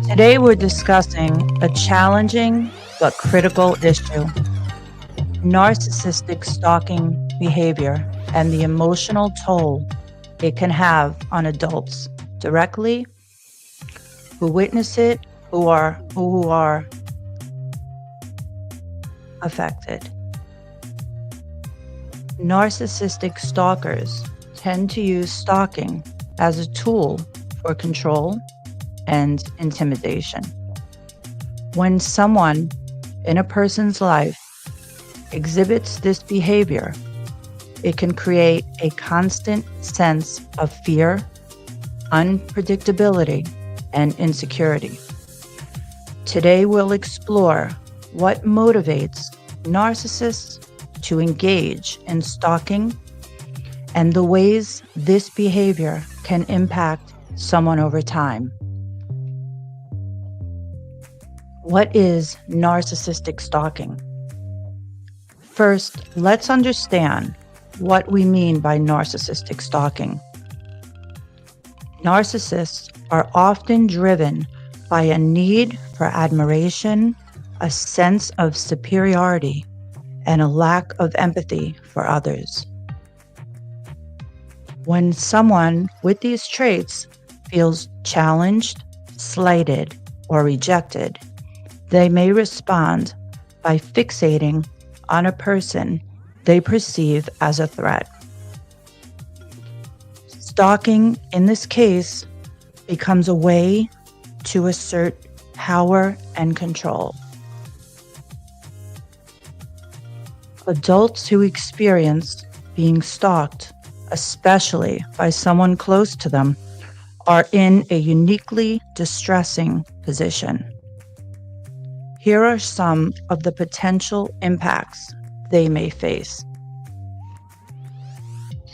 Today we're discussing a challenging but critical issue: narcissistic stalking behavior and the emotional toll it can have on adults directly, who witness it, who are affected. Narcissistic stalkers tend to use stalking as a tool for control and intimidation. When someone in a person's life exhibits this behavior, it can create a constant sense of fear, unpredictability, and insecurity. Today, we'll explore what motivates narcissists to engage in stalking and the ways this behavior can impact someone over time. What is narcissistic stalking? First, let's understand what we mean by narcissistic stalking. Narcissists are often driven by a need for admiration, a sense of superiority, and a lack of empathy for others. When someone with these traits feels challenged, slighted, or rejected, they may respond by fixating on a person they perceive as a threat. Stalking, in this case, becomes a way to assert power and control. Adults who experience being stalked, especially by someone close to them, are in a uniquely distressing position. Here are some of the potential impacts they may face.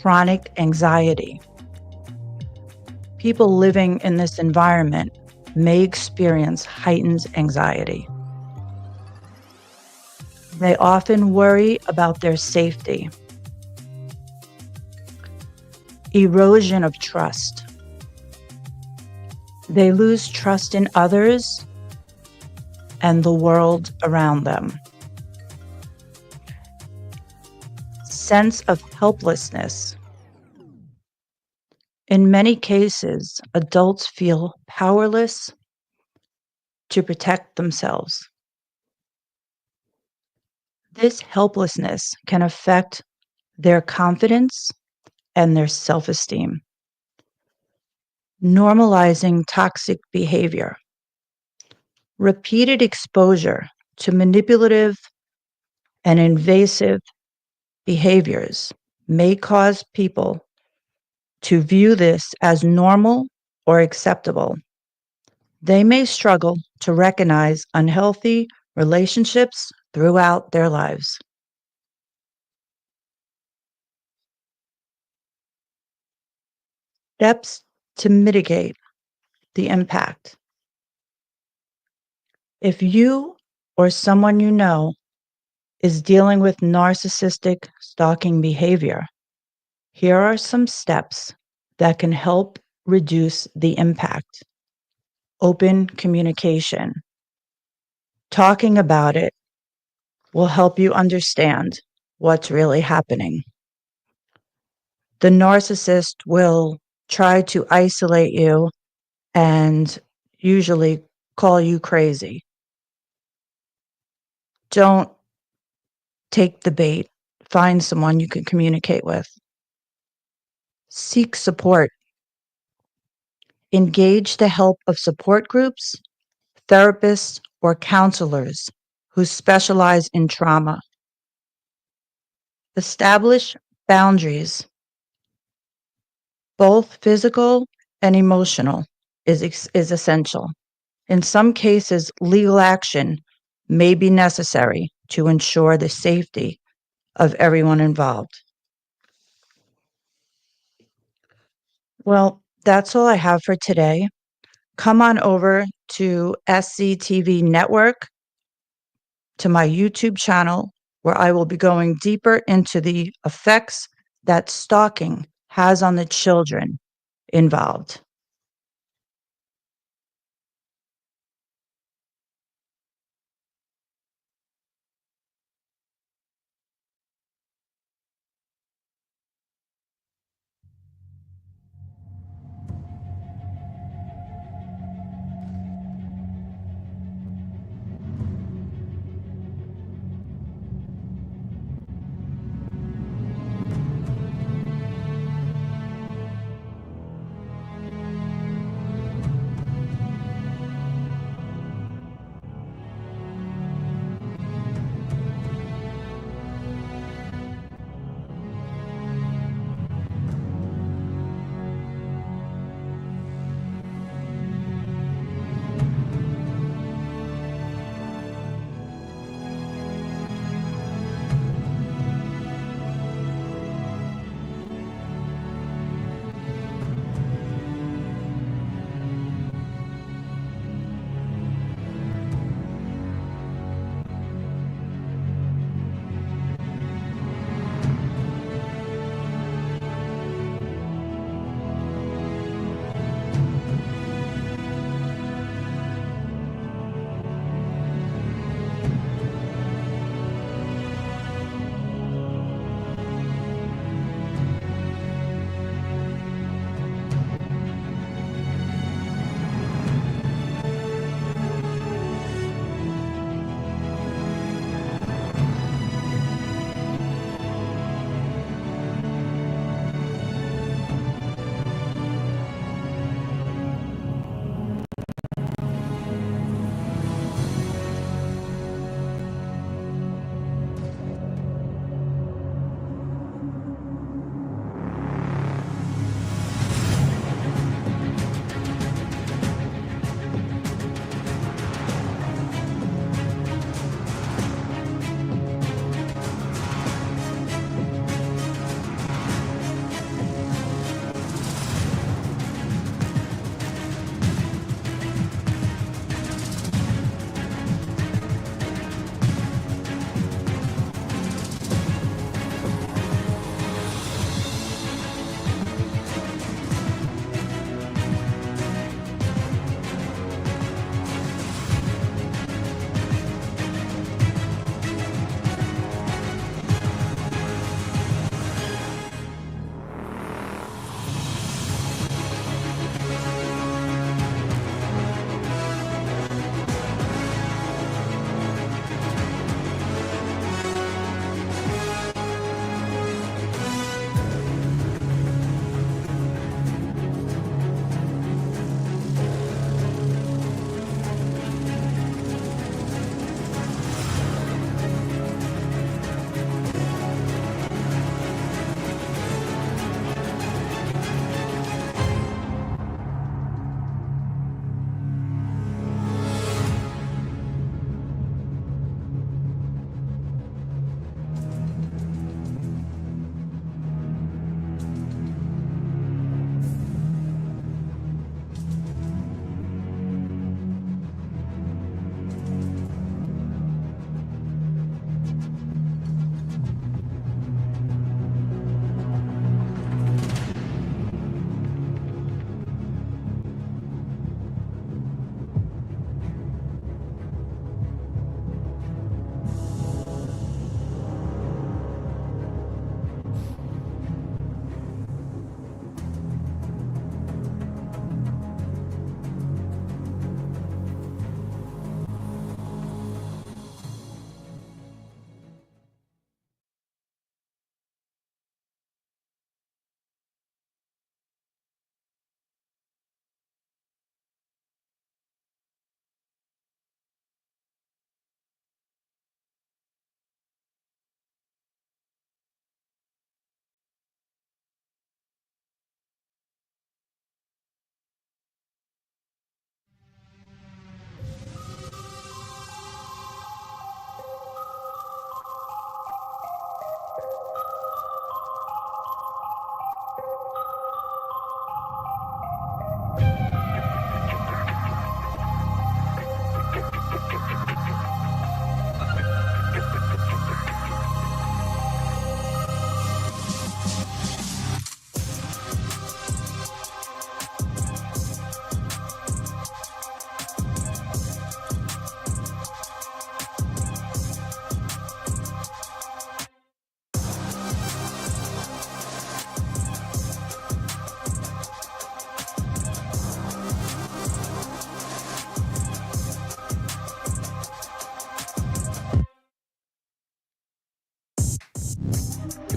Chronic anxiety. People living in this environment may experience heightened anxiety. They often worry about their safety. Erosion of trust. They lose trust in others and the world around them. Sense of helplessness. In many cases, adults feel powerless to protect themselves. This helplessness can affect their confidence and their self-esteem. Normalizing toxic behavior. Repeated exposure to manipulative and invasive behaviors may cause people to view this as normal or acceptable. They may struggle to recognize unhealthy relationships throughout their lives. Steps to mitigate the impact. If you or someone you know is dealing with narcissistic stalking behavior, here are some steps that can help reduce the impact. Open communication. Talking about it will help you understand what's really happening. The narcissist will try to isolate you and usually call you crazy. Don't take the bait. Find someone you can communicate with. Seek support. Engage the help of support groups, therapists, or counselors who specialize in trauma. Establish boundaries. Both physical and emotional is essential. In some cases, legal action may be necessary to ensure the safety of everyone involved. Well, that's all I have for today. Come on over to SCTV Network, to my YouTube channel, where I will be going deeper into the effects that stalking has on the children involved.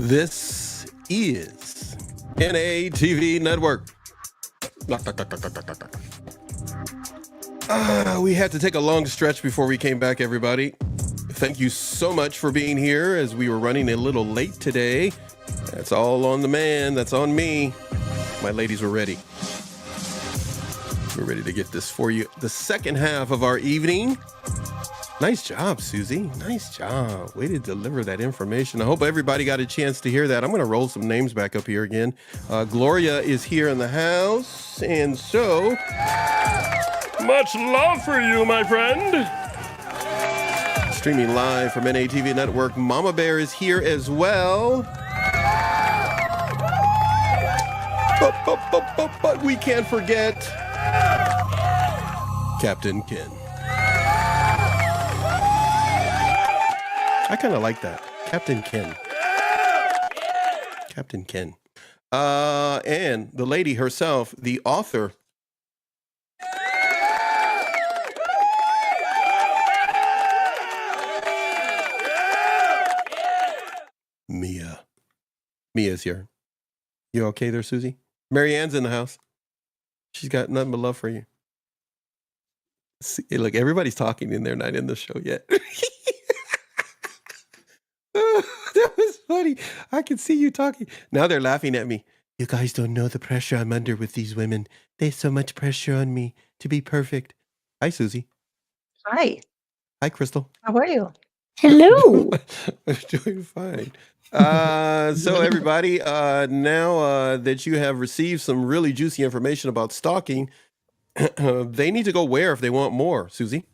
This is NATV Network. We had to take a long stretch before we came back, everybody. Thank you so much for being here as we were running a little late today. That's all on the man. That's on me. My ladies were ready. We're ready to get this for you. The second half of our evening. Nice job, Susie. Nice job. Way to deliver that information. I hope everybody got a chance to hear that. I'm going to roll some names back up here again. Gloria is here in the house. And so, much love for you, my friend. Streaming live from NATV Network. Mama Bear is here as well. But we can't forget Captain Ken. I kind of like that. Captain Ken. Captain Ken. And the lady herself, the author. Mia. Mia's here. You okay there, Susie? Mary Ann's in the house. She's got nothing but love for you. See, look, everybody's talking in there, not in the show yet. That was funny. I can see you talking. Now they're laughing at me. You guys don't know the pressure I'm under with these women. There's so much pressure on me to be perfect. Hi, Susie. Hi. Hi, Crystal. How are you? Hello. I'm doing fine. So everybody, now that you have received some really juicy information about stalking, they need to go where if they want more, Susie?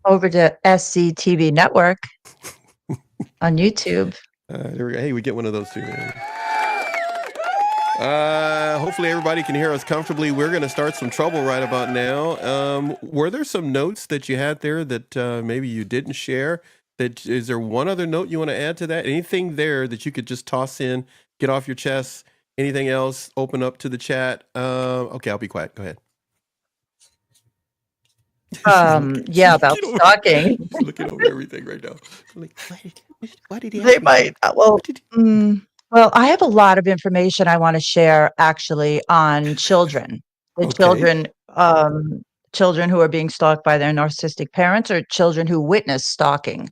Over to SCTV Network on YouTube. There we go. Hey, we get one of those too. Hopefully everybody can hear us comfortably. We're going to start some trouble right about now. Were there some notes that you had there that maybe you didn't share? Is there one other note you want to add to that? Anything there that you could just toss in, get off your chest? Anything else? Open up to the chat. Okay, I'll be quiet. Go ahead. Yeah, about stalking. She's looking over everything right now. Like, why did he? They might. Well, I have a lot of information I want to share actually on children. The Okay. children who are being stalked by their narcissistic parents, or children who witness stalking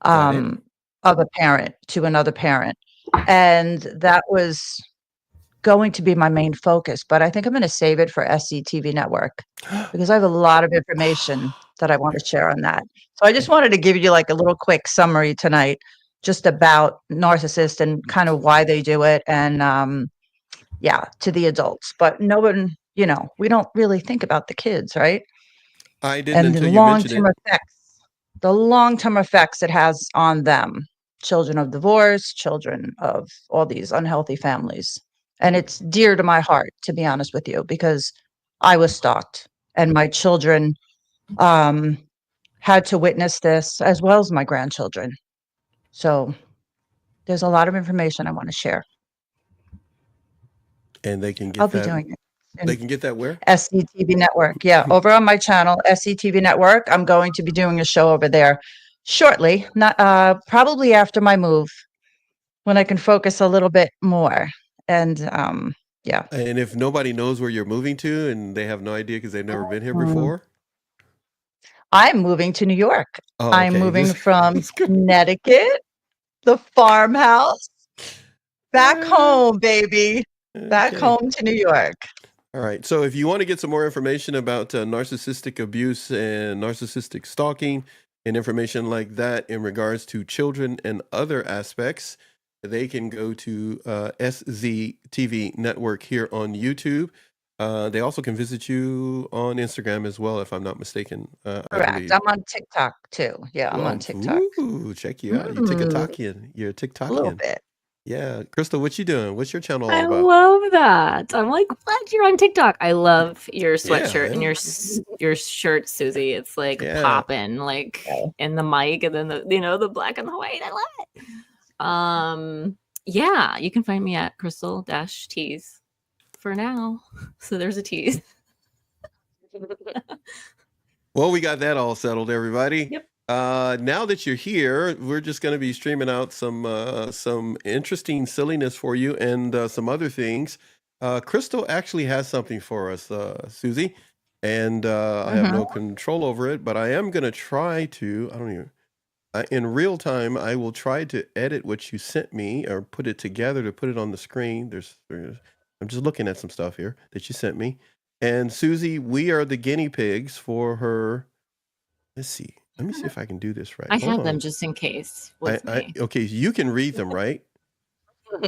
of a parent to another parent. And that was going to be my main focus, but I think I'm going to save it for SCTV Network because I have a lot of information that I want to share on that. So I just wanted to give you like a little quick summary tonight just about narcissists and kind of why they do it, and to the adults. But no one, we don't really think about the kids, right? I didn't And until you mentioned it. the long-term effects it has on them, children of divorce, children of all these unhealthy families. And it's dear to my heart, to be honest with you, because I was stalked and my children had to witness this, as well as my grandchildren. So there's a lot of information I want to share. And they can get I'll that. be doing it. They can get that where? SCTV Network. Yeah, over on my channel, SCTV Network. I'm going to be doing a show over there shortly, not probably after my move, when I can focus a little bit more. And yeah. And if nobody knows where you're moving to and they have no idea because they've never been here before? I'm moving to New York. Oh, I'm okay. moving from Connecticut, the farmhouse, back home, baby. Back home to New York. All right. So if you want to get some more information about narcissistic abuse and narcissistic stalking and information like that in regards to children and other aspects, they can go to SZTV Network here on YouTube. They also can visit you on Instagram as well, if I'm not mistaken. Correct. I'm on TikTok too. Yeah, I'm on TikTok. Ooh, check you out. You're TikTokian. You're TikTokian. A little bit. Yeah. Crystal, what you doing? What's your channel all I about? love that. I'm like, what? You're on TikTok. I love your sweatshirt and your shirt, Susie. It's like popping, like in the mic, and then the black and the white. I love it. Yeah, you can find me at Crystal-Tees for now. So there's a tease. Well, we got that all settled, everybody. Yep. now that you're here, we're just going to be streaming out some interesting silliness for you and some other things. Crystal actually has something for us, Susie, and I have no control over it, but I am going to try to. I don't even. In real time, I will try to edit what you sent me or put it together to put it on the screen. I'm just looking at some stuff here that you sent me. And Susie, we are the guinea pigs for her. Let's see. Let me see if I can do this right. I have them just in case. Okay, you can read them, right?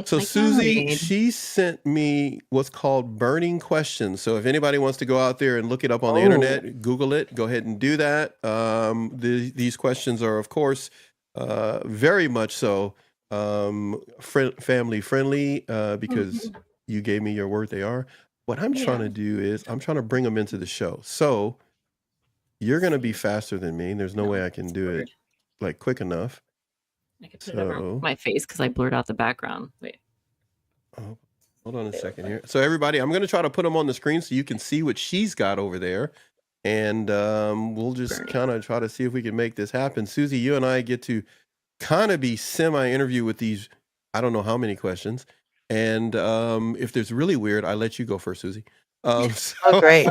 So Susie, she sent me what's called burning questions. So if anybody wants to go out there and look it up on the internet, Google it, go ahead and do that. These questions are, of course, very much so family friendly because you gave me your word they are. What I'm trying to do is I'm trying to bring them into the show. So you're going to be faster than me. There's no way I can do it like quick enough. I can put it over my face because I blurred out the background. Wait. Oh, hold on a second here. So everybody, I'm going to try to put them on the screen so you can see what she's got over there. And we'll just kind of try to see if we can make this happen. Susie, you and I get to kind of be semi-interview with these, I don't know how many questions. And if there's really weird, I let you go first, Susie. Great.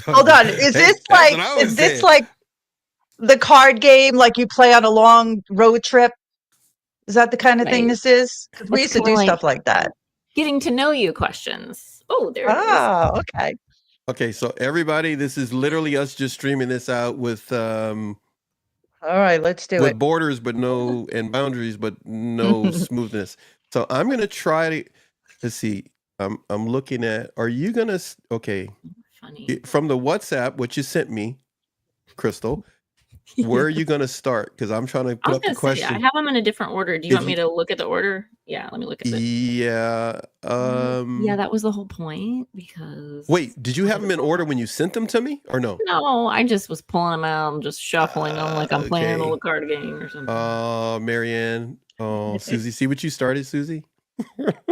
Hold on. Is this like the card game like you play on a long road trip? Is that the kind of thing this is? Because we used to do stuff like that. Getting to know you questions. Oh, there it is. Oh, okay. Okay, so everybody, this is literally us just streaming this out with all right, let's do it. With borders but no and boundaries but no smoothness. So I'm gonna try to let's see. I'm looking at are you gonna funny from the WhatsApp what you sent me, Crystal? Where are you going to start? Because I'm trying to put up the question. I have them in a different order. Do you want me to look at the order? Yeah, let me look at it. Yeah. Yeah, that was the whole point. Because wait, did you have them in order when you sent them to me, or no? No, I just was pulling them out and just shuffling them like I'm playing a little card game or something. Oh, Marianne. Oh, Susie, see what you started, Susie?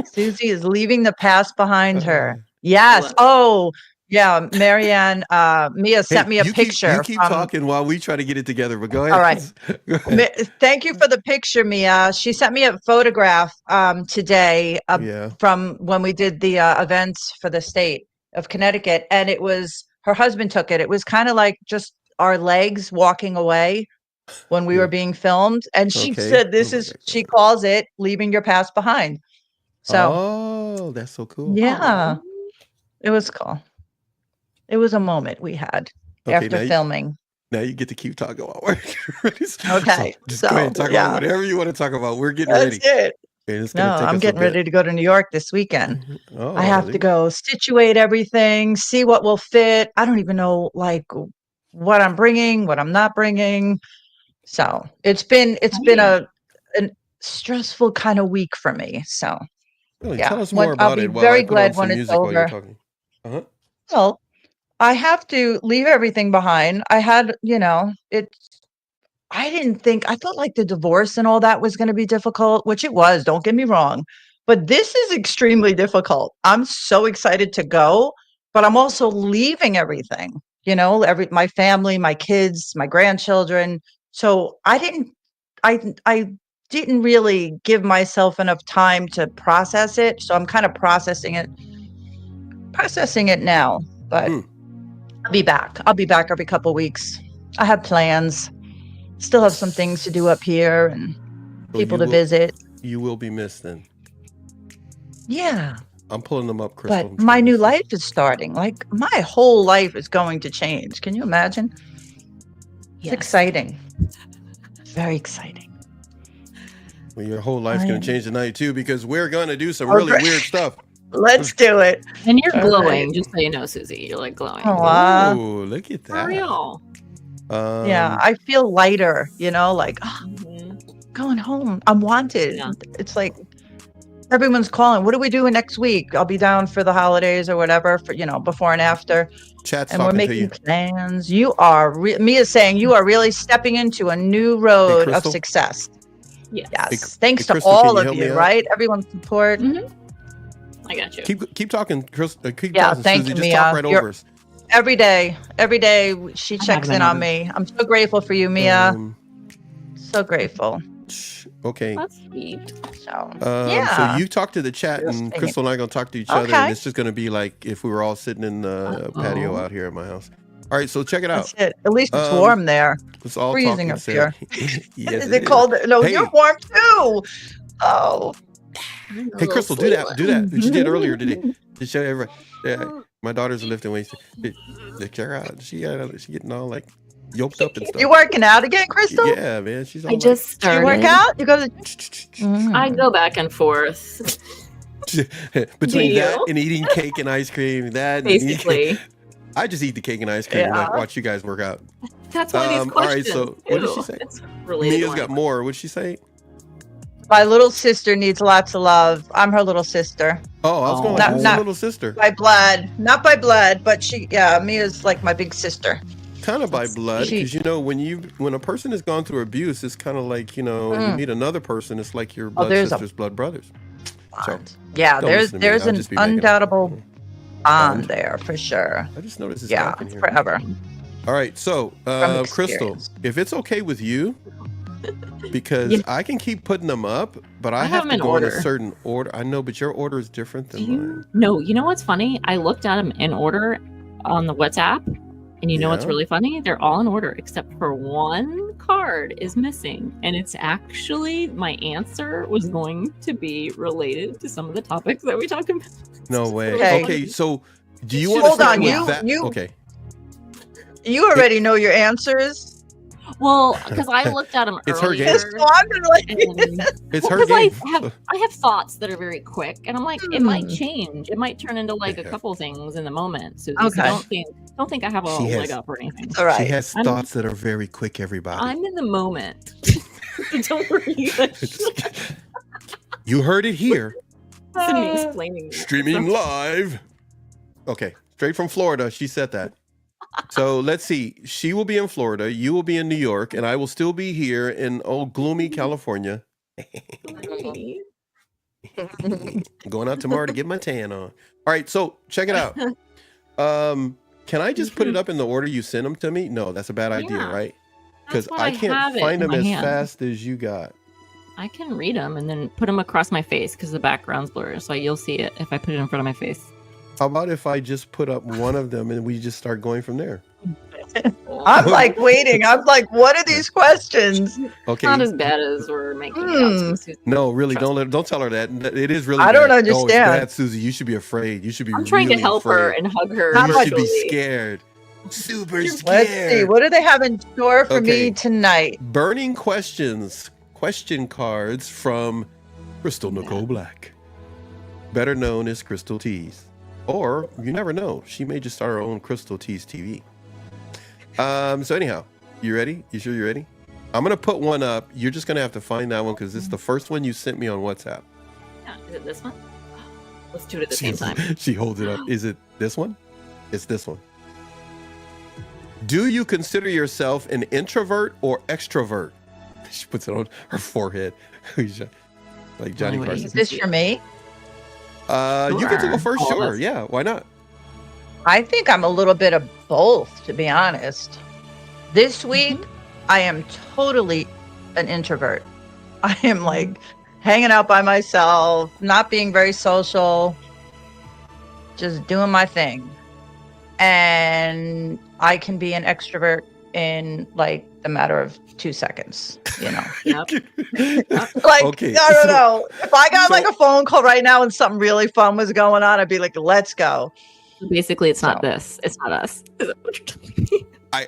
Susie is leaving the past behind her. Yes. Oh. Yeah, Marianne, Mia sent me a picture. You keep talking while we try to get it together, but go ahead. All right. Thank you for the picture, Mia. She sent me a photograph today from when we did the events for the state of Connecticut. And it was, her husband took it. It was kind of like just our legs walking away when we were being filmed. And she said, she calls it leaving your past behind. So, that's so cool. Yeah, it was cool. It was a moment we had after filming. Now you get to keep talking while we're ready. Okay. Just go ahead and talk about whatever you want to talk about. We're getting ready. That's it. No, I'm getting ready to go to New York this weekend. I have to go situate everything, see what will fit. I don't even know like what I'm bringing, what I'm not bringing. So it's been a stressful kind of week for me. So really? Tell us more about it. I'll be very glad when it's over. Well, I have to leave everything behind. I had, I thought like the divorce and all that was going to be difficult, which it was, don't get me wrong, but this is extremely difficult. I'm so excited to go, but I'm also leaving everything, my family, my kids, my grandchildren. So I didn't really give myself enough time to process it. So I'm kind of processing it now, but I'll be back. I'll be back every couple of weeks. I have plans. Still have some things to do up here and people to visit. You will be missed then. Yeah. I'm pulling them up, Crystal. But my new life is starting. Like my whole life is going to change. Can you imagine? It's exciting. Very exciting. Well, your whole life's going to change tonight too, because we're going to do some really weird stuff. Let's do it. And you're glowing, just so you know, Susie. You're like glowing. Oh, look at that. For real. Yeah, I feel lighter, like going home. I'm wanted. Yeah. It's like everyone's calling. What are we doing next week? I'll be down for the holidays or whatever, for before and after. Chat's and we're making plans. You are Mia's saying you are really stepping into a new road of success. Yes. Thanks to Crystal, all of you, right? Everyone's support. I got you. Keep talking, Chris. Keep talking, Susie. Just talk right over us. Every day, she checks in on me. I'm so grateful for you, Mia. So grateful. Okay. That's sweet. So you talk to the chat, and Crystal and I are going to talk to each other, and it's just going to be like if we were all sitting in the patio out here at my house. All right, so check it out. That's it. At least it's warm there. It's all freezing up here. Yes, is it cold? No, you're warm too. Oh. Hey, Crystal, do that. What you did earlier today. To show everybody. Yeah, my daughter's lifting weights. Check her out. She getting all like yoked up and stuff. You working out again, Crystal? Yeah, man. She's all just started. You work out? You go to I go back and forth. Between that and eating cake and ice cream, basically. I just eat the cake and ice cream and watch you guys work out. That's one of these questions. All right, so what did she say? Mia's got more. What did she say? My little sister needs lots of love. I'm her little sister. Oh, I was going to say little sister. By blood. Not by blood, but Mia's like my big sister. Kind of by blood, because when a person has gone through abuse, it's kind of like, you meet another person, it's like your blood sisters, blood brothers. So, there's an undoubtable bond there for sure. I just noticed it's dark in here. Forever. All right, so Crystal, if it's okay with you, because I can keep putting them up, but I have to go in a certain order. I know, but your order is different than mine. No, you know what's funny? I looked at them in order on the WhatsApp, and you know what's really funny? They're all in order, except for one card is missing, and it's actually my answer was going to be related to some of the topics that we talked about. No way. Okay, so do you want to start with that? Okay. You already know your answers. Well, because I looked at them it's earlier. It's her game. I have thoughts that are very quick, and I'm like, it might change. It might turn into like a couple things in the moment. So don't think I have a leg up or anything. All right. She has thoughts that are very quick, everybody. I'm in the moment. Don't worry. You heard it here. Explaining Streaming live. Okay, straight from Florida. She said that. So let's see. She will be in Florida. You will be in New York, and I will still be here in gloomy California. Going out tomorrow to get my tan on. All right, so check it out. Can I just put it up in the order you sent them to me? No, that's a bad idea, right? Because I can't find them as fast as you got. I can read them and then put them across my face because the background's blurry, so you'll see it if I put it in front of my face. How about if I just put up one of them and we just start going from there? I'm like waiting. I'm like, what are these questions? Okay, not as bad as we're making it out. No, really, don't tell her that. It is really. I don't understand. No, it's bad, Susie. You should be afraid. You should be. I'm trying to help her and hug her. You should be scared. Super scared. Let's see. What do they have in store for me tonight? Burning questions. Question cards from Crystal Nicole Black, better known as Crystal Tease. Or you never know, she may just start her own Crystal Tease TV. So anyhow, you ready? You sure you're ready? I'm gonna put one up. You're just gonna have to find that one because it's the first one you sent me on WhatsApp. Yeah, is it this one? Let's do it at the same time. She holds it up. Is it this one? It's this one. Do you consider yourself an introvert or extrovert? She puts it on her forehead, like Johnny Carson. Is this for me? You get to go first, sure. Yeah, why not? I think I'm a little bit of both, to be honest. This week, I am totally an introvert. I am like hanging out by myself, not being very social, just doing my thing. And I can be an extrovert in like the matter of 2 seconds, Yep. Like, okay, I don't know. If I got like a phone call right now and something really fun was going on, I'd be like, let's go. Basically, it's not this. It's not us. I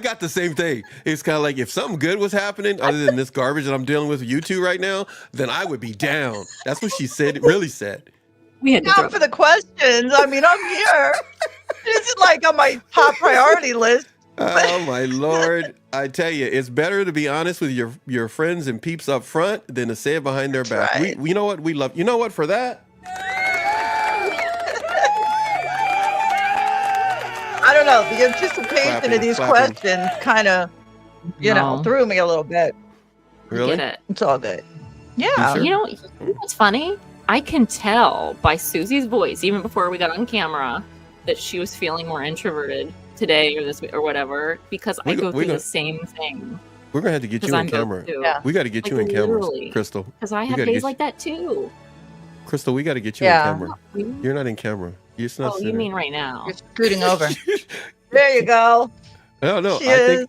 got the same thing. It's kind of like if something good was happening other than this garbage that I'm dealing with you two right now, then I would be down. That's what she said. Really said. We had down for the questions. I mean, I'm here. This is like on my top priority list. Oh my Lord. I tell you, it's better to be honest with your friends and peeps up front than to say it behind their back. Right. We know what we love. You know what, for that? I don't know. The anticipation of these questions kind of, threw me a little bit. Really? Get it. It's all good. Yeah. Sure? You know what's funny? I can tell by Susie's voice, even before we got on camera, that she was feeling more introverted today or this week or whatever, because I go through the same thing. We're gonna have to get you on camera. Yeah. We got to get you in camera, Crystal. Because I have days like that too. Crystal, we got to get you in camera. You're not in camera. You're not. Oh, you mean right now? You're scooting over. There you go. No.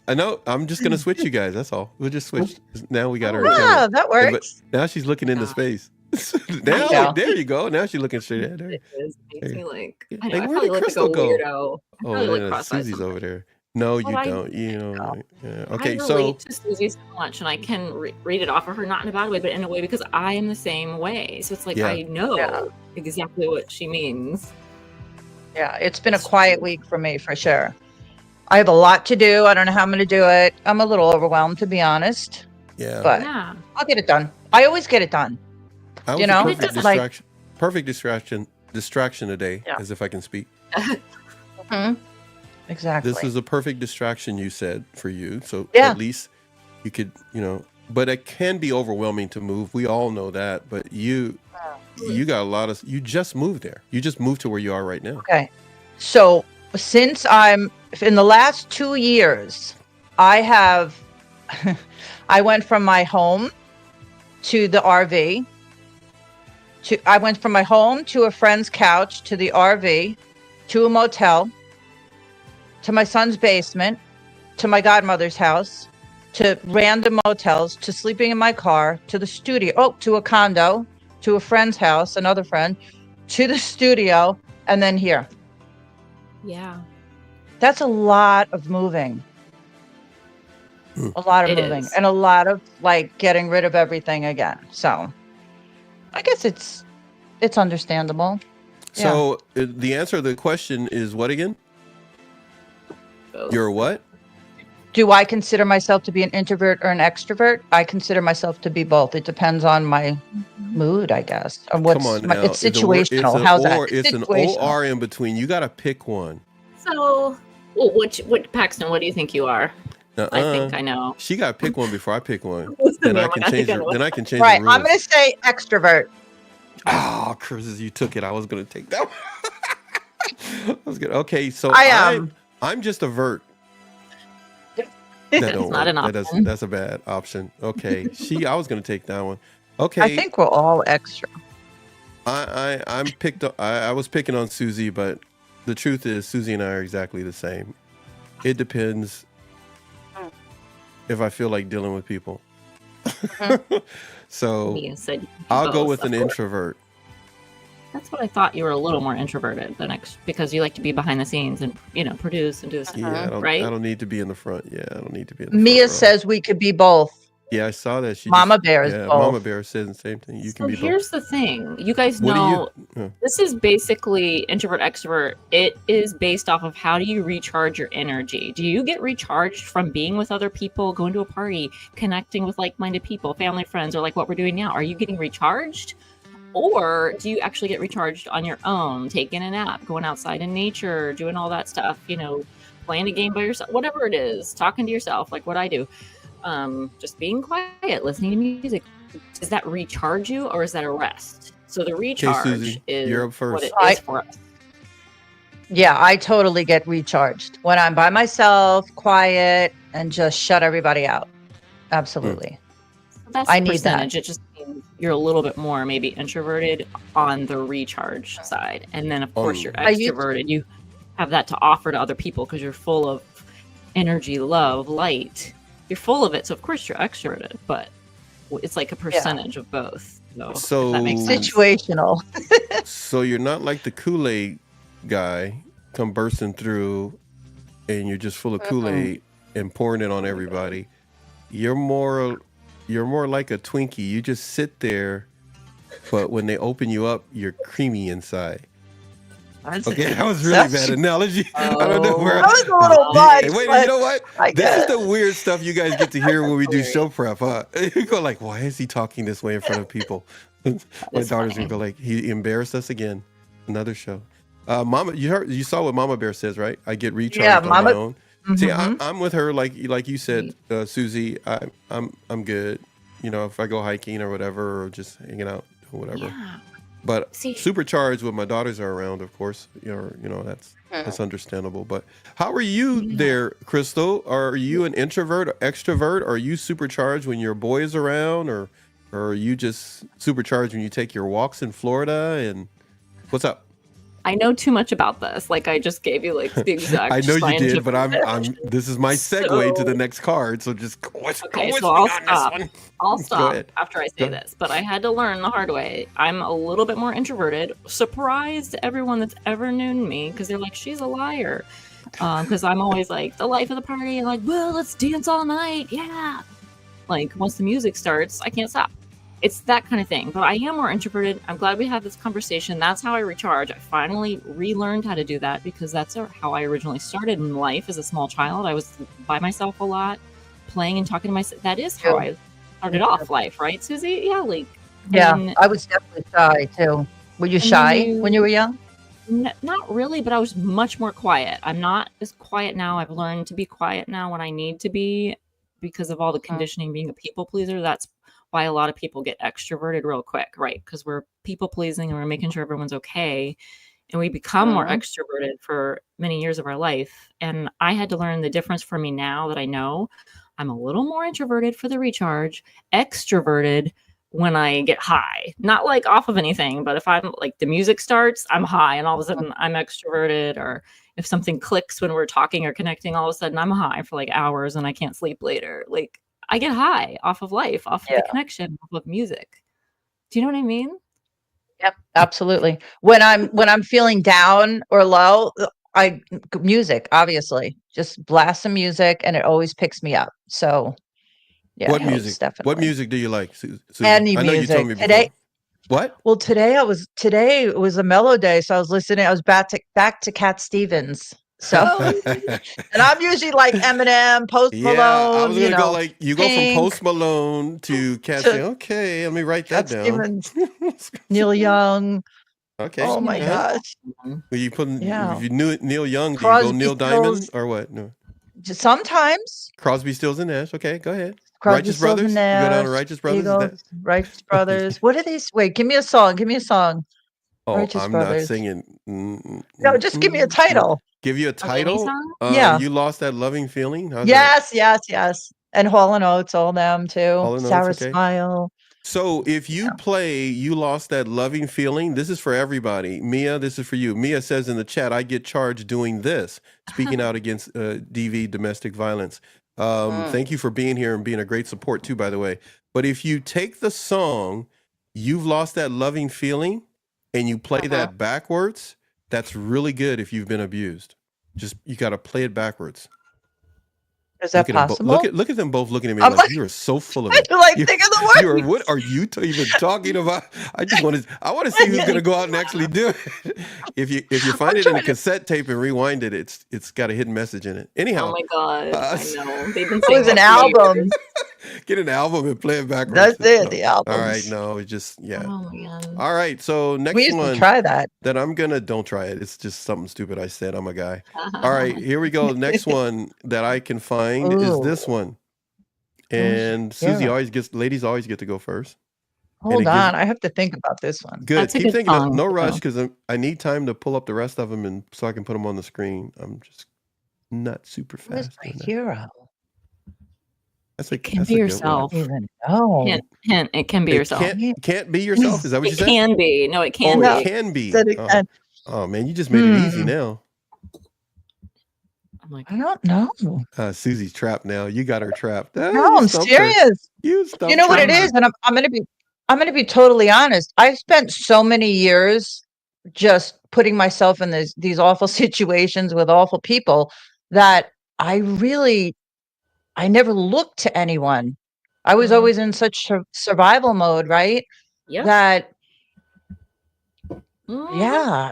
I know. I'm just gonna switch you guys. That's all. We'll just switch. Now we got her in camera. Yeah, that works. But now she's looking into space. Now, there you go. Now she's looking straight at her. It makes me like, Hey, I know, I where probably did look Crystal like a weirdo. Oh, Susie's over there. No, you don't. Okay, I relate to Suzie so much, and I can read it off of her, not in a bad way, but in a way because I am the same way. So it's like I know exactly what she means. Yeah, it's been a quiet week for me, for sure. I have a lot to do. I don't know how I'm going to do it. I'm a little overwhelmed, to be honest. Yeah. But I'll get it done. I always get it done. You know? Perfect distraction today, as if I can speak. Exactly. This is a perfect distraction, you said, for you. So at least you could, but it can be overwhelming to move. We all know that. But you got you just moved there. You just moved to where you are right now. Okay. So since I'm in the last 2 years, I went from my home to the RV. I went from my home to a friend's couch to the RV to a motel to my son's basement to my godmother's house to random motels to sleeping in my car to the studio, to a condo, to a friend's house, another friend, to the studio, and then here. Yeah. That's a lot of moving. A lot of moving and a lot of getting rid of everything again. So I guess it's understandable. So the answer to the question is what again? You're what? Do I consider myself to be an introvert or an extrovert? I consider myself to be both. It depends on my mood, I guess. Or it's situational. How's that? It's an OR in between. You got to pick one. So, what Paxton? What do you think you are? I think I know. She got to pick one before I pick one. Then I can change. Then I can change. Right. The rules. I'm going to say extrovert. Oh, Chris, you took it. I was going to take that one. I was good. Okay, so I'm just a vert. That don't not an option. That's a bad option. Okay, I was going to take that one. Okay, I think we're all extra. I'm picked up. I was picking on Suzie, but the truth is Suzie and I are exactly the same. It depends if I feel like dealing with people. So I'll go with an introvert. That's what I thought. You were a little more introverted because you like to be behind the scenes and produce and do stuff. Yeah, right? I don't need to be in the front. Yeah, I don't need to be in the Mia front says we could be both. Yeah, I saw that. Mama Bear is both. Mama Bear said the same thing. You can be both. Here's the thing. You guys know this is basically introvert, extrovert. It is based off of how do you recharge your energy? Do you get recharged from being with other people, going to a party, connecting with like-minded people, family, friends, or like what we're doing now? Are you getting recharged? Or do you actually get recharged on your own, taking a nap, going outside in nature, doing all that stuff, playing a game by yourself, whatever it is, talking to yourself, like what I do. Just being quiet, listening to music. Does that recharge you or is that a rest? So the recharge Suzie, is you're up first. what it is for us. Yeah, I totally get recharged when I'm by myself, quiet, and just shut everybody out. Absolutely. That's the percentage. It just means you're a little bit more maybe introverted on the recharge side. And then, of course, you're extroverted. You have that to offer to other people because you're full of energy, love, light. You're full of it. So, of course, you're extroverted. But it's like a percentage of both. So that makes sense. Situational. So you're not like the Kool-Aid guy come bursting through and you're just full of Kool-Aid and pouring it on everybody. You're more like a Twinkie. You just sit there, but when they open you up, you're creamy inside. Okay, that was really bad analogy. I don't know where. That was a little much. Wait, you know what? This is the weird stuff you guys get to hear when we do show prep, huh? You go like, why is he talking this way in front of people? My daughter's gonna go like, he embarrassed us again. Another show. Mama, you saw what Mama Bear says, right? I get recharged on my own. Mm-hmm. See, I'm with her, like you said, Suzie. I'm good. If I go hiking or whatever, or just hanging out or whatever. But supercharged when my daughters are around, of course. That's understandable. But how are you there, Crystal? Are you an introvert or extrovert? Are you supercharged when your boy is around, or are you just supercharged when you take your walks in Florida? And what's up? I know too much about this. Like I just gave you like the exact. I know you did, but I'm. This is my segue to the next card. So just go with me on this one. I'll stop after I say this. But I had to learn the hard way. I'm a little bit more introverted. Surprised everyone that's ever known me because they're like, she's a liar. Because I'm always like the life of the party and like, well, let's dance all night. Yeah. Like once the music starts, I can't stop. It's that kind of thing. But I am more introverted. I'm glad we had this conversation. That's how I recharge. I finally relearned how to do that because that's how I originally started in life as a small child. I was by myself a lot, playing and talking to myself. That is how I started off life, right, Suzie? Yeah, like. Yeah, I was definitely shy too. Were you shy when you were young? Not really, but I was much more quiet. I'm not as quiet now. I've learned to be quiet now when I need to be because of all the conditioning being a people pleaser. That's why a lot of people get extroverted real quick, right? Because we're people pleasing and we're making sure everyone's okay. And we become more extroverted for many years of our life. And I had to learn the difference for me now that I know I'm a little more introverted for the recharge, extroverted when I get high, not like off of anything, but if I'm like the music starts, I'm high and all of a sudden I'm extroverted, or if something clicks when we're talking or connecting, all of a sudden I'm high for like hours and I can't sleep later. Like I get high off of life, off of the connection, off of music. Do you know what I mean? Yep, absolutely. When I'm feeling down or low, music, obviously, just blast some music and it always picks me up. So yeah. What music? Definitely. What music do you like, Suzie? Any I know music. You told me before. Today. What? Well, today it was a mellow day, so I was listening. I was back to Cat Stevens. So, and I'm usually like Eminem, Post Malone. I was gonna go like you go from Post Malone to Cat Stevens. Okay, let me write that down. Stevens, Neil Young. Okay. Oh my gosh. Well, you put if you knew Neil Young, do you go Neil Diamond or what? No. Sometimes. Crosby, Stills, and Nash. Okay, go ahead. Crosby, Righteous Stills, Brothers. Nash, you go down to Righteous Brothers. Eagles, Righteous Brothers. What are these? Wait, give me a song. Oh, Righteous I'm Brothers. not singing. No, just give me a title. Give you a title? Yeah. You Lost That Loving Feeling? Yes. And Hall & Oates, all them too. Sour Smile. So if you play You Lost That Loving Feeling, this is for everybody. Mia, this is for you. Mia says in the chat, I get charged doing this, speaking out against DV, domestic violence. Thank you for being here and being a great support too, by the way. But if you take the song, You've Lost That Loving Feeling, and you play that backwards, that's really good if you've been abused. Just, you got to play it backwards. Is that possible? Look at them both looking at me like you are so full of it. Think of the word. What are you even talking about? I want to see who's going to go out and actually do it. If you find it in a cassette tape and rewind it, it's got a hidden message in it. Anyhow. Oh my god, I know. They've been saying an album. Get an album and play it backwards. That's it, the album. All right, no, it's just Oh my god. All right, so next we used one. To try that. That don't try it. It's just something stupid I said. I'm a guy. All right, here we go. Next one that I can find is this one. And Suzie ladies always get to go first. Hold on, I have to think about this one. Good. Keep thinking. No rush, because I need time to pull up the rest of them and so I can put them on the screen. I'm just not super fast. Who's my hero? It can be yourself. Hint, it can be yourself. Can't be yourself. Is that what you said? It can be. No, it can be. It can be. Oh man, you just made it easy now. I'm like, I don't know. Susie's trapped now. You got her trapped. No, I'm serious. You know what it is, and I'm gonna be totally honest. I've spent so many years just putting myself in these awful situations with awful people that I never looked to anyone. I was always in such survival mode, right? Yeah. That,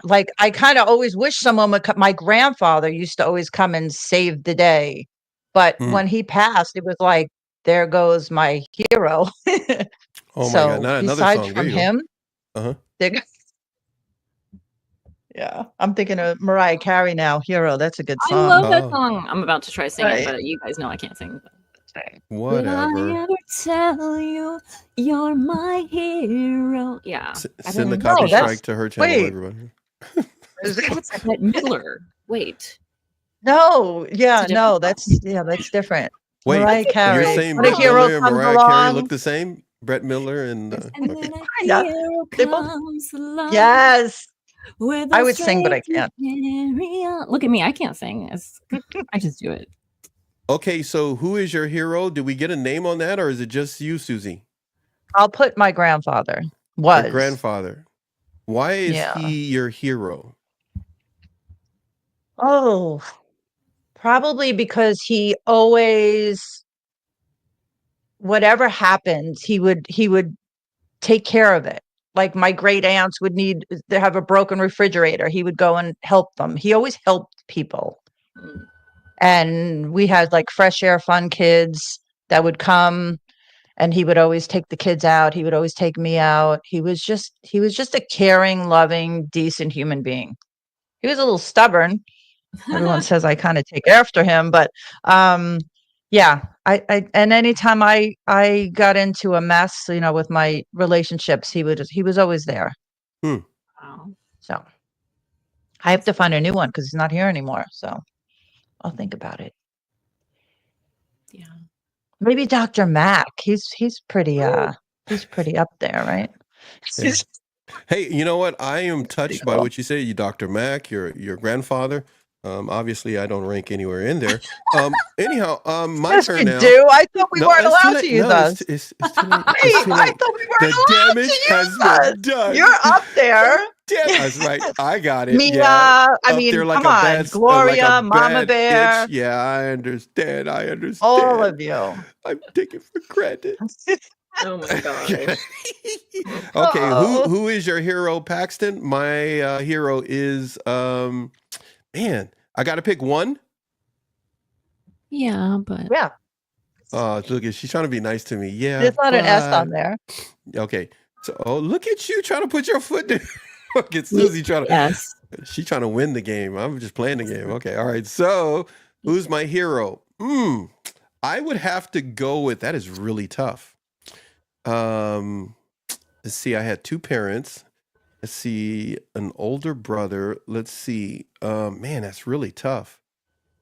like I kind of always wish someone would come. My grandfather used to always come and save the day. But when he passed, it was like, there goes my hero. Oh my God, not another song. From him, yeah, I'm thinking of Mariah Carey now. Hero, that's a good song. I love that song. I'm about to try singing, but you guys know I can't sing. Whatever. Did I ever tell you you're my hero? Yeah. Send the copy strike to her channel, wait. everybody. What's that? Miller. Wait. No, yeah, It's a no, different that's different. Wait, Mariah Carey. you're saying When a Brett hero Miller and comes Mariah Carey along. look the same? Brett Miller and then okay. a hero comes along. Yes. With I would sing, but I can't. Look at me. I can't sing. I just do it. Okay, so who is your hero? Did we get a name on that, or is it just you, Suzie? I'll put my grandfather. Your grandfather. Why is he your hero? Oh, probably because he always, whatever happens, he would take care of it. Like my great aunts would need to have a broken refrigerator. He would go and help them. He always helped people. And we had like fresh air fun kids that would come, and he would always take the kids out. He would always take me out. He was just a caring, loving, decent human being. He was a little stubborn. Everyone says I kind of take after him, but yeah, I and anytime I got into a mess, with my relationships, he was always there. Wow. So I have to find a new one because he's not here anymore. So I'll think about it. Yeah. Maybe Dr. Mac. He's pretty up there, right? Yeah. Hey, you know what? I am touched by what you say. You, Dr. Mac, your grandfather. Obviously, I don't rank anywhere in there. Anyhow, my yes, turn you now. do. I thought we weren't allowed to use us. It's too late. I thought we weren't allowed to use us. Done. You're up there. That's right. I got it. Mia, yeah. I mean, there like come on. Gloria, Mama Bear. Itch. Yeah, I understand. All of you. I'm taking for granted. Oh my gosh. Okay, who is your hero, Paxton? My hero is man, I got to pick one. Yeah, but Yeah. Look at she's trying to be nice to me. Yeah, there's not an S on there. Okay, so look at you trying to put your foot down. Look at Suzie trying to. Yes. She's trying to win the game. I'm just playing the game. Okay, all right. So who's my hero? I would have to go with that. Is really tough. Let's see. I had two parents. Let's see, an older brother. Let's see. Man, that's really tough.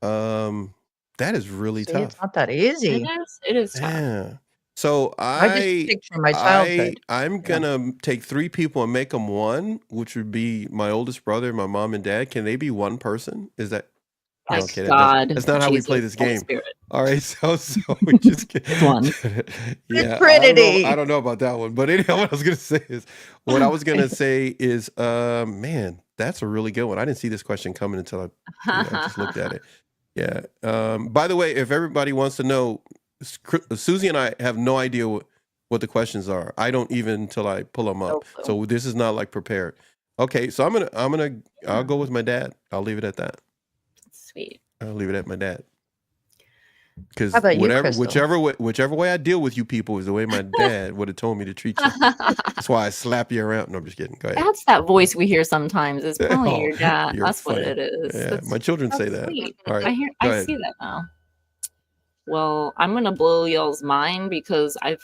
That is really tough. It's not that easy. It is tough. Yeah. So I just picture my childhood. I'm gonna take three people and make them one, which would be my oldest brother, my mom and dad. Can they be one person? Is that? Okay, God, that's not how we Jesus, play this game. Spirit. All right, so we just get one. Yeah, Trinity. I don't know about that one, but anyhow, what I was gonna say is, man, that's a really good one. I didn't see this question coming until I just looked at it. Yeah. By the way, if everybody wants to know, Suzie and I have no idea what the questions are. I don't even until I pull them up. So this is not like prepared. Okay, so I'll go with my dad. I'll leave it at that. Sweet. I'll leave it at my dad. Because whichever way I deal with you people is the way my dad would have told me to treat you. That's why I slap you around. No, I'm just kidding. Go ahead. That's that voice we hear sometimes. It's probably your dad. That's funny. what it is. Yeah, my children say that. Sweet. All right, I see that now. Well, I'm gonna blow y'all's mind because I've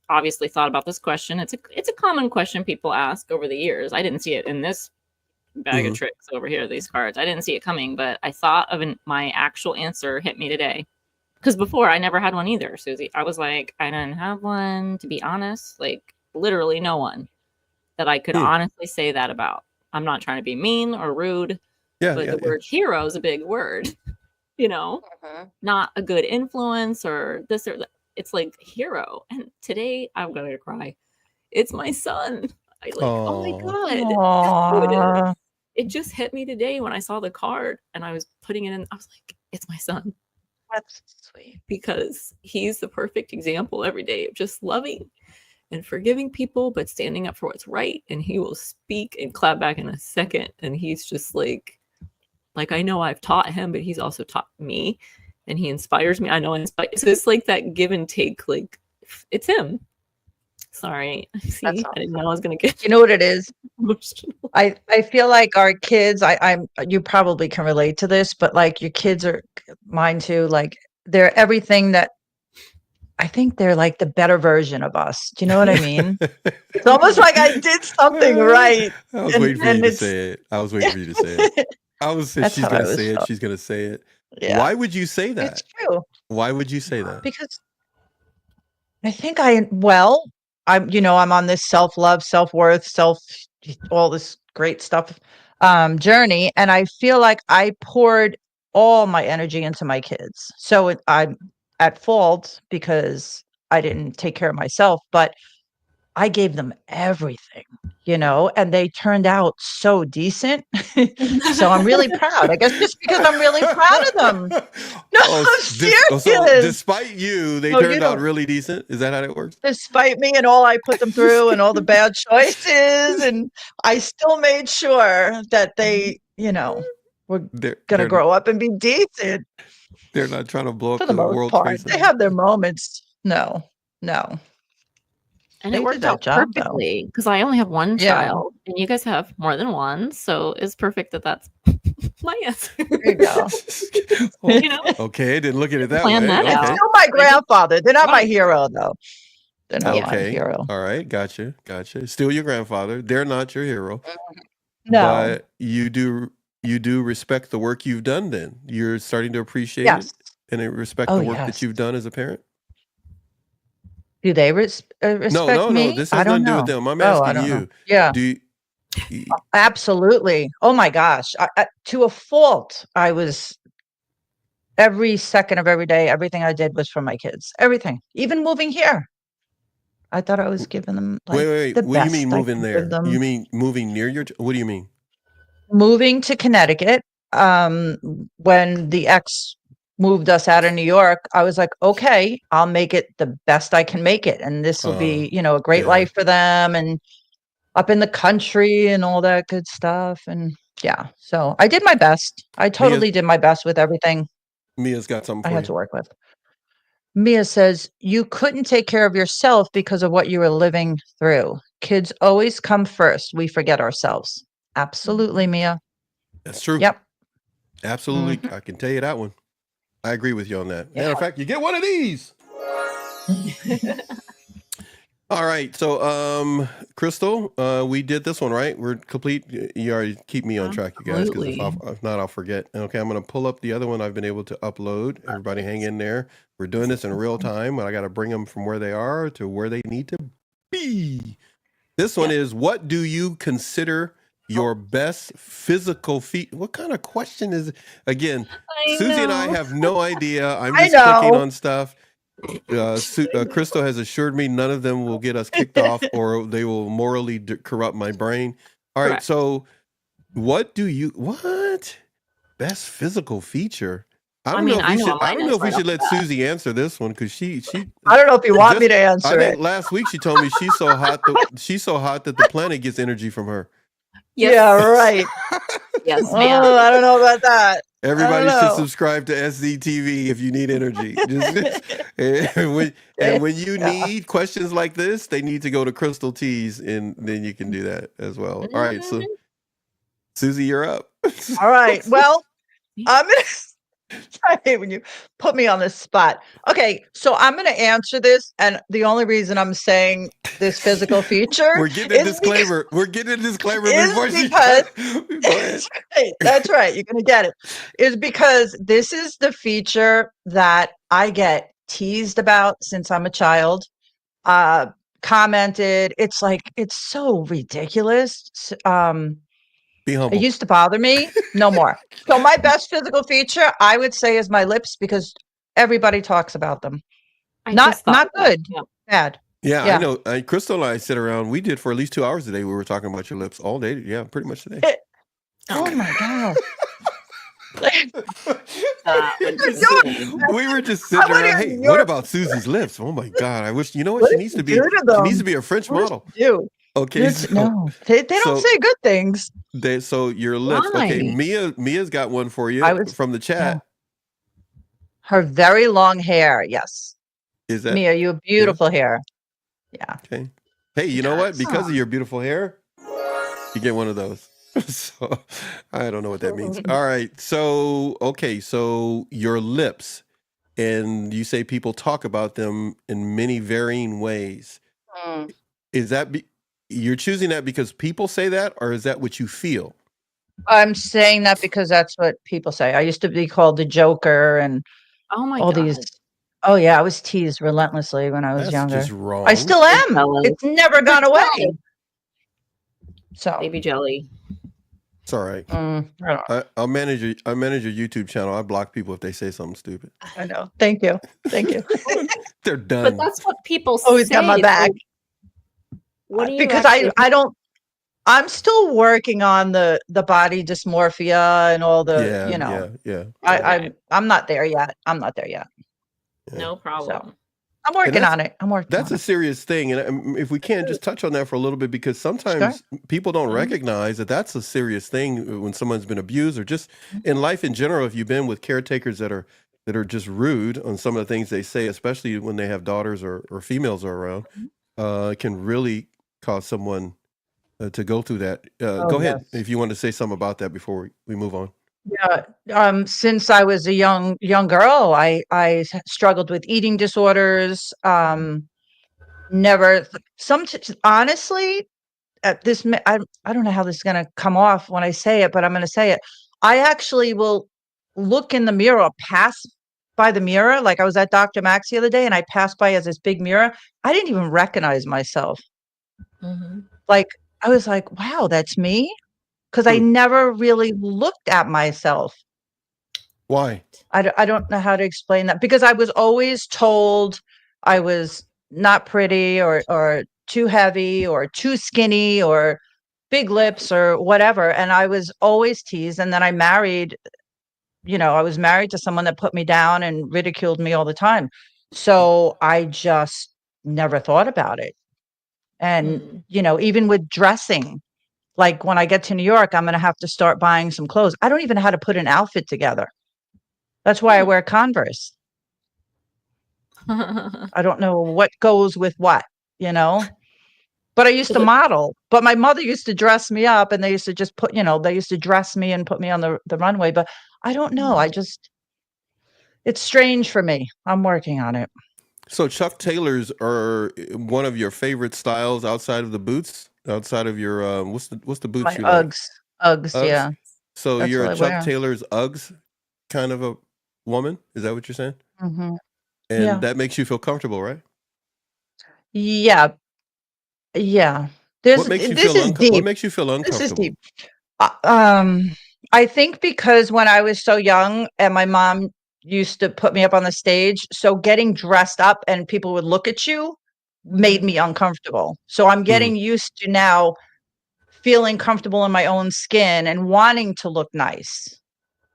obviously thought about this question. It's a common question people ask over the years. I didn't see it in this bag of tricks over here, these cards. I didn't see it coming, but I thought of my actual answer hit me today. Because before I never had one either, Suzie. I was like, I didn't have one, to be honest. Like literally no one that I could honestly say that about. I'm not trying to be mean or rude, but the word hero is a big word. Not a good influence or this or that. It's like hero. And today I'm gonna cry. It's my son. Oh my God. It just hit me today when I saw the card and I was putting it in. I was like, it's my son. That's sweet. Because he's the perfect example every day of just loving and forgiving people, but standing up for what's right. And he will speak and clap back in a second. And he's just like I know I've taught him, but he's also taught me. And he inspires me. I know I inspire. So it's like that give and take. Like it's him. Sorry. See, awesome. I didn't know I was going to get. You know what it is? I feel like our kids, you probably can relate to this, but like your kids are mine too. Like they're everything that I think they're like the better version of us. Do you know what I mean? It's almost like I did something right. I was waiting for you to say it. I was waiting for you to say it. I was saying she's going to say it. She's going to say it. Yeah. Why would you say that? It's true. Why would you say that? Because I think I'm on this self-love, self-worth, all this great stuff journey. And I feel like I poured all my energy into my kids. So I'm at fault because I didn't take care of myself, but I gave them everything, and they turned out so decent. So I'm really proud. I guess just because I'm really proud of them. No, I'm serious. So despite you, they turned out really decent. Is that how it works? Despite me and all I put them through and all the bad choices, and I still made sure that they, were going to grow up and be decent. They're not trying to blow up for the World Trade Center. They have their moments. No. And it worked out perfectly because I only have one child and you guys have more than one. So it's perfect that's my answer. There you go. Okay, didn't look at it that way. That okay. out. Still my grandfather. They're not my hero, though. They're not my hero. All right, gotcha. Still your grandfather. They're not your hero. No. But you do respect the work you've done then. You're starting to appreciate it and respect the work that you've done as a parent. Do they respect me? No. This has nothing to do with them. I'm asking you. Know. Yeah. Absolutely. Oh my gosh. To a fault. I was every second of every day, everything I did was for my kids. Everything. Even moving here. I thought I was giving them wait. What do you mean moving there? You mean moving near what do you mean? Moving to Connecticut. When the ex moved us out of New York, I was like, okay, I'll make it the best I can make it. And this will be, a great life for them and up in the country and all that good stuff. And so I did my best. I totally did my best with everything. Mia's got something for I had to work with. Mia says, you couldn't take care of yourself because of what you were living through. Kids always come first. We forget ourselves. Absolutely, Mia. That's true. Yep. Absolutely. Mm-hmm. I can tell you that one. I agree with you on that. Matter of fact, you get one of these. All right. So, Crystal, we did this one, right? We're complete. You already keep me on track, you guys, because if not, I'll forget. Okay, I'm going to pull up the other one I've been able to upload. Everybody hang in there. We're doing this in real time, but I got to bring them from where they are to where they need to be. This one is, what do you consider your best physical feat? What kind of question is it? Again, Susie and I have no idea. I'm just clicking on stuff. Crystal has assured me none of them will get us kicked off or they will morally corrupt my brain. All right. Correct. So what best physical feature? I don't know if we should let Susie answer this one because she I don't know if you want me to answer it. I think last week she told me she's so hot that the planet gets energy from her. Yes. Yeah, right. Yes, ma'am. Oh, I don't know about that. Everybody should subscribe to SZTV if you need energy. And when you need questions like this, they need to go to Crystal Tees, and then you can do that as well. All right, so Susie, you're up. All right. Well, I'm gonna. I hate when you put me on the spot. Okay, so I'm going to answer this, and the only reason I'm saying this physical feature, we're getting a disclaimer. Before she That's right. You're going to get it. Is because this is the feature that I get teased about since I'm a child. Commented. It's so ridiculous. Be humble. It used to bother me. No more. So my best physical feature, I would say, is my lips because everybody talks about them. Not good. Yeah. Bad. Yeah, I know. Crystal and I sit around. We did for at least 2 hours a day. We were talking about your lips all day. Yeah, pretty much today. Oh my God. We were just sitting around. Hey, what about Susie's lips? Oh my God. I wish, she needs to be a French model. Okay, no, they don't say good things. So your lips. Why? Okay, Mia's got one for you from the chat. Yeah. Her very long hair. Yes. Is that Mia? You have beautiful hair. Yeah. Okay. Hey, you know what? Because of your beautiful hair, you get one of those. So I don't know what that means. All right. So your lips. and you say people talk about them in many varying ways. Is that you're choosing that because people say that, or is that what you feel? I'm saying that because that's what people say. I used to be called the Joker and all these. Oh yeah, I was teased relentlessly when I was younger. Just wrong. I still am. It's never gone away. So baby jelly. It's all right. I'll manage your YouTube channel. I block people if they say something stupid. I know. Thank you. They're done. But that's what people always say. got my back. What do you because I don't. I'm still working on the body dysmorphia and all the I'm not there yet. Yeah. No problem. So, I'm working on it. That's a serious thing. And if we can just touch on that for a little bit, because sometimes people don't recognize that that's a serious thing when someone's been abused, or just in life in general. If you've been with caretakers that are just rude on some of the things they say, especially when they have daughters or females are around, it can really cause someone to go through that. Go ahead if you want to say something about that before we move on. Yeah. Since I was a young girl, I struggled with eating disorders. Honestly, at this, I don't know how this is going to come off when I say it, but I'm going to say it. I actually will look in the mirror, pass by the mirror. Like I was at Dr. Max the other day and I passed by as this big mirror. I didn't even recognize myself. Like, I was like, wow, that's me. Because I never really looked at myself. Why? I don't know how to explain that, because I was always told I was not pretty or too heavy or too skinny or big lips or whatever. And I was always teased. And then I was married to someone that put me down and ridiculed me all the time. So I just never thought about it. And, even with dressing, like when I get to New York, I'm going to have to start buying some clothes. I don't even know how to put an outfit together. That's why I wear Converse. I don't know what goes with what, but I used to model, but my mother used to dress me up and they used to just they used to dress me and put me on the runway. But I don't know. It's strange for me. I'm working on it. So Chuck Taylors are one of your favorite styles outside of the boots? Outside of your what's the boots you like? Uggs, yeah. So you're a Chuck Taylor's Uggs kind of a woman? Is that what you're saying? Mm-hmm. And that makes you feel comfortable, right? Yeah. What makes you feel uncomfortable? This is deep. I think because when I was so young and my mom used to put me up on the stage, so getting dressed up and people would look at you made me uncomfortable. So I'm getting used to now feeling comfortable in my own skin and wanting to look nice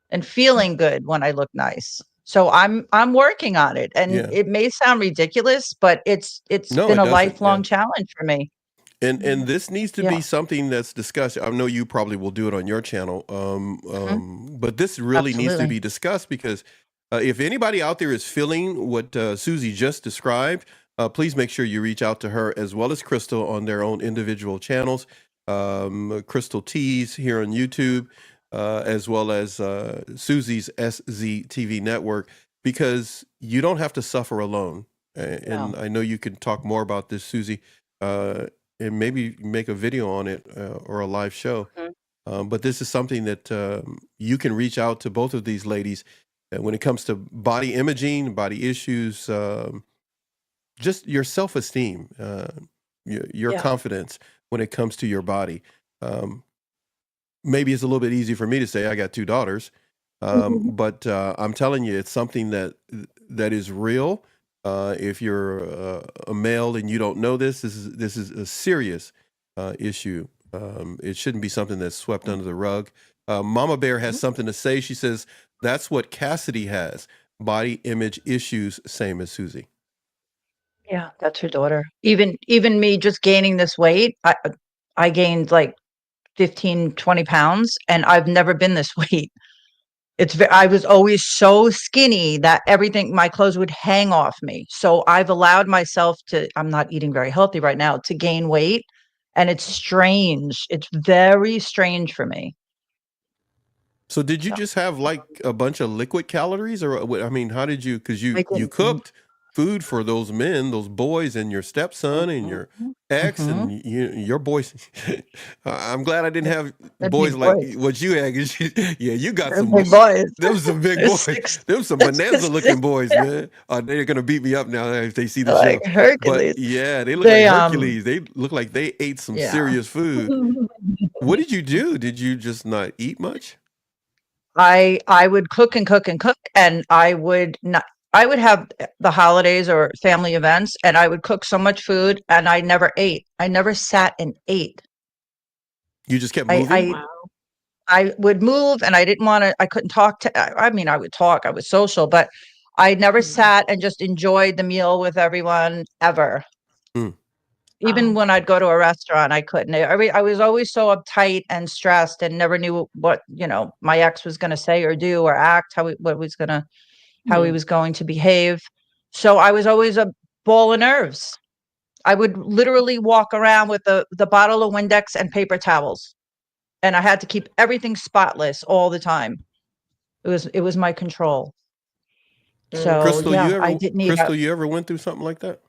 and feeling good when I look nice. So I'm working on it, and it may sound ridiculous, but it's been a lifelong challenge for me. And this needs to be something that's discussed. I know you probably will do it on your channel, but this really needs to be discussed, because if anybody out there is feeling what Suzie just described, please make sure you reach out to her as well as Crystal on their own individual channels. Crystal Tees here on YouTube, as well as Suzie's SZ TV network, because you don't have to suffer alone. And I know you can talk more about this, Suzie, and maybe make a video on it or a live show. But this is something that you can reach out to both of these ladies when it comes to body imaging, body issues, just your self-esteem, your confidence when it comes to your body. Maybe it's a little bit easy for me to say, I got two daughters, but I'm telling you, it's something that is real. If you're a male and you don't know this is a serious issue. It shouldn't be something that's swept under the rug. Mama Bear has something to say. She says, that's what Cassidy has. Body image issues, same as Suzie. Yeah, that's her daughter. Even me just gaining this weight, I gained like 15, 20 pounds, and I've never been this weight. I was always so skinny that my clothes would hang off me. So I've allowed myself I'm not eating very healthy right now, to gain weight. And it's strange. It's very strange for me. So did you just have like a bunch of liquid calories, or I mean, how did you? Because you cooked food for those men, those boys, and your stepson and your ex and your boys. I'm glad I didn't have boys like what you had. 'Cause you got some big boys. Them some big boys. Them some bonanza looking boys, man. They're gonna beat me up now if they see the show. Like Hercules. But yeah, they look like Hercules. They look like they ate some serious food. What did you do? Did you just not eat much? I would cook and cook and cook, and I would have the holidays or family events, and I would cook so much food, and I never ate. I never sat and ate. You just kept moving? I would move, and I couldn't talk I mean, I would talk, I was social, but I never sat and just enjoyed the meal with everyone ever. Even when I'd go to a restaurant, I couldn't. I was always so uptight and stressed and never knew what, my ex was going to say or do or act, how he was going to behave. So I was always a ball of nerves. I would literally walk around with the bottle of Windex and paper towels. And I had to keep everything spotless all the time. It was my control. So Crystal, I didn't need you ever went through something like that?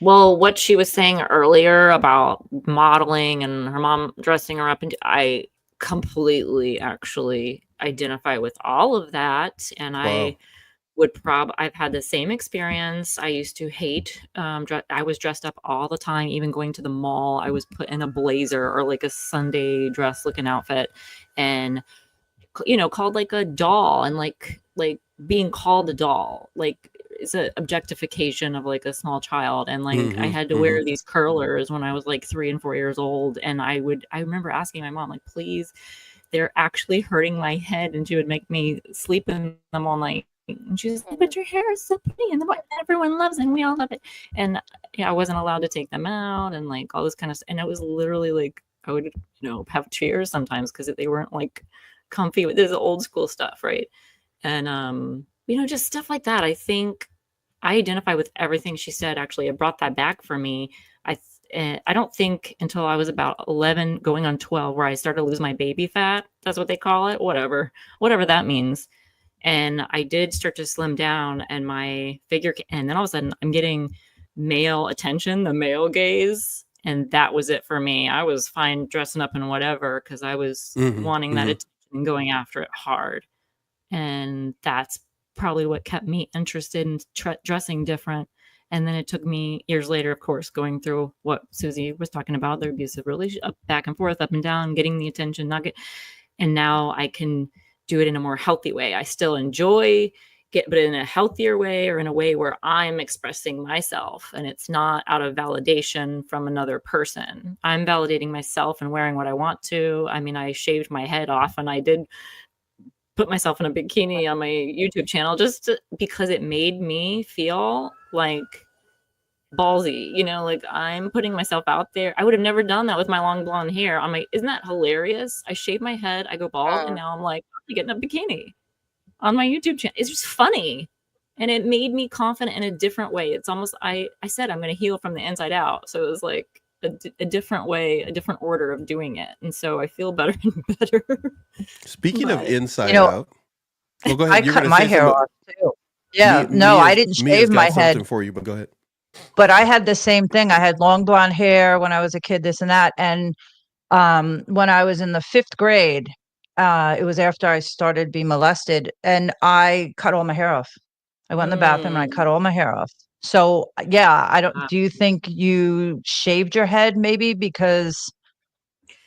Well, what she was saying earlier about modeling and her mom dressing her up, and I completely actually identify with all of that. And I I've had the same experience. I used to hate, I was dressed up all the time, even going to the mall. I was put in a blazer or like a Sunday dress looking outfit and, called like a doll, and like being called a doll, like it's an objectification of like a small child. And like, I had to wear these curlers when I was like 3 and 4 years old. And I remember asking my mom, like, please, they're actually hurting my head. And she would make me sleep in them all night. And she was like, but your hair is so pretty and everyone loves it and we all love it. And I wasn't allowed to take them out and like all this kind of stuff. And it was literally like, I would, have tears sometimes because they weren't like comfy. This is old school stuff, right? And, just stuff like that. I think I identify with everything she said. Actually, it brought that back for me. I don't think until I was about 11 going on 12 where I started to lose my baby fat. That's what they call it. Whatever that means. And I did start to slim down and my figure, and then all of a sudden I'm getting male attention, the male gaze. And that was it for me. I was fine dressing up and whatever, because I was wanting that attention and going after it hard. And that's probably what kept me interested in dressing different. And then it took me years later, of course, going through what Suzie was talking about, the abusive relationship, back and forth, up and down, getting the attention, and now I can do it in a more healthy way. I still enjoy but in a healthier way, or in a way where I'm expressing myself and it's not out of validation from another person. I'm validating myself and wearing what I want to. I mean, I shaved my head off and I did put myself in a bikini on my YouTube channel just because it made me feel like ballsy, like I'm putting myself out there. I would have never done that with my long blonde hair. I'm like, isn't that hilarious? I shave my head, I go bald, and now I'm like, I'm getting a bikini on my YouTube channel. It's just funny. And it made me confident in a different way. It's almost, I said, I'm going to heal from the inside out. So it was like a different way, a different order of doing it. And so I feel better and better. Speaking of inside out, well, go ahead. I cut my hair off too. Yeah, I didn't shave my head. For you, but go ahead. But I had the same thing. I had long blonde hair when I was a kid, this and that. And when I was in the 5th grade, it was after I started being molested, and I cut all my hair off. I went in the bathroom and I cut all my hair off. So yeah, do you think you shaved your head maybe because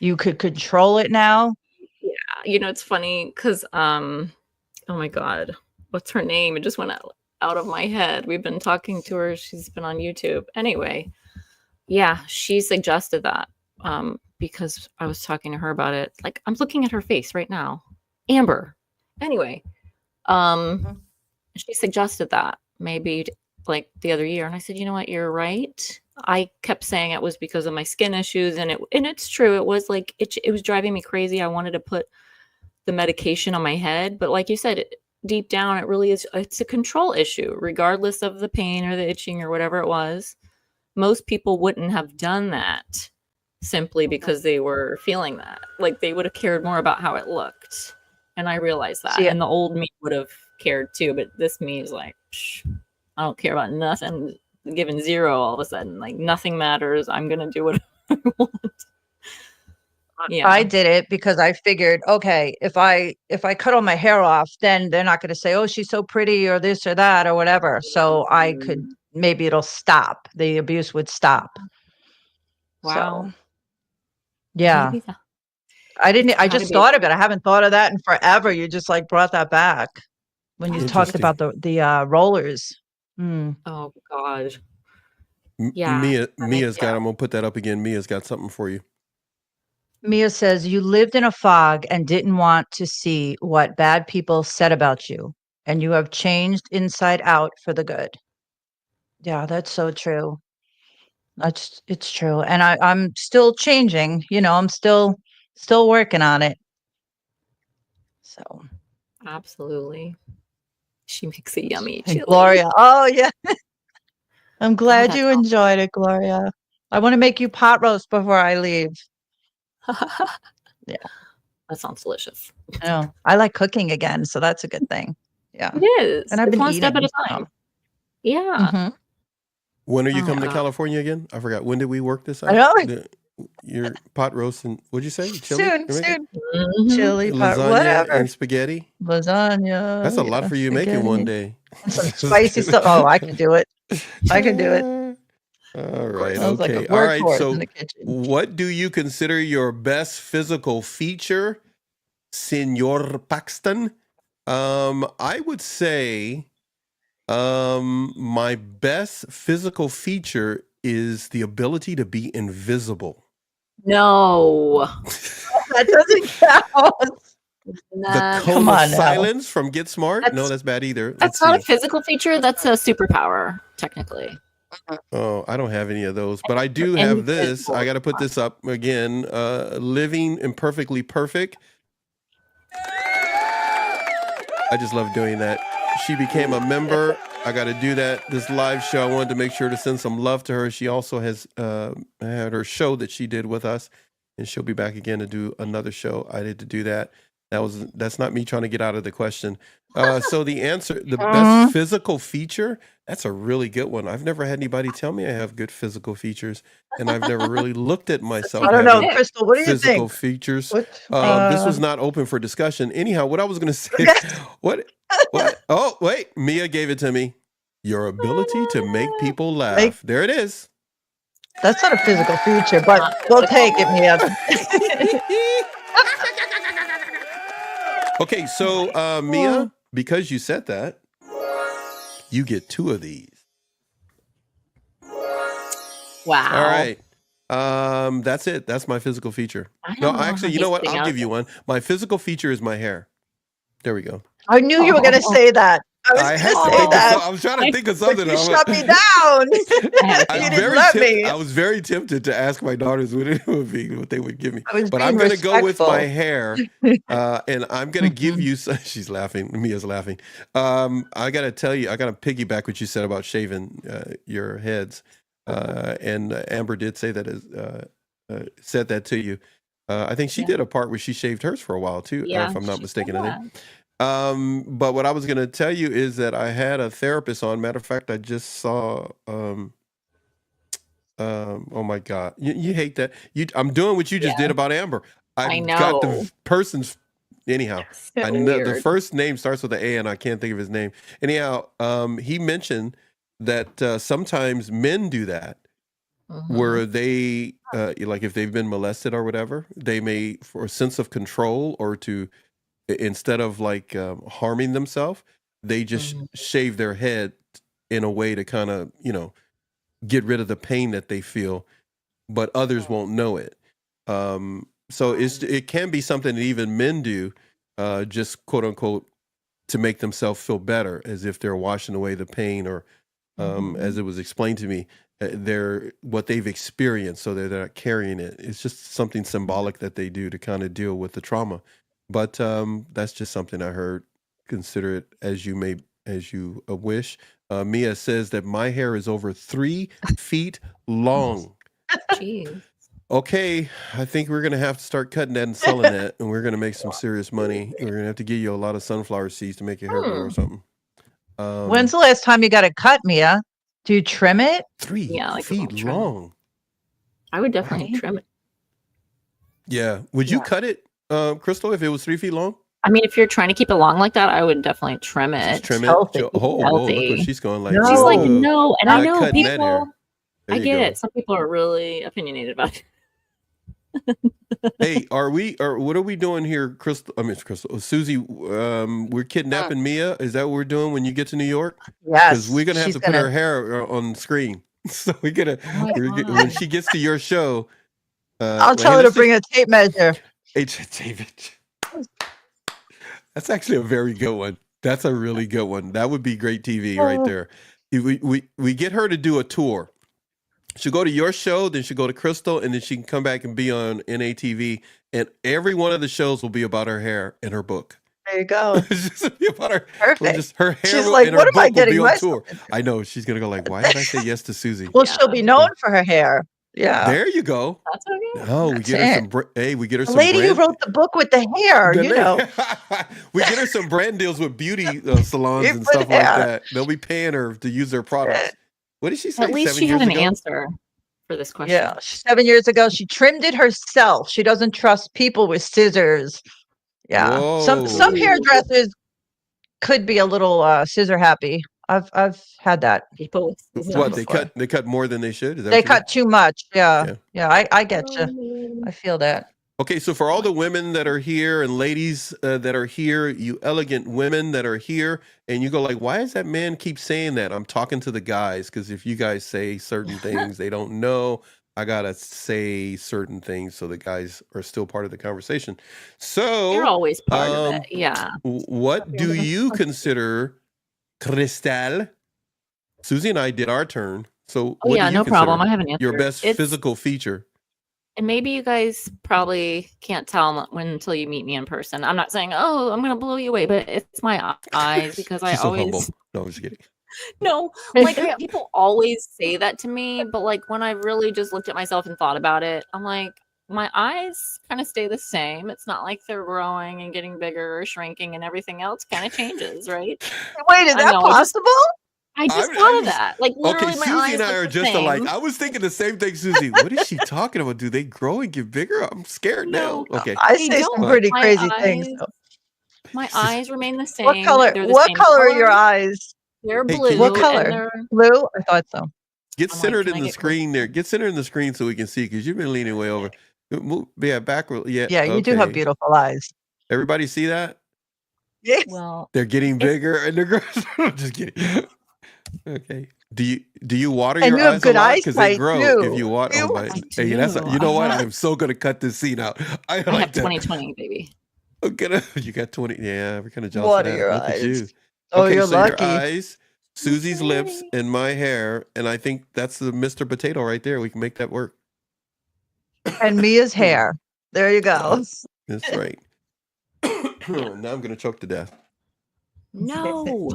you could control it now? Yeah, it's funny because oh my God, what's her name? It just went out of my head. We've been talking to her. She's been on YouTube. Anyway, yeah, she suggested that because I was talking to her about it. Like, I'm looking at her face right now. Amber. Anyway, she suggested that maybe like the other year. And I said, you know what? You're right. I kept saying it was because of my skin issues. And it's true. It was like, it was driving me crazy. I wanted to put the medication on my head. But like you said, deep down, it really is. It's a control issue, regardless of the pain or the itching or whatever it was. Most people wouldn't have done that simply because they were feeling that. Like, they would have cared more about how it looked. And I realized that. See, And the old me would have cared too, but this me is like, Shh, I don't care about nothing. Given 0 all of a sudden, like nothing matters. I'm gonna do what I want. Yeah, I did it because I figured, okay, if I cut all my hair off, then they're not going to say, oh, she's so pretty or this or that or whatever. So I could, maybe it'll stop. The abuse would stop. wow. So, yeah. Maybe that. I just thought of it. I haven't thought of that in forever. You just like brought that back when you talked about the rollers. Mm. Oh God. Yeah. Mia's got, I'm going to put that up again. Mia's got something for you. Mia says, you lived in a fog and didn't want to see what bad people said about you, and you have changed inside out for the good. Yeah, that's so true. It's true. And I'm still changing, I'm still working on it. So absolutely. She makes a yummy chili. Gloria. Oh yeah. I'm glad you enjoyed it, Gloria. I want to make you pot roast before I leave. Yeah. That sounds delicious. I know. I like cooking again, so that's a good thing. Yeah. It is. And I've been one eating, step at a time. Yeah. Mm-hmm. When are you coming to California again? I forgot. When did we work this out? I know. Your pot roast and what'd you say? Chili? Soon. Mm-hmm. Chili, pot, lasagna whatever. and spaghetti. Lasagna. That's a lot for you making one day. Some spicy stuff. Oh, I can do it. I can do it. All right. Okay. Like all right. So, what do you consider your best physical feature, Senor Paxton? I would say, my best physical feature is the ability to be invisible. No, that doesn't count. The cone of silence from Get Smart. No, that's bad either. That's not a physical feature. That's a superpower, technically. Oh, I don't have any of those, but I do have this. I got to put this up again. Living Imperfectly Perfect. I just love doing that. She became a member. I got to do that. This live show, I wanted to make sure to send some love to her. She also has had her show that she did with us, and she'll be back again to do another show. I did to do that. That's not me trying to get out of the question. So the answer, the best physical feature, that's a really good one. I've never had anybody tell me I have good physical features, and I've never really looked at myself. I don't know, Crystal, what do you think? Physical features. This was not open for discussion. Anyhow, what I was going to say, what? Oh, wait, Mia gave it to me. Your ability to make people laugh. There it is. That's not a physical feature, but we'll take it, Mia. Okay, so Mia, because you said that, you get 2 of these. Wow. All right. That's it. That's my physical feature. No, actually, you know what? I'll give you one. My physical feature is my hair. There we go. I knew you were going to say that. I was trying to think of something. You shut me down. I was very tempted to ask my daughters what it would be, what they would give me. But I'm going to go with my hair, and I'm going to give you. She's laughing. Mia's laughing. I got to tell you, I got to piggyback what you said about shaving your heads, and Amber did say that said that to you. I think she did a part where she shaved hers for a while too, if I'm not mistaken. I think. But what I was going to tell you is that I had a therapist on. Matter of fact, I just saw, oh my God, you hate that. I'm doing what you just did about Amber. I know. Got the person's, anyhow, I know the first name starts with an A and I can't think of his name. Anyhow, he mentioned that sometimes men do that, where they, like if they've been molested or whatever, they may, for a sense of control or to, instead of like harming themselves, they just shave their head in a way to kind of, get rid of the pain that they feel, but others won't know it. So it can be something that even men do, just quote unquote, to make themselves feel better, as if they're washing away the pain, or as it was explained to me, they're what they've experienced, so they're not carrying it. It's just something symbolic that they do to kind of deal with the trauma. But that's just something I heard. Consider it as you wish. Mia says that my hair is over 3 feet long. Jeez. Okay, I think we're gonna have to start cutting that and selling that, and we're gonna make some serious money. We're gonna have to give you a lot of sunflower seeds to make your hair grow or something. When's the last time you got it cut, Mia? Do you trim it? 3 feet long. I would definitely trim it. Yeah. Would you cut it, Crystal, if it was 3 feet long? I mean, if you're trying to keep it long like that, I would definitely trim it. Just trim it. Oh, look what she's going like. She's like, no, and I know cutting that people. hair. There I you get go. it. Some people are really opinionated about it. Hey, what are we doing here, Crystal? Suzie, we're kidnapping Mia. Is that what we're doing when you get to New York? Yes. Because we're gonna have to put her hair on screen. So we gotta when she gets to your show. I'll tell her to bring a tape measure. That's actually a very good one. That's a really good one. That would be great TV right there. We get her to do a tour. She'll go to your show, then she'll go to Crystal, and then she can come back and be on NATV. And every one of the shows will be about her hair and her book. There you go. Just be about her. Perfect. Just her hair. She's like, what am I getting myself? I know. She's gonna go like, why did I say yes to Suzie? Well, she'll be known for her hair. Yeah. There you go. That's okay. Oh, we get her some. We get her some. Lady who wrote the book with the hair. We get her some brand deals with beauty salons and stuff like that. They'll be paying her to use their products. What did she say? At least she had an answer for this question. Yeah, 7 years ago, she trimmed it herself. She doesn't trust people with scissors. Yeah, Whoa. some hairdressers could be a little scissor happy. I've had that. People. What they cut more than they should. Is that they cut too much. Yeah. I get you. I feel that. Okay, so for all the women that are here and ladies that are here, you elegant women that are here, and you go like, why does that man keep saying that? I'm talking to the guys, because if you guys say certain things they don't know, I gotta say certain things so the guys are still part of the conversation. So you're always part of it. Yeah. What do you consider, Crystal? Suzie and I did our turn. So what do you no problem. I have an answer. Your best physical feature. And maybe you guys probably can't tell until you meet me in person. I'm not saying, I'm going to blow you away, but it's my eyes because I always. Humble. No, I'm just kidding. No, like people always say that to me, but like when I really just looked at myself and thought about it, I'm like, my eyes kind of stay the same. It's not like they're growing and getting bigger or shrinking, and everything else kind of changes, right? Wait, is that possible? I just thought of that. Like literally, my Suzie eyes and I are just alike. I was thinking the same thing, Suzie. What is she talking about? Do they grow and get bigger? I'm scared now. Okay, I say some pretty crazy things. My eyes remain the same. What color? What color are your eyes? They're blue. What color? Blue? I thought so. Get centered in the screen there. Get centered in the screen so we can see, because you've been leaning way over. Yeah, backward. Yeah. Yeah, you do have beautiful eyes. Everybody see that? Yes. Well, they're getting bigger and they're growing. I'm just kidding. Okay. Do you water your eyes good a lot? Because they grow too. if you water. Oh my! Hey, you know what? I'm so gonna cut this scene out. I have 20/20, baby. You got 20. Yeah, we're kind of jealous. Water of that. your Look eyes. at you. Oh, okay, you're so lucky. Your eyes, Suzie's lips, and my hair, and I think that's the Mr. Potato right there. We can make that work. And Mia's hair. There you go. That's right. Now I'm gonna choke to death. No.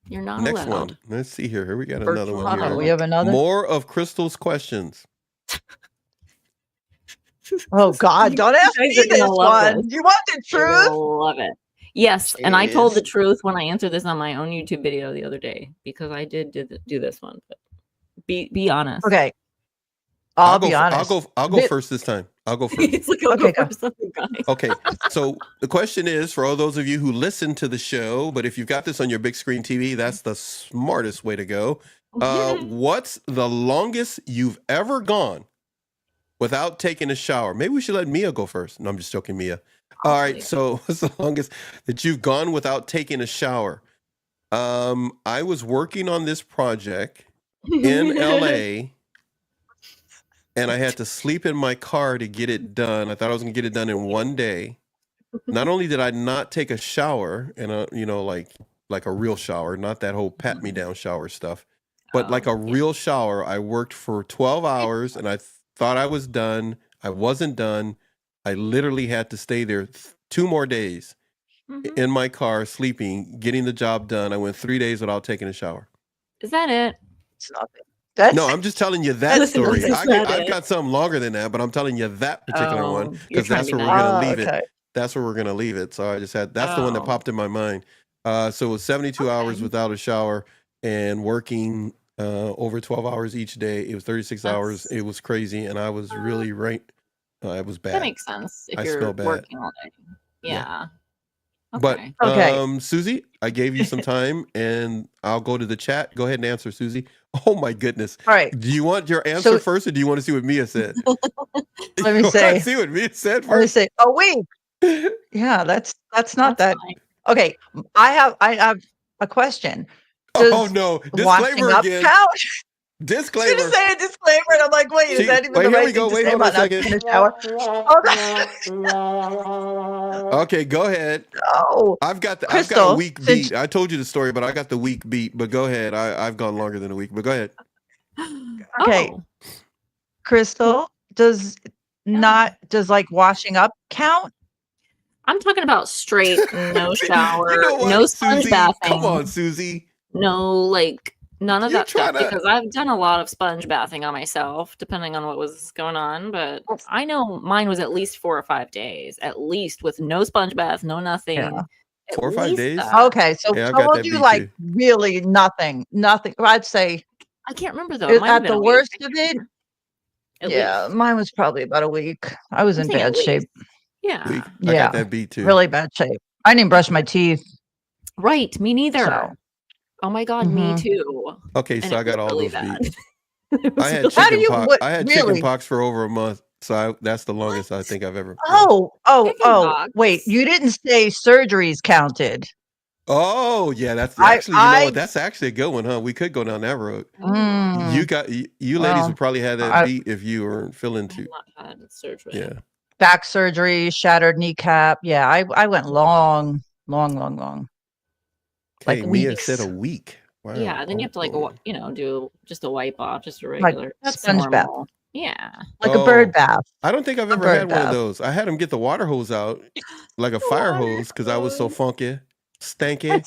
You're not Next allowed. one. Let's see here. Here we got another one here. We have another. More of Crystal's questions. Oh God! Don't ask me this one. This. You want the truth? Love it. Yes, and I told the truth when I answered this on my own YouTube video the other day, because I did do this one. But be honest. Okay. I'll be honest. I'll go first this time. I'll go first. Okay. So the question is, for all those of you who listen to the show, but if you've got this on your big screen TV, that's the smartest way to go. What's the longest you've ever gone without taking a shower? Maybe we should let Mia go first. No, I'm just joking, Mia. All right. So what's the longest that you've gone without taking a shower? I was working on this project in LA. And I had to sleep in my car to get it done. I thought I was gonna get it done in one day. Not only did I not take a shower, and like a real shower, not that whole pat me down shower stuff, but like a real shower. I worked for 12 hours, and I thought I was done. I wasn't done. I literally had to stay there 2 more days in my car, sleeping, getting the job done. I went 3 days without taking a shower. Is that it? It's nothing. No, I'm just telling you that story. I've I've got something longer than that, but I'm telling you that particular one because that's where we're nice. going to leave it. That's where we're going to leave it. So I just had, that's the one that popped in my mind. So it was 72 hours without a shower and working over 12 hours each day. It was 36 hours. It was crazy. And I was really it was bad. That makes sense if you're working all day. Yeah. Okay. But Susie, I gave you some time and I'll go to the chat. Go ahead and answer, Susie. Oh my goodness. All right. Do you want your answer first or do you want to see what Mia said? Let me say. See what Mia said first. Let me say. Oh wait. Yeah, that's not that. Fine. Okay. I have a question. Oh no. Disclaimer again. Count? Disclaimer. I was going to say a disclaimer, and I'm like, wait, is that even the right thing to say about not taking a shower? Okay, go ahead. Oh, I've got a week beat. I told you the story, but I got the week beat. But go ahead. I've gone longer than a week, but go ahead. Okay. Crystal, does like washing up count? I'm talking about straight, no shower, no sponge Susie, bathing. Come on, Susie. No, like none of that stuff because I've done a lot of sponge bathing on myself, depending on what was going on. But I know mine was at least 4 or 5 days, at least with no sponge bath, no nothing. Yeah. 4 or 5 days? Okay, so we'll do like too. Really nothing. I'd say. I can't remember though. At the worst of it. Yeah, mine was probably about a week. I was in bad shape. Yeah. I got that beat too. Really bad shape. I didn't brush my teeth. Right. Me neither. So. Oh my God, me too. Okay, so I got all those beats. I had really? chicken pox for over a month. So that's the longest I think I've ever. Wait, you didn't say surgeries counted. Oh yeah, that's actually that's actually a good one, huh? We could go down that road. You ladies would probably have that beat if you were feeling too. Not had surgery. Yeah. Back surgery, shattered kneecap. Yeah, I went long. Like Mia said a week. Wow. Yeah, then you have to do just a wipe off, just a regular sponge bath. Yeah. Like a bird bath. I don't think I've ever had one of those. I had them get the water hose out like a fire hose because I was so funky. Stanky.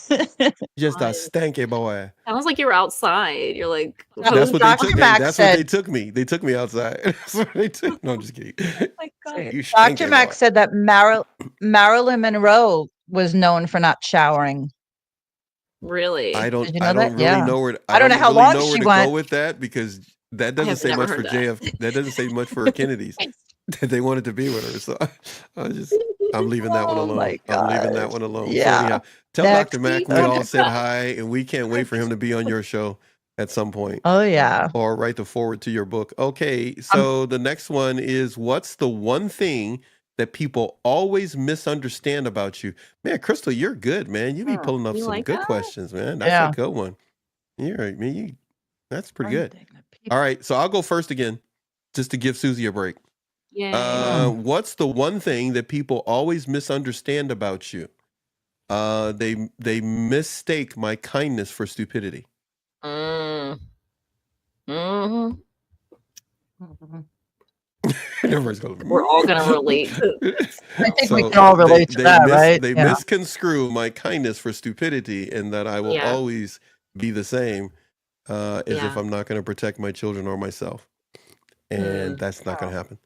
Just a stanky boy. Sounds like you were outside. You're like, that's what they took me. That's what they took me. They took me outside. That's what they took. No, I'm just kidding. Oh my God. Dr. Mack said that Marilyn Monroe was known for not showering. Really? I don't know where I don't know how long she went. Go with that because that doesn't say much for JF. That doesn't say much for Kennedy's. That they wanted to be with her. So I'm leaving that one alone. I'm leaving that one alone. Yeah. So anyhow, tell Dr. Mack we all said hi and we can't wait for him to be on your show at some point. Oh yeah. Or write the forward to your book. Okay. So the next one is, what's the one thing that people always misunderstand about you? Man, Crystal, you're good, man. You be pulling up some good questions, man. That's a good one. That's pretty good. All right. So I'll go first again, just to give Susie a break. Yeah. What's the one thing that people always misunderstand about you? They mistake my kindness for stupidity. Mm-hmm. We're all gonna relate. I think we can all relate to that, right? They misconstrue my kindness for stupidity, and that I will always be the same as if I'm not going to protect my children or myself, and that's not going to happen.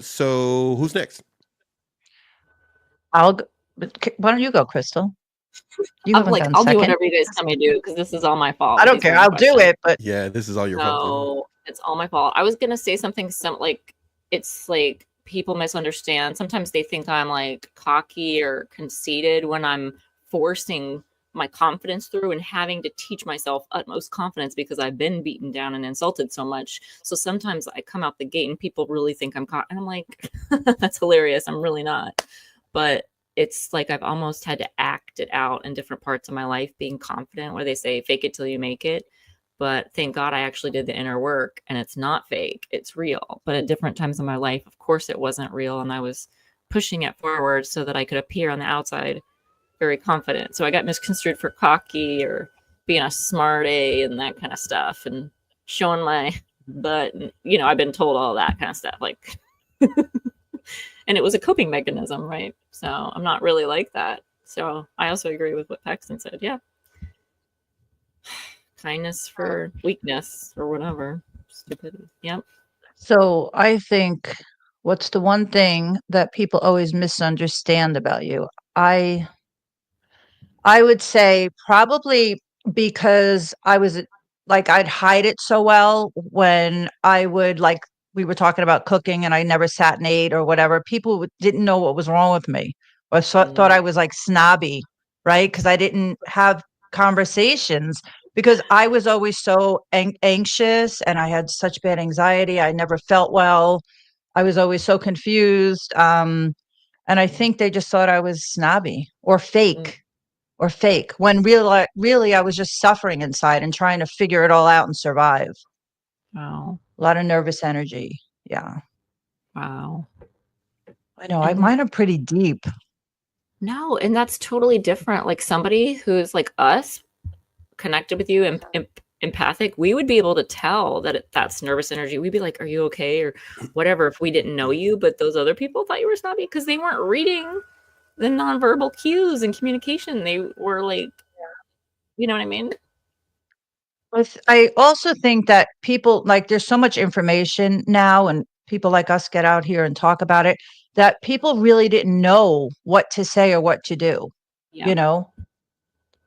So who's next? I'll go. Why don't you go, Crystal? I'll do whatever you guys tell me to do because this is all my fault. I don't care. I'll do it, but yeah, this is all your fault. It's all my fault. I was gonna say something it's like people misunderstand. Sometimes they think I'm like cocky or conceited when I'm forcing my confidence through and having to teach myself utmost confidence because I've been beaten down and insulted so much. So sometimes I come out the gate and people really think I'm cocky, and I'm like, that's hilarious. I'm really not. But it's like I've almost had to act it out in different parts of my life, being confident, where they say fake it till you make it. But thank God I actually did the inner work, and it's not fake, it's real. But at different times in my life, of course it wasn't real, and I was pushing it forward so that I could appear on the outside very confident. So I got misconstrued for cocky or being a smart A and that kind of stuff, and showing my butt, and I've been told all that kind of stuff, like and it was a coping mechanism, right? So I'm not really like that. So I also agree with what Paxton said. Yeah. kindness for weakness or whatever. Stupidity. Yep. So I think what's the one thing that people always misunderstand about you? I would say probably because I was like, I'd hide it so well when I would like, we were talking about cooking and I never sat and ate or whatever. People didn't know what was wrong with me or thought I was like snobby, right? Because I didn't have conversations because I was always so anxious and I had such bad anxiety. I never felt well. I was always so confused. And I think they just thought I was snobby or fake when really I was just suffering inside and trying to figure it all out and survive. Wow. A lot of nervous energy. Yeah. Wow. I know. Mine are pretty deep. No, and that's totally different. Like somebody who's like us, connected with you and empathic, we would be able to tell that that's nervous energy. We'd be like, are you okay? Or whatever if we didn't know you. But those other people thought you were snobby because they weren't reading the nonverbal cues and communication. They were like, you know what I mean? I also think that people like there's so much information now and people like us get out here and talk about it that people really didn't know what to say or what to do. Yeah. You know,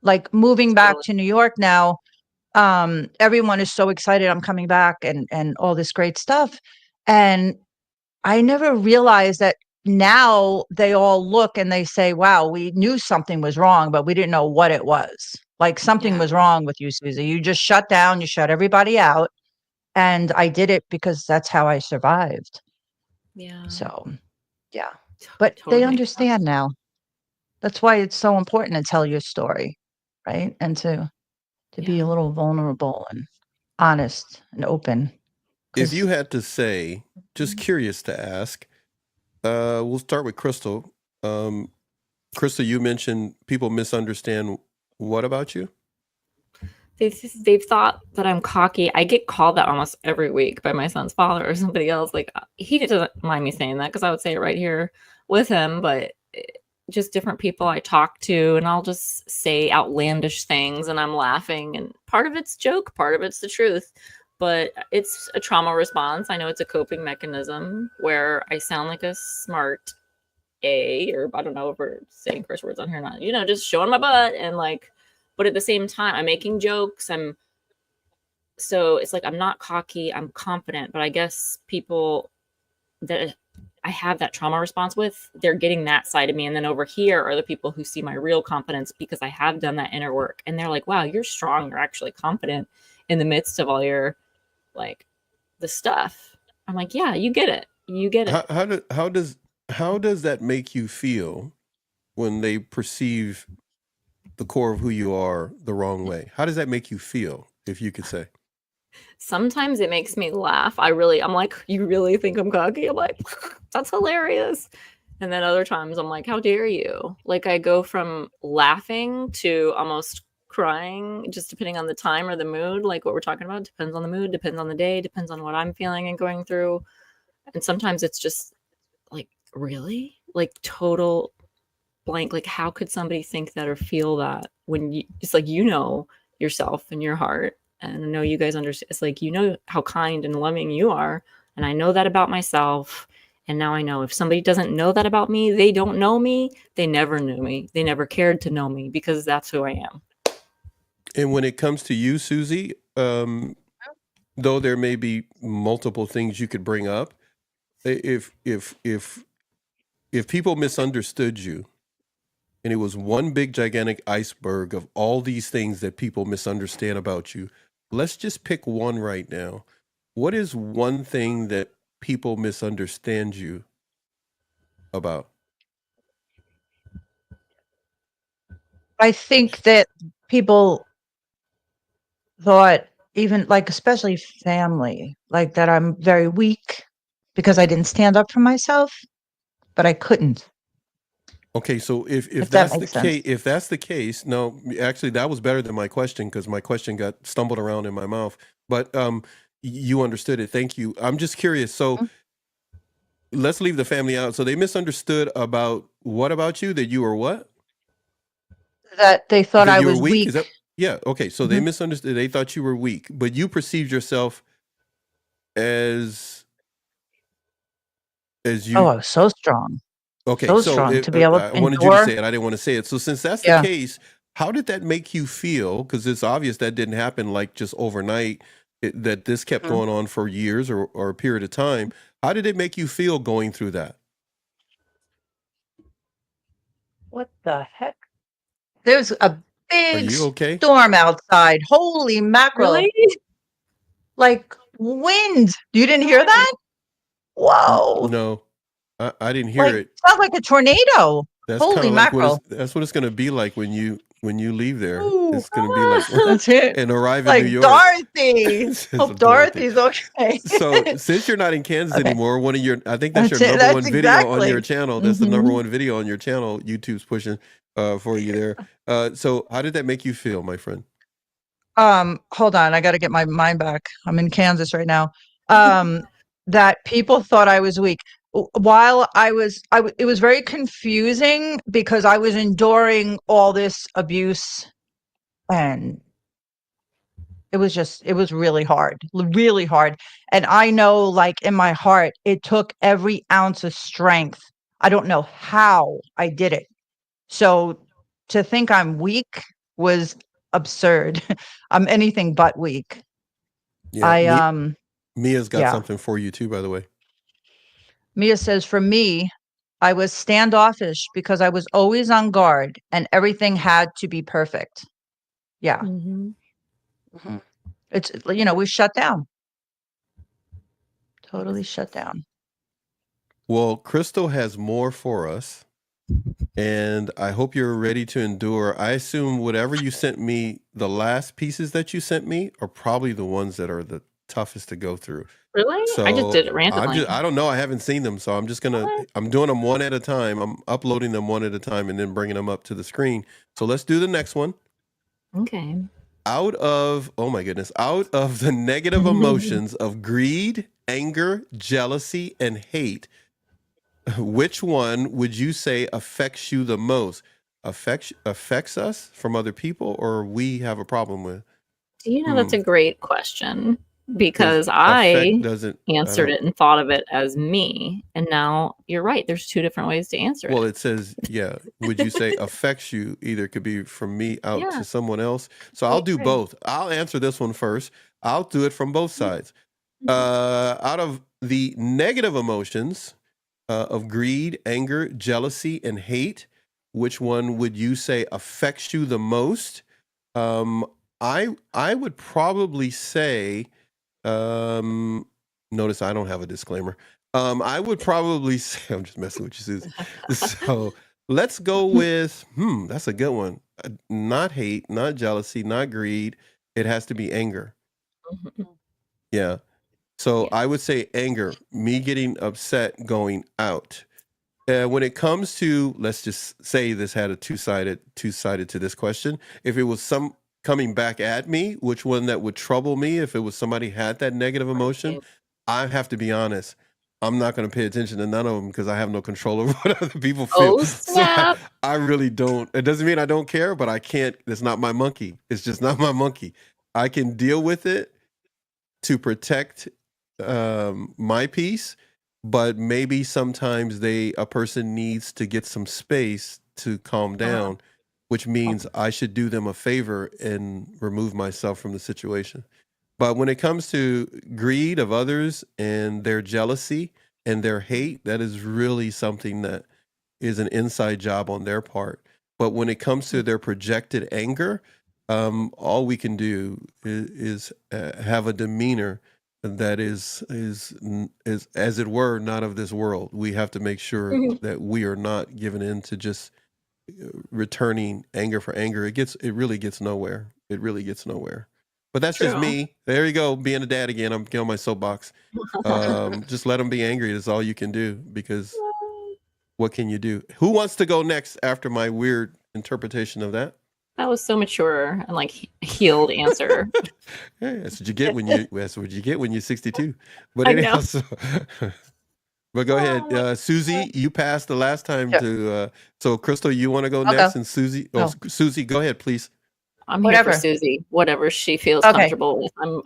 like moving back to New York now, everyone is so excited I'm coming back and all this great stuff. And I never realized that now they all look and they say, wow, we knew something was wrong, but we didn't know what it was. Like something was wrong with you, Suzie. You just shut down, you shut everybody out. And I did it because that's how I survived. Yeah. So, yeah. But Totally they makes understand sense. now. That's why it's so important to tell your story, right? And to be a little vulnerable and honest and open. If you had to say, just curious to ask, we'll start with Crystal. Crystal, you mentioned people misunderstand what about you? They've thought that I'm cocky. I get called that almost every week by my son's father or somebody else. Like he doesn't mind me saying that because I would say it right here with him, but just different people I talk to and I'll just say outlandish things and I'm laughing and part of it's joke, part of it's the truth, but it's a trauma response. I know it's a coping mechanism where I sound like a smart or I don't know if we're saying curse words on here or not, you know, just showing my butt and like, but at the same time, I'm making jokes. So it's like, I'm not cocky, I'm confident, but I guess people that I have that trauma response with, they're getting that side of me. And then over here are the people who see my real confidence because I have done that inner work. And they're like, wow, you're strong. You're actually confident in the midst of all your, like the stuff. I'm like, yeah, you get it. You get it. How does that make you feel when they perceive the core of who you are the wrong way? How does that make you feel, if you could say? Sometimes it makes me laugh. I'm like, you really think I'm cocky? I'm like, that's hilarious. And then other times I'm like, how dare you? Like I go from laughing to almost crying, just depending on the time or the mood. Like what we're talking about depends on the mood, depends on the day, depends on what I'm feeling and going through. And sometimes it's just like, really? Like total blank. Like how could somebody think that or feel that when you, it's like, you know, yourself and your heart. And I know you guys understand. It's like, you know how kind and loving you are. And I know that about myself. And now I know if somebody doesn't know that about me, they don't know me. They never knew me. They never cared to know me because that's who I am. And when it comes to you, Suzie, though there may be multiple things you could bring up, if people misunderstood you and it was one big gigantic iceberg of all these things that people misunderstand about you, let's just pick one right now. What is one thing that people misunderstand you about? I think that people thought, even like, especially family, like that I'm very weak because I didn't stand up for myself, but I couldn't. Okay, so if that's the case, no, actually that was better than my question because my question got stumbled around in my mouth. But you understood it. Thank you. I'm just curious. So let's leave the family out. So they misunderstood about what about you? That you were what? That they thought That I you were was weak. Is that Yeah. Okay. So they misunderstood. They thought you were weak, but you perceived yourself as you. Oh, I was so strong. Okay. So So strong to be able to I wanted you to endure. say it. I didn't want to say it. So since that's the Yeah. case, how did that make you feel? Because it's obvious that didn't happen like just overnight. That this kept going on for years or a period of time. How did it make you feel going through that? What the heck? There's a Are big you okay? storm outside. Holy mackerel. Really? Like wind. You didn't hear that? Whoa. No, I didn't hear Like, it. sounds like a tornado. That's kind Holy of like mackerel. that's what it's going to be like when you leave there. Ooh. It's going to be like That's it. and arrive Like in New York. Dorothy. Says Hope Dorothy. Dorothy's okay. So since you're not in Kansas Okay. anymore, one of your I think that's That's your it. number one That's video on exactly. your channel. That's the number one video on your channel. YouTube's pushing for you there. So how did that make you feel, my friend? Hold on, I got to get my mind back. I'm in Kansas right now. That people thought I was weak. While it was very confusing because I was enduring all this abuse, and it was really hard. And I know, like, in my heart, it took every ounce of strength. I don't know how I did it. So to think I'm weak was absurd. I'm anything but weak. Yeah, Mia's got yeah. something for you too, by the way. Mia says, for me, I was standoffish because I was always on guard and everything had to be perfect. Yeah. It's, we shut down. Totally shut down. Well, Crystal has more for us, and I hope you're ready to endure. I assume whatever you sent me, the last pieces that you sent me are probably the ones that are the toughest to go through. Really? So I just did it randomly. I don't know. I haven't seen them, so I'm just I'm doing them one at a time. I'm uploading them one at a time and then bringing them up to the screen. So let's do the next one. Okay. Out of the negative emotions of greed, anger, jealousy, and hate, which one would you say affects you the most? Affects us from other people, or we have a problem with? Do you know that's a great question, because I answered it and thought of it as me, and now you're right. There's two different ways to answer it. Well, it says, yeah. Would you say affects you? Either could be from me out to someone else. So I'll do both. I'll answer this one first. I'll do it from both sides. Out of the negative emotions of greed, anger, jealousy, and hate, which one would you say affects you the most? I would probably say, notice I don't have a disclaimer. I would probably say, I'm just messing with you, Susie. So let's go with, that's a good one. Not hate, not jealousy, not greed. It has to be anger. Yeah. So I would say anger, me getting upset, going out. When it comes to, let's just say this had a two-sided to this question. If it was some coming back at me, which one that would trouble me, if it was somebody had that negative emotion, I have to be honest. I'm not going to pay attention to none of them because I have no control over what other people feel. Oh, snap. So I really don't. It doesn't mean I don't care, but I can't. It's not my monkey. It's just not my monkey. I can deal with it to protect my peace, but maybe sometimes a person needs to get some space to calm down, which means I should do them a favor and remove myself from the situation. But when it comes to greed of others and their jealousy and their hate, that is really something that is an inside job on their part. But when it comes to their projected anger, all we can do is have a demeanor that is as it were not of this world. We have to make sure that we are not giving in to just returning anger for anger. It really gets nowhere. It really gets nowhere. But that's just me. There you go, being a dad again. I'm getting on my soapbox. Just let them be angry. That's all you can do, because what can you do? Who wants to go next after my weird interpretation of that? That was so mature and like healed answer. Hey, that's what you get when you're 62. But anyhow, but go ahead, Susie. You passed the last time to. So Crystal, you want to go next, and Susie. Susie, go ahead, please. I'm here for Suzie. Whatever she feels comfortable with. I'm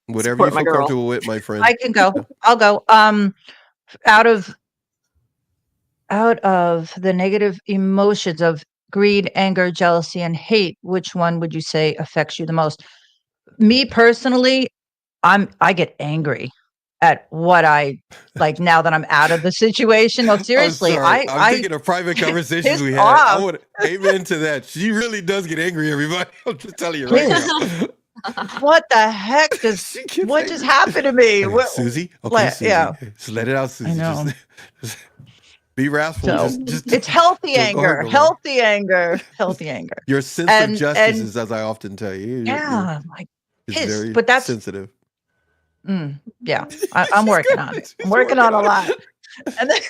whatever you feel comfortable with, my friend. I can go. I'll go. Out of the negative emotions of greed, anger, jealousy, and hate, which one would you say affects you the most? Me personally, I get angry at what I like now that I'm out of the situation. No, seriously, I'm thinking of private conversations we had. I want amen to that. She really does get angry, everybody. I'm just telling you right now. What the heck just happened to me? Okay, Suzie, Suzie. Yeah. Just let it out, Suzie. I know. Just be wrathful. So, it's healthy anger. Healthy anger. Your sense of justice is, as I often tell you. It's very sensitive. Yeah, I'm working on it. I'm working on a lot. And then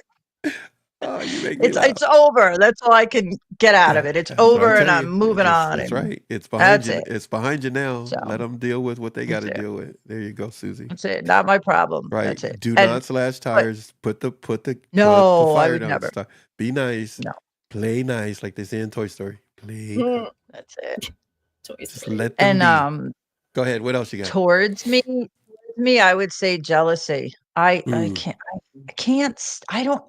it's over. That's all I can get out of it. It's over, and I'm moving on. That's right. It's behind you. It's behind you now. So, let them deal with what they got to deal with. There you go, Suzie. That's it. Not my problem. Right. That's it. Do not slash tires. Put the fire down. Never. Be nice. No. Play nice, like they say in Toy Story. Play. That's it. Just let them be. Go ahead. What else you got? Towards me, I would say jealousy. I don't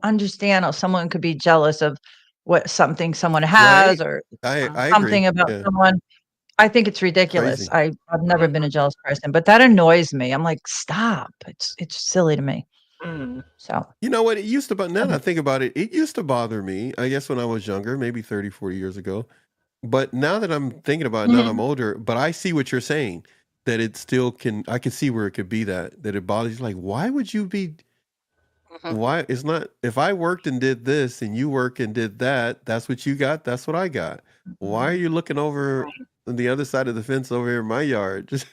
understand how someone could be jealous of something someone has, or something about someone. I think it's ridiculous. I've never been a jealous person, but that annoys me. I'm like, stop. It's silly to me. So you know what? It used to, but now that I think about it, it used to bother me, I guess, when I was younger, maybe 30, 40 years ago. But now that I'm thinking about it, now that I'm older, but I see what you're saying, that it still I can see where it could be that it bothers you. Like, why would you be, why it's not, if I worked and did this and you work and did that, that's what you got. That's what I got. Why are you looking over on the other side of the fence over here in my yard? Just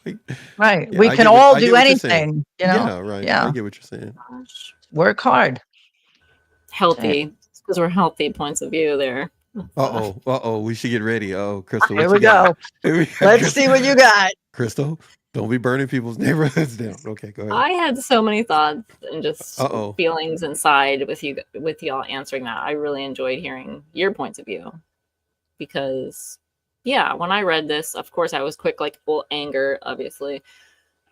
like, right. We can all do anything, you know? Yeah, right. Yeah. I get what you're saying. Work hard. Healthy. Because we're healthy points of view there. We should get ready. Crystal, here we go. Let's see what you got. Crystal, don't be burning people's neighborhoods down. Okay, go ahead. I had so many thoughts and just feelings inside with y'all answering that. I really enjoyed hearing your points of view, because when I read this, of course I was quick, anger, obviously.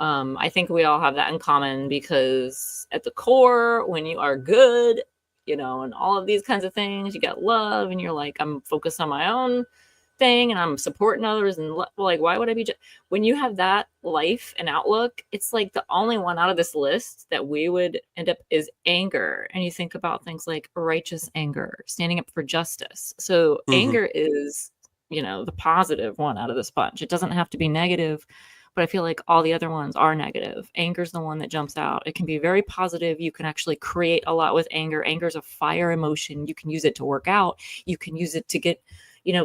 I think we all have that in common, because at the core, when you are good, and all of these kinds of things, you got love, and you're like, I'm focused on my own thing and I'm supporting others, and why would I be when you have that life and outlook, it's like the only one out of this list that we would end up is anger. And you think about things like righteous anger, standing up for justice. So anger is the positive one out of this bunch. It doesn't have to be negative, but I feel like all the other ones are negative. Anger's the one that jumps out. It can be very positive. You can actually create a lot with anger. Anger's a fire emotion. You can use it to work out. You can use it to get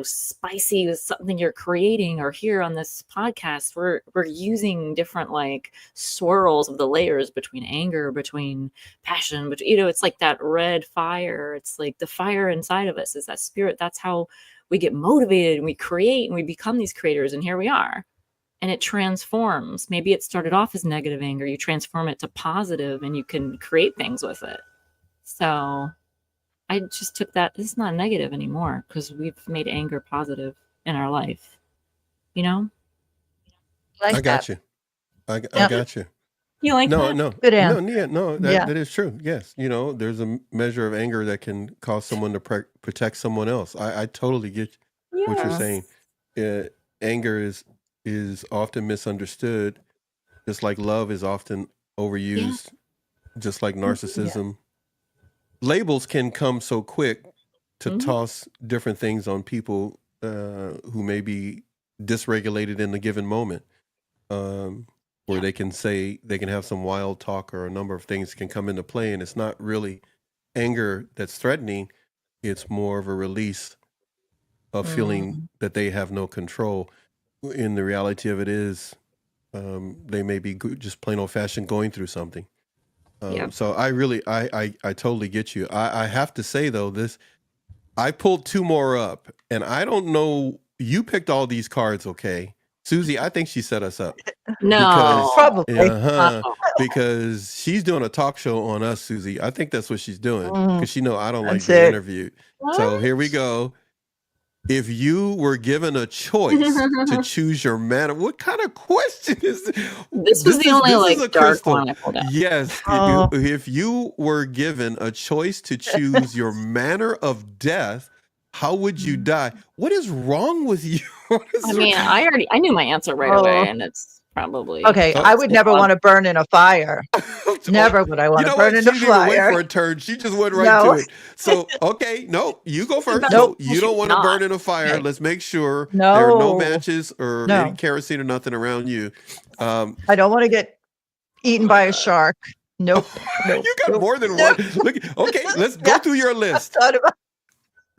spicy with something you're creating. Or here on this podcast, we're using different swirls of the layers between anger, between passion, but it's like that red fire. It's like the fire inside of us is that spirit. That's how we get motivated and we create and we become these creators. And here we are. And it transforms. Maybe it started off as negative anger. You transform it to positive and you can create things with it. So I just took that. It's not negative anymore because we've made anger positive in our life. I got you. I got you. You like that? No. Good answer. That is true. Yes. There's a measure of anger that can cause someone to protect someone else. I totally get what you're saying. Anger is often misunderstood, just like love is often overused, just like narcissism. Labels can come so quick to toss different things on people who may be dysregulated in a given moment, where they can have some wild talk, or a number of things can come into play, and it's not really anger that's threatening. It's more of a release of feeling that they have no control. In the reality of it is, they may be just plain old fashioned going through something. So I totally get you. I have to say though, I pulled two more up, and I don't know, you picked all these cards. Okay. Suzie, I think she set us up. No, probably. Because she's doing a talk show on us, Suzie. I think that's what she's doing, because she know I don't like being interviewed. So here we go. If you were given a choice to choose your manner, what kind of question is this? This was the only like dark one I pulled out. Yes. If you were given a choice to choose your manner of death, how would you die? What is wrong with you? I mean, I knew my answer right away, and it's probably okay. I would never want to burn in a fire. Never would I want to burn in a fire. She didn't even wait for a turn. She just went right to it. So, okay, no, you go first. Nope. So you don't want to burn in a fire. Okay. Let's make sure there are no matches or any kerosene or nothing around you. I don't want to get eaten by a shark. Nope. You got more than one. Look, okay, let's go through your list.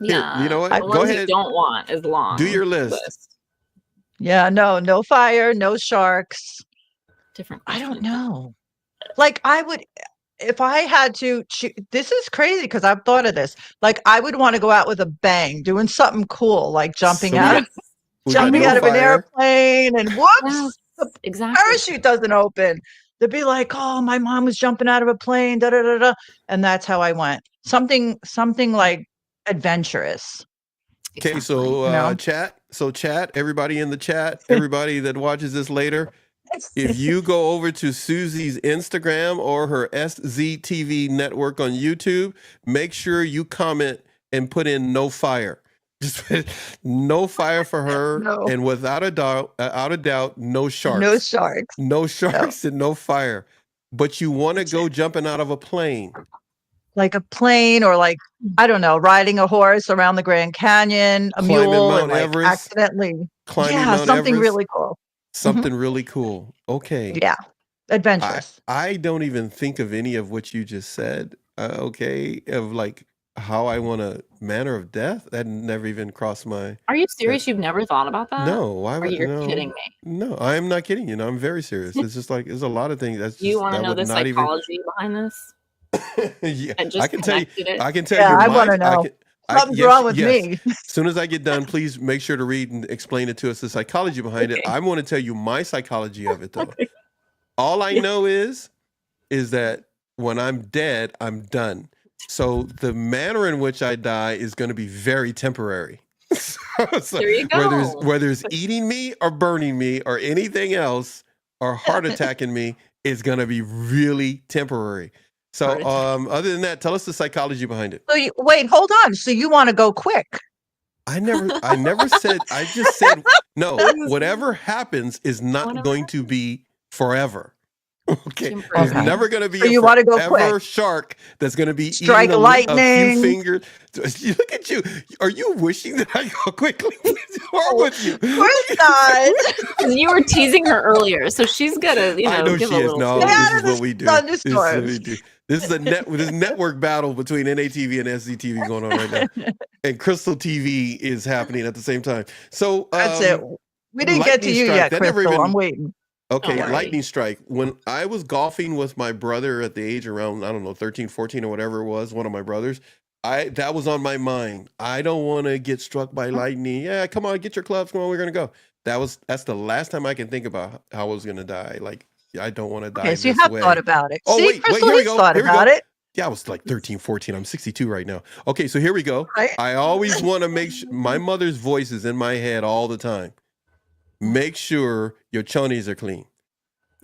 Yeah, you know what? The go ones ahead. You don't want is long. Do your list. Yeah, no fire, no sharks. Different. I don't know. Like I would, if I had to, this is crazy because I've thought of this. Like I would want to go out with a bang, doing something cool, like jumping out of an airplane, and whoops, the parachute doesn't open. They'd be like, "Oh, my mom was jumping out of a plane," da da da da, and that's how I went. Something like adventurous. Okay, so chat, everybody in the chat, everybody that watches this later. If you go over to Suzie's Instagram or her SZTV network on YouTube, make sure you comment and put in no fire. Just no fire for her, and without a doubt, no sharks. No sharks. No sharks and no fire. But you want to go jumping out of a plane. Like a plane, or like, I don't know, riding a horse around the Grand Canyon, a mule, and like accidentally climbing Mount something Everest. Really cool. Something really cool. Okay. Yeah. Adventurous. I don't even think of any of what you just said. Okay. Of like how I want a manner of death. That never even crossed my. Are you serious? You've never thought about that? No. Why would you? You're kidding me. No, I am not kidding you. No, I'm very serious. It's just like, there's a lot of things. That's just, you want to know the psychology behind this? Yeah, I can tell you. I can tell you. I want to know. Something's wrong with me. As soon as I get done, please make sure to read and explain it to us, the psychology behind it. I want to tell you my psychology of it, though. Okay. All I know is that when I'm dead, I'm done. So the manner in which I die is going to be very temporary. So there you go. Whether it's eating me or burning me or anything else or heart attacking me, is going to be really temporary. So other than that, tell us the psychology behind it. So wait, hold on. So you want to go quick? I never said, I just said, no, whatever happens is not going to be forever. Okay. There's never going to be a forever shark that's going to be strike eating lightning. A few fingers. Look at you. Are you wishing that I go quickly? What's wrong with you? Of course not. You were teasing her earlier, so she's got to, I know give she a is. little. No, this is what we do. This is what we do. This is this network battle between NATV and SZTV going on right now, and Crystal TV is happening at the same time. So that's it. We didn't get to you yet, Crystal. I'm waiting. Okay, lightning strike. When I was golfing with my brother at the age around, I don't know, 13, 14 or whatever it was, one of my brothers, that was on my mind. I don't want to get struck by lightning. Yeah, come on, get your clubs. Come on, we're going to go. That's the last time I can think about how I was going to die. Like, I don't want to die. Okay, so you have thought about it. Oh, see, wait, Crystal, here we go. Thought about it. Yeah, I was like 13, 14. I'm 62 right now. Okay, so here we go. Right. I always want to make sure my mother's voice is in my head all the time. Make sure your chonies are clean.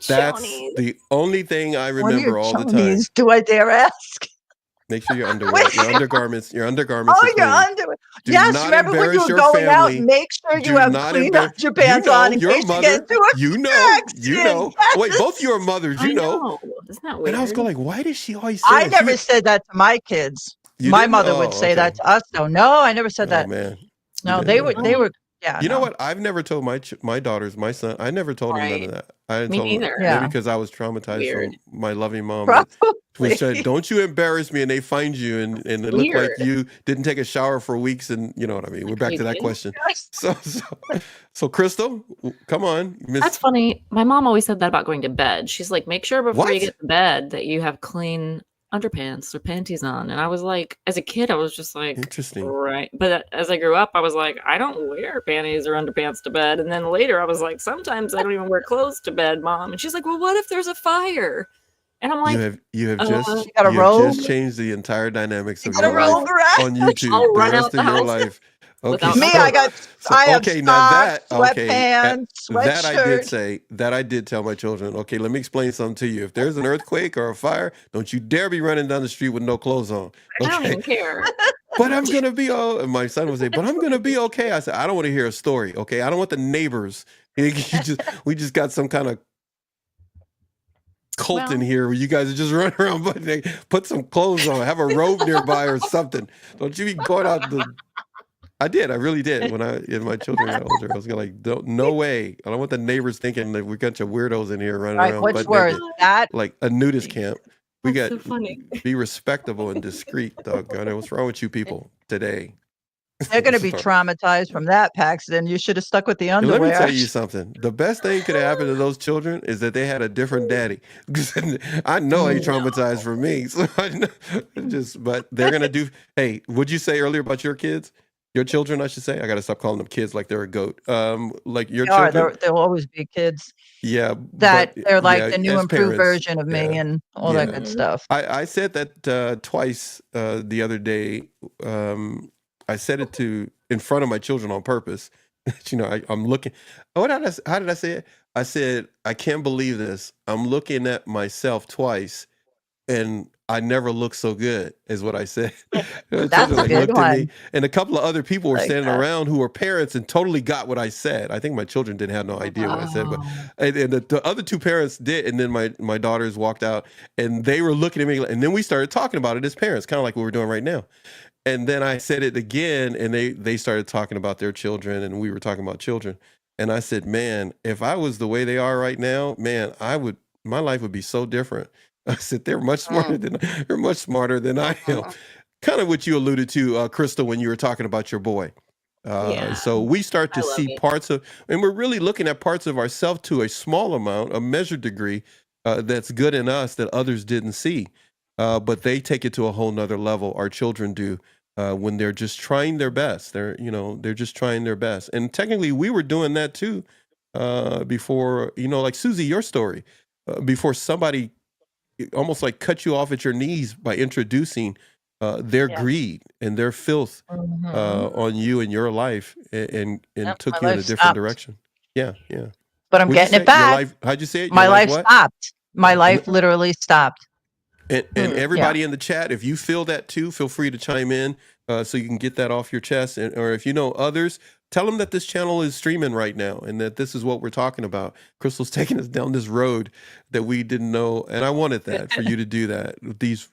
That's the only thing I remember all the time. Do I dare ask? Make sure your underwear, your undergarments. Oh, your underwear. Yes, remember when you were going out, make sure you have clean underpants on in case you get into a You know. Yes. Wait, both of your mothers, you know. Isn't that weird? And I was going like, why does she always say I never said that to my kids. My mother would say that to us, though. No, I never said that. Man. No, they were. Yeah, you know what? I've never told my daughters, my son. I never told him none of that. I didn't Me told neither. Them, maybe because I was traumatized from my loving mom. Which said, "Don't you embarrass me," and they find you, and it looked like you didn't take a shower for weeks, and you know what I mean. We're back to that question. So Crystal, come on. That's funny. My mom always said that about going to bed. She's like, make sure before you get to bed that you have clean underpants or panties on. And I was like, as a kid, I was just like, interesting, right? But as I grew up, I was like, I don't wear panties or underpants to bed. And then later, I was like, sometimes I don't even wear clothes to bed, Mom. And she's like, well, what if there's a fire? And I'm like, you have just changed the entire dynamics of your life on YouTube. The rest of your life. without Me, I got, So, I have okay, now socks, that, okay, sweatpants, that I did sweatshirt. say, that I did tell my children, okay, let me explain something to you. If there's an earthquake or a fire, don't you dare be running down the street with no clothes on. I don't Okay. even care. But I'm going to be, and my son would say, but I'm going to be okay. I said, I don't want to hear a story. Okay. I don't want the neighbors. We just got some kind of cult in here where you guys are just running around, but they put some clothes on, have a robe nearby or something. Don't you be going out I really did. When my children got older, I was like, no way. I don't want the neighbors thinking that we got your weirdos in here running around. What's worse, that like a nudist camp. We That's got so funny. be respectable and discreet, doggone it. What's wrong with you people today? they're going to be traumatized from that, Paxton. You should have stuck with the underwear. Let me tell you something. The best thing could have happened to those children is that they had a different daddy. I know he traumatized for me. So I know, but they're gonna do. Hey, would you say earlier about your kids? Your children, I should say. I gotta stop calling them kids like they're a goat. Like your children. There'll always be kids. Yeah, that they're like the new improved parents, version of me and all that good stuff. I said that twice the other day. I said it in front of my children on purpose. I'm looking. How did I say it? I said, I can't believe this. I'm looking at myself twice, and I never looked so good, is what I said. That's a good looked one. at me, and a couple of other people were Like standing that. around who were parents and totally got what I said. I think my children didn't have no idea what I said, but and the other two parents did. And then my daughters walked out, and they were looking at me, and then we started talking about it as parents, kind of like what we're doing right now. And then I said it again, and they started talking about their children, and we were talking about children. And I said, man, if I was the way they are right now, man, my life would be so different. I said, they're much smarter than I am. Kind of what you alluded to, Crystal, when you were talking about your boy. So we start to see parts of, and we're really looking at parts of ourselves to a small amount, a measured degree, that's good in us that others didn't see. But they take it to a whole nother level. Our children do. When they're just trying their best. They're just trying their best. And technically we were doing that too, before, like SUZIE, your story, before somebody almost like cut you off at your knees by introducing their greed and their filth on you and your life, and took you in a different direction. Yeah. But I'm getting it back. How'd you say it? My life stopped. My life literally stopped. And everybody in the chat, if you feel that too, feel free to chime in so you can get that off your chest. Or if you know others, tell them that this channel is streaming right now and that this is what we're talking about. Crystal's taking us down this road that we didn't know. And I wanted that for you to do that. These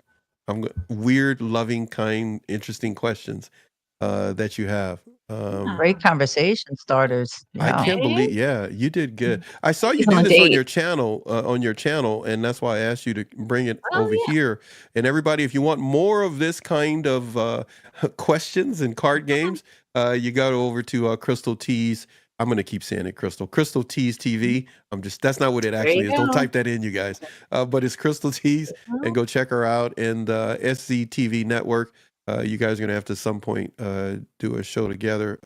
weird, loving, kind, interesting questions that you have. Great conversation starters. I can't believe, you did good. I saw you do this on your channel, and that's why I asked you to bring it over here. And everybody, if you want more of this kind of questions and card games, you go over to Crystal T's. I'm going to keep saying it, Crystal T's TV. That's not what it actually is. Don't type that in, you guys. But it's Crystal T's, and go check her out. And SCTV Network. You guys are going to have to at some point do a show together.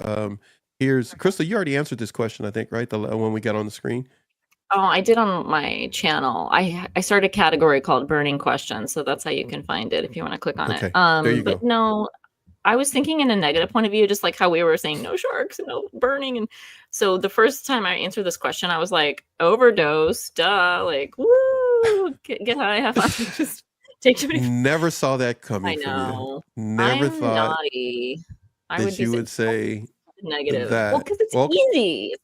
Here's Crystal. You already answered this question, I think, right? The one we got on the screen. Oh, I did on my channel. I started a category called burning questions. So that's how you can find it if you want to click on it. There you go. No, I was thinking in a negative point of view, just like how we were saying no sharks, no burning. And so the first time I answered this question, I was like, overdose, duh, like, woo, get high, have fun. Just take too many. Never saw that coming. I know. From you. Never I'm thought naughty. that you would say negative. that. Well, because it's easy. It's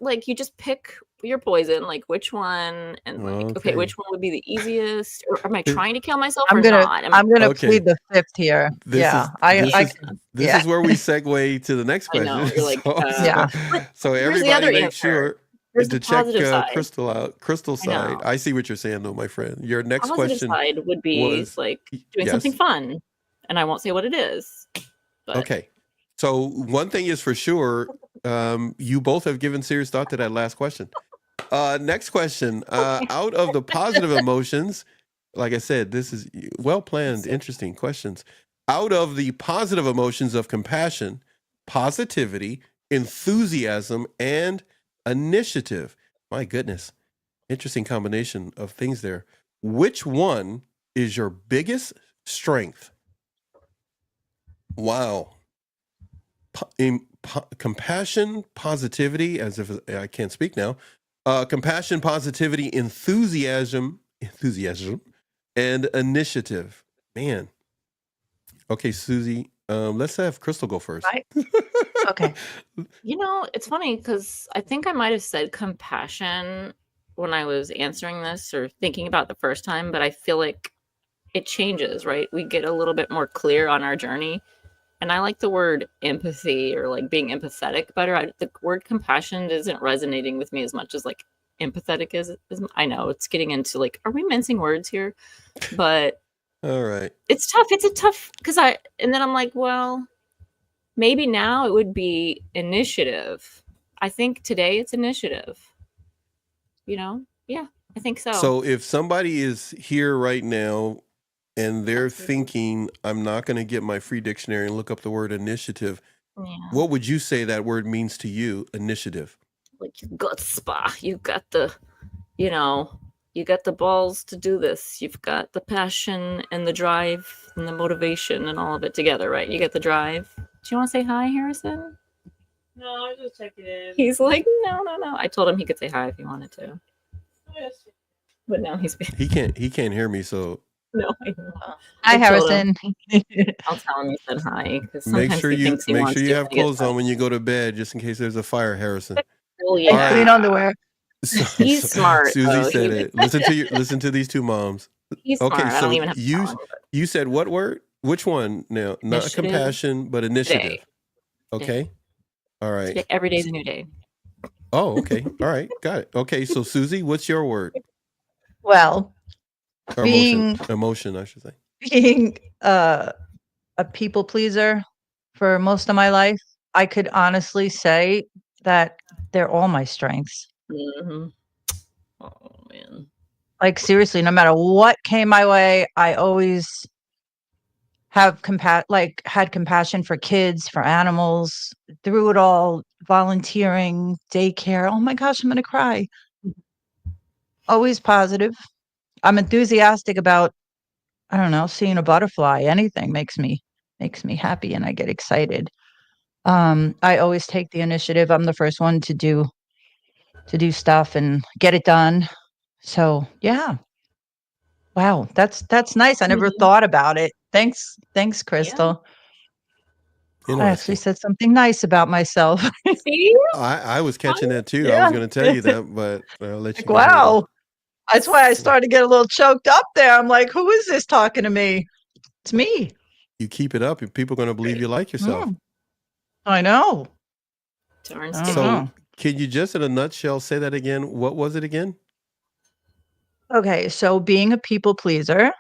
like you just pick your poison, like which one, and like which one would be the easiest? Or am I trying to kill myself or not? I'm gonna plead the fifth here. This is where we segue to the next question. I know, you're like, so everybody make sure to check Crystal out. Crystal's side. I see what you're saying, though, my friend. Your next question side would be like doing something fun, and I won't say what it is. But. Okay. So one thing is for sure, you both have given serious thought to that last question. Next question. Out of the positive emotions, like I said, this is well-planned, interesting questions. Out of the positive emotions of compassion, positivity, enthusiasm, and initiative. My goodness. Interesting combination of things there. Which one is your biggest strength? Wow. compassion, positivity, as if I can't speak now. Compassion, positivity, enthusiasm, and initiative. Man. Okay, Suzie, let's have Crystal go first. Right. Okay. It's funny because I think I might have said compassion when I was answering this or thinking about the first time, but I feel like it changes, right? We get a little bit more clear on our journey. And I like the word empathy or like being empathetic better. The word compassion isn't resonating with me as much as like empathetic is. I know it's getting into like, are we mincing words here? But all right. It's tough. It's a tough and then I'm like, well, maybe now it would be initiative. I think today it's initiative. Yeah, I think so. So if somebody is here right now and they're thinking, I'm not going to get my free dictionary and look up the word initiative, what would you say that word means to you, initiative? Like you got you got the, you got the balls to do this. You've got the passion and the drive and the motivation and all of it together, right? You get the drive. Do you want to say hi, Harrison? No, I just checking in. He's like, no. I told him he could say hi if he wanted to. Yes. But now he can't hear me, so no. Hi, Harrison. I'll tell him you said hi. Make sure you have clothes on when you go to bed, just in case there's a fire, Harrison. Oh, yeah. Clean underwear. He's smart. Suzie said it. Listen to these two moms. He's smart. I don't even have you said what word? Which one now? Not initiative. Compassion, but initiative. Today. Okay. Today. All right. Today, every day's a new day. Oh, okay. All right. Got it. Okay. So Suzie, what's your word? Well, or emotion, I should say. Being a people pleaser for most of my life, I could honestly say that they're all my strengths. Mm-hmm. Oh man! Like seriously, no matter what came my way, I always have had compassion for kids, for animals. Through it all, volunteering, daycare. Oh my gosh, I'm gonna cry. Always positive. I'm enthusiastic about, I don't know, seeing a butterfly. Anything makes me happy, and I get excited. I always take the initiative. I'm the first one to do stuff and get it done. So yeah. Wow, that's nice. I never thought about it. Thanks, Crystal. Yeah. I actually said something nice about myself. See? I was catching that too. Yeah. I was going to tell you that, but I'll let you. Wow. That's why I started to get a little choked up there. I'm like, who is this talking to me? It's me. You keep it up and people are going to believe you like yourself. I know. So can you just in a nutshell say that again? What was it again? Okay. So being a people pleaser,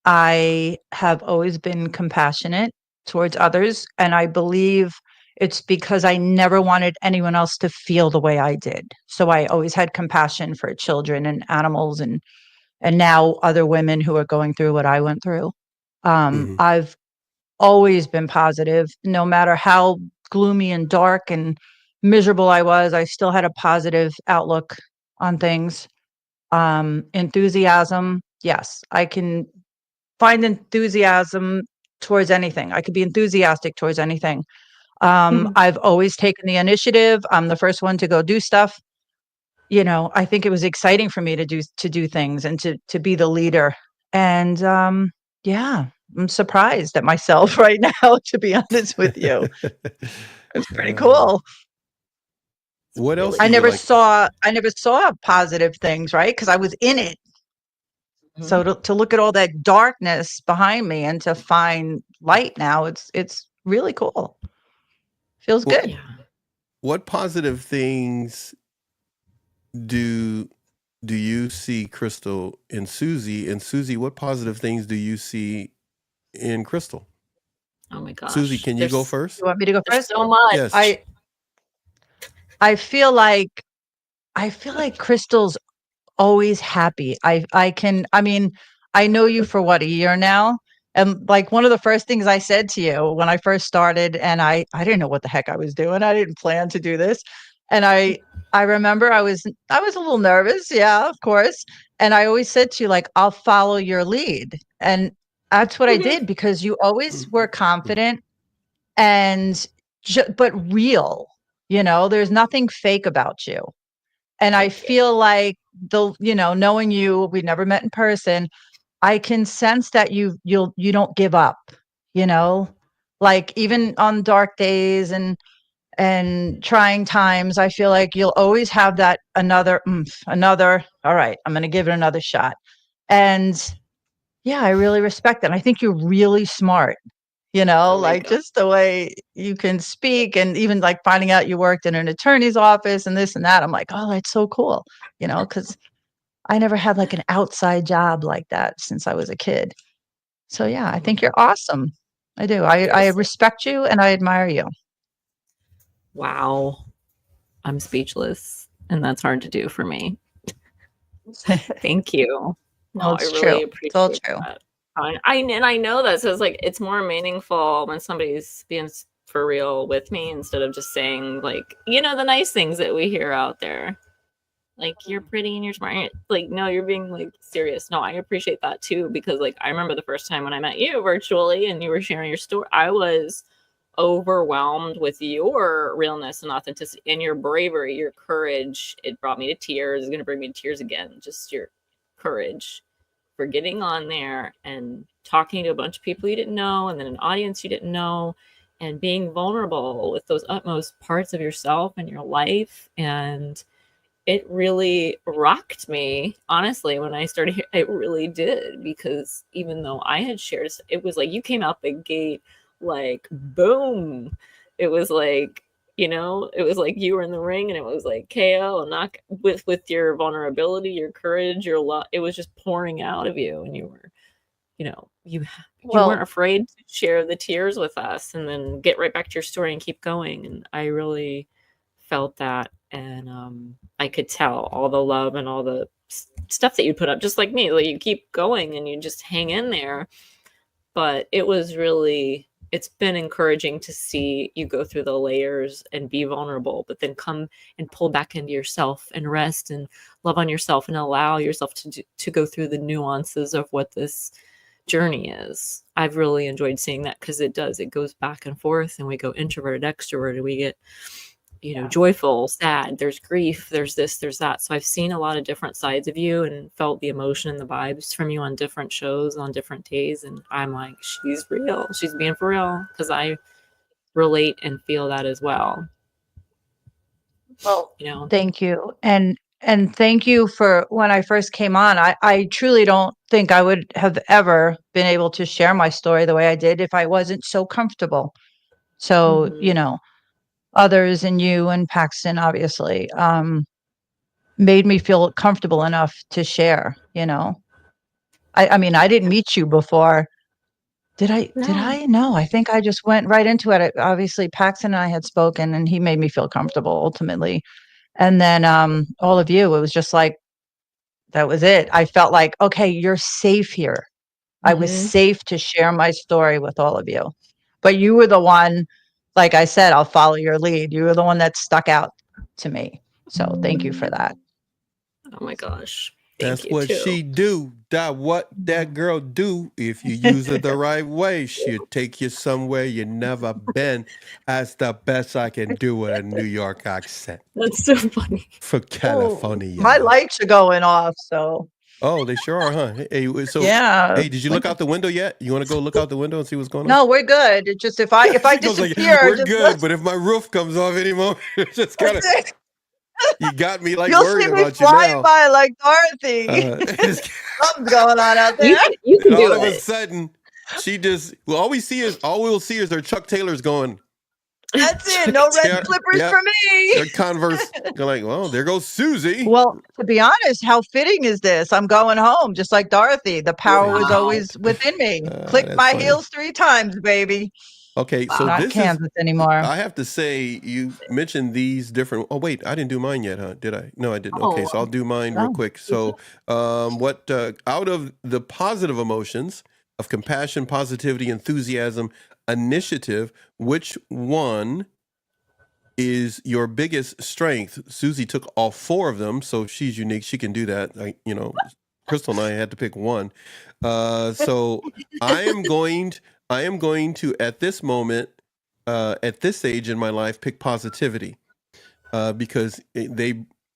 I have always been compassionate towards others. And I believe it's because I never wanted anyone else to feel the way I did. So I always had compassion for children and animals and now other women who are going through what I went through. I've always been positive, no matter how gloomy and dark and miserable I was. I still had a positive outlook on things. Enthusiasm. Yes, I can find enthusiasm towards anything. I could be enthusiastic towards anything. I've always taken the initiative. I'm the first one to go do stuff. I think it was exciting for me to do things and to be the leader. And yeah, I'm surprised at myself right now, to be honest with you. It's pretty cool. What else? I never saw positive things, right? Because I was in it. So to look at all that darkness behind me and to find light now, it's really cool. Feels good. Yeah. What positive things do you see, Crystal, in Suzie? And Suzie, what positive things do you see in Crystal? Oh my gosh. Suzie, can you go first? You want me to go first? So much. Yes. I feel like Crystal's always happy. I know you for what, a year now? And like one of the first things I said to you when I first started, and I didn't know what the heck I was doing. I didn't plan to do this. And I remember I was a little nervous. Yeah, of course. And I always said to you, like, I'll follow your lead. And that's what I did, because you always were confident and but real. There's nothing fake about you. And I feel like knowing you, we never met in person. I can sense that you don't give up, like even on dark days and trying times, I feel like you'll always have that another, all right, I'm going to give it another shot. And yeah, I really respect that. I think you're really smart, like just the way you can speak, and even like finding out you worked in an attorney's office and this and that. I'm like, oh, that's so cool, because I never had like an outside job like that since I was a kid. So yeah, I think you're awesome. I do. I respect you and I admire you. Wow. I'm speechless, and that's hard to do for me. Thank you. No, it's true. It's all true. That. I know that, so it's like it's more meaningful when somebody's being for real with me instead of just saying like, the nice things that we hear out there. Like, you're pretty and you're smart. Like, no, you're being like serious. No, I appreciate that too, because like I remember the first time when I met you virtually and you were sharing your story, I was overwhelmed with your realness and authenticity and your bravery, your courage. It brought me to tears. It's going to bring me to tears again. Just your courage for getting on there and talking to a bunch of people you didn't know, and then an audience you didn't know, and being vulnerable with those utmost parts of yourself and your life. And it really rocked me, honestly, when I started. It really did, because even though I had shared, it was like you came out the gate like boom. It was like, it was like you were in the ring, and it was like KO, and knock with your vulnerability, your courage, your love. It was just pouring out of you, and you were, you weren't afraid to share the tears with us, and then get right back to your story and keep going. And I really felt that, and I could tell all the love and all the stuff that you put up, just like me. Like, you keep going and you just hang in there. But it was really. It's been encouraging to see you go through the layers and be vulnerable, but then come and pull back into yourself and rest and love on yourself and allow yourself to go through the nuances of what this journey is. I've really enjoyed seeing that, because it goes back and forth, and we go introverted, extroverted, we get, joyful, sad, there's grief, there's this, there's that. So I've seen a lot of different sides of you and felt the emotion and the vibes from you on different shows, on different days. And I'm like, she's real. She's being for real, because I relate and feel that as well. Well, thank you. And thank you for when I first came on. I truly don't think I would have ever been able to share my story the way I did if I wasn't so comfortable. So, others and you and Paxton obviously made me feel comfortable enough to share. I mean, I didn't meet you before. Did I? No, I think I just went right into it. Obviously, Paxton and I had spoken, and he made me feel comfortable ultimately. And then all of you, it was just like, that was it. I felt like, okay, you're safe here. I was safe to share my story with all of you. But you were the one, like I said, I'll follow your lead. You were the one that stuck out to me. So thank you for that. Oh my gosh. That's what she do. What that girl do. If you use her the right way, she'll take you somewhere you never been. That's the best I can do with a New York accent. That's so funny. For California. Oh, my lights are going off, so. Oh, they sure are, huh? Hey, so yeah. Hey, did you look out the window yet? You want to go look out the window and see what's going on? No, we're good. It's just if I disappear, like, we're good. But if my roof comes off anymore, it's just kind of. You got me like worried about you now. You'll see me flying by like Dorothy. Something's going on out there. You can do it. All of a sudden, she just. Well, all we'll see is her Chuck Taylors going. That's it. No red clippers for me. Their Converse. You're like, well, there goes Suzie. Well, to be honest, how fitting is this? I'm going home, just like Dorothy. The power was always within me. Click my heels 3 times, baby. Okay, so not this Kansas is anymore. I have to say, you mentioned these different. Oh wait, I didn't do mine yet, huh? Did I? No, I didn't. Okay, so I'll do mine real quick. So, what out of the positive emotions of compassion, positivity, enthusiasm, initiative, which one is your biggest strength? Suzie took all 4 of them, so she's unique. She can do that. Crystal and I had to pick one. So I am going to, at this moment, at this age in my life, pick positivity because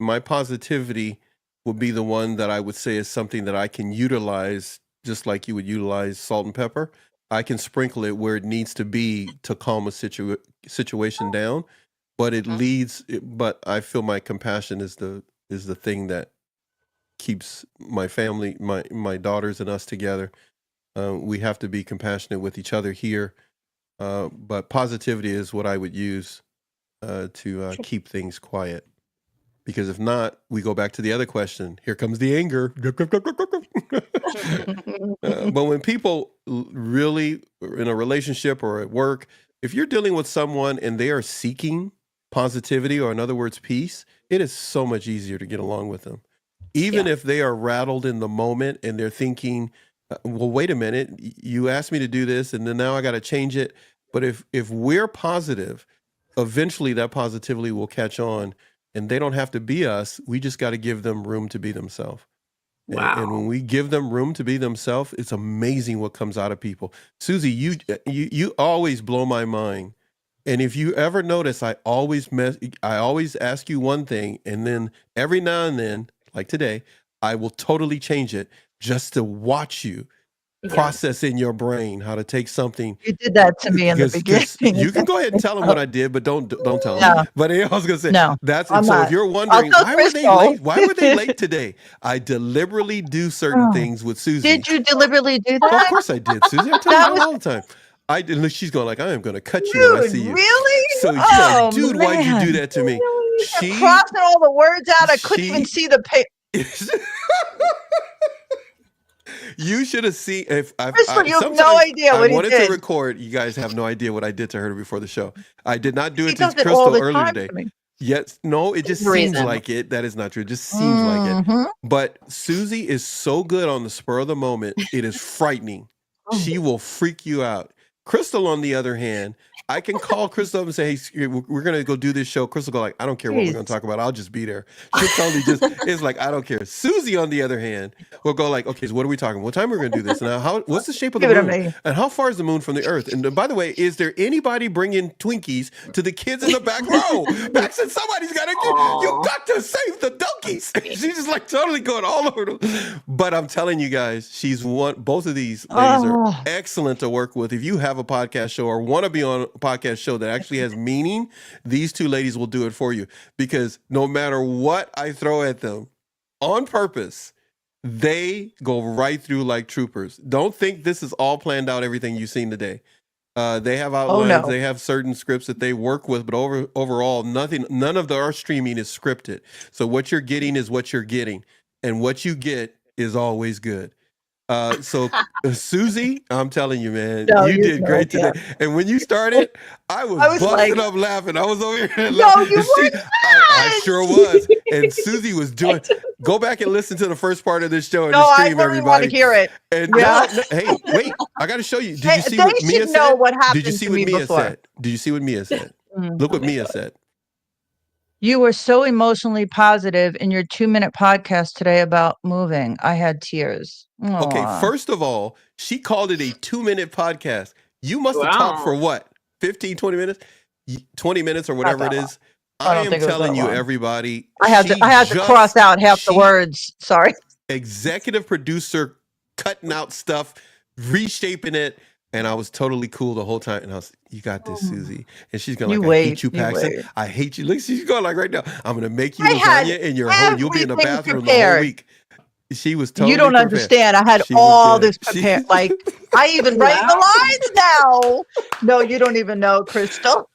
my positivity would be the one that I would say is something that I can utilize, just like you would utilize salt and pepper. I can sprinkle it where it needs to be to calm a situation down, but but I feel my compassion is the thing that keeps my family, my daughters and us together. We have to be compassionate with each other here. But positivity is what I would use to keep things quiet. Because if not, we go back to the other question. Here comes the anger. But when people really in a relationship or at work, if you're dealing with someone and they are seeking positivity, or in other words, peace, it is so much easier to get along with them. Even if they are rattled in the moment and they're thinking, well, wait a minute, you asked me to do this and then now I got to change it. But if we're positive, eventually that positivity will catch on. And they don't have to be us. We just got to give them room to be themselves. Wow. And when we give them room to be themselves, it's amazing what comes out of people. Susie, you always blow my mind. And if you ever notice, I always ask you one thing, and then every now and then, like today, I will totally change it just to watch you process in your brain how to take something. You did that to me in the beginning. You can go ahead and tell them what I did, but don't tell them. But I was gonna say that's it. So if you're wondering why were they late? Why were they late today? I deliberately do certain things with Susie. Did you deliberately do that? Well, of course I did, Susie. I tell you all the time. I did. Look, she's going like, I am going to cut you when I see you. Really? So she's like, dude, why'd you do that to me? She crossing all the words out. I couldn't even see the paper. You should have seen if I you have no idea what he did. I wanted to record. You guys have no idea what I did to her before the show. I did not do it to Crystal earlier today. Yes, no, it just seems like it. That is not true. It just seems like it. But Susie is so good on the spur of the moment. It is frightening. She will freak you out. Crystal, on the other hand, I can call Crystal up and say, hey, we're going to go do this show. Crystal go like, I don't care what we're going to talk about. I'll just be there. She'll totally it's like, I don't care. Susie, on the other hand, will go like, okay, so what are we talking? What time are we going to do this? Now, what's the shape of the moon? And how far is the moon from the earth? And by the way, is there anybody bringing Twinkies to the kids in the back row? Baxton, somebody's got to you got to save the donkeys. She's just like totally going all over them. But I'm telling you guys, both of these ladies are excellent to work with. If you have a podcast show or want to be on a podcast show that actually has meaning, these two ladies will do it for you, because no matter what I throw at them on purpose, they go right through like troopers. Don't think this is all planned out, everything you've seen today. They have outlines, they have certain scripts that they work with, but overall, none of our streaming is scripted. So what you're getting is what you're getting, and what you get is always good. So Susie, I'm telling you, man, you did great today. And when you started, I was busting up laughing. I was over here laughing. I sure was. And Susie was doing. Go back and listen to the first part of this show and the stream, everybody. Want to hear it. And hey, wait, I got to show you. Did you see what Mia said? Did you see what Mia said? Did you see what Mia said? Look what Mia said. You were so emotionally positive in your 2-minute podcast today about moving. I had tears. Aww. Okay, first of all, she called it a 2-minute podcast. You must have talked for what? 15, 20 minutes? 20 minutes or whatever it is. I am telling you, everybody. I had to cross out half the words. Sorry. Executive producer cutting out stuff, reshaping it. And I was totally cool the whole time. And I was, you got this, Susie. And she's going like, I hate you, Paxton. I hate you. Look, she's going like right now, I'm going to make you lasagna in your home. You'll be in the bathroom the whole week. She was totally You don't understand. I had all this prepared. Like, I even write the lines now. No, you don't even know, Crystal.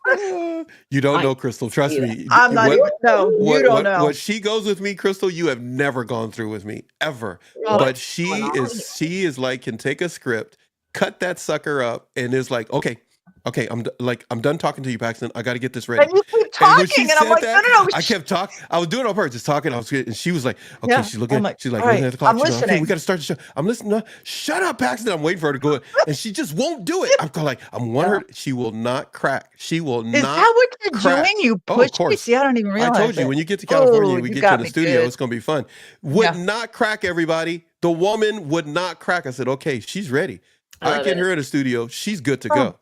You don't know, Crystal. Trust me. I'm not even, no, you don't know. What she goes with me, Crystal, you have never gone through with me, ever. But she is like, can take a script, cut that sucker up, and is like, okay, I'm done talking to you, Paxton. I got to get this ready. And you keep talking, and I'm like, no. I kept talking. I was doing it on purpose, just talking. And she was like, okay, she's looking. She's like, right, looking at the clock. I'm listening. Okay, we got to start the show. I'm listening. No, shut up, Paxton. I'm waiting for her to go, and she just won't do it. I'm like, her. She will not crack. She will not. Is that what you're doing? You push me. See, I don't even realize. I told you when you get to California, we get you in the studio. It's gonna be fun. Would not crack, everybody. The woman would not crack. I said, okay, she's ready. I get her in the studio. She's good to go.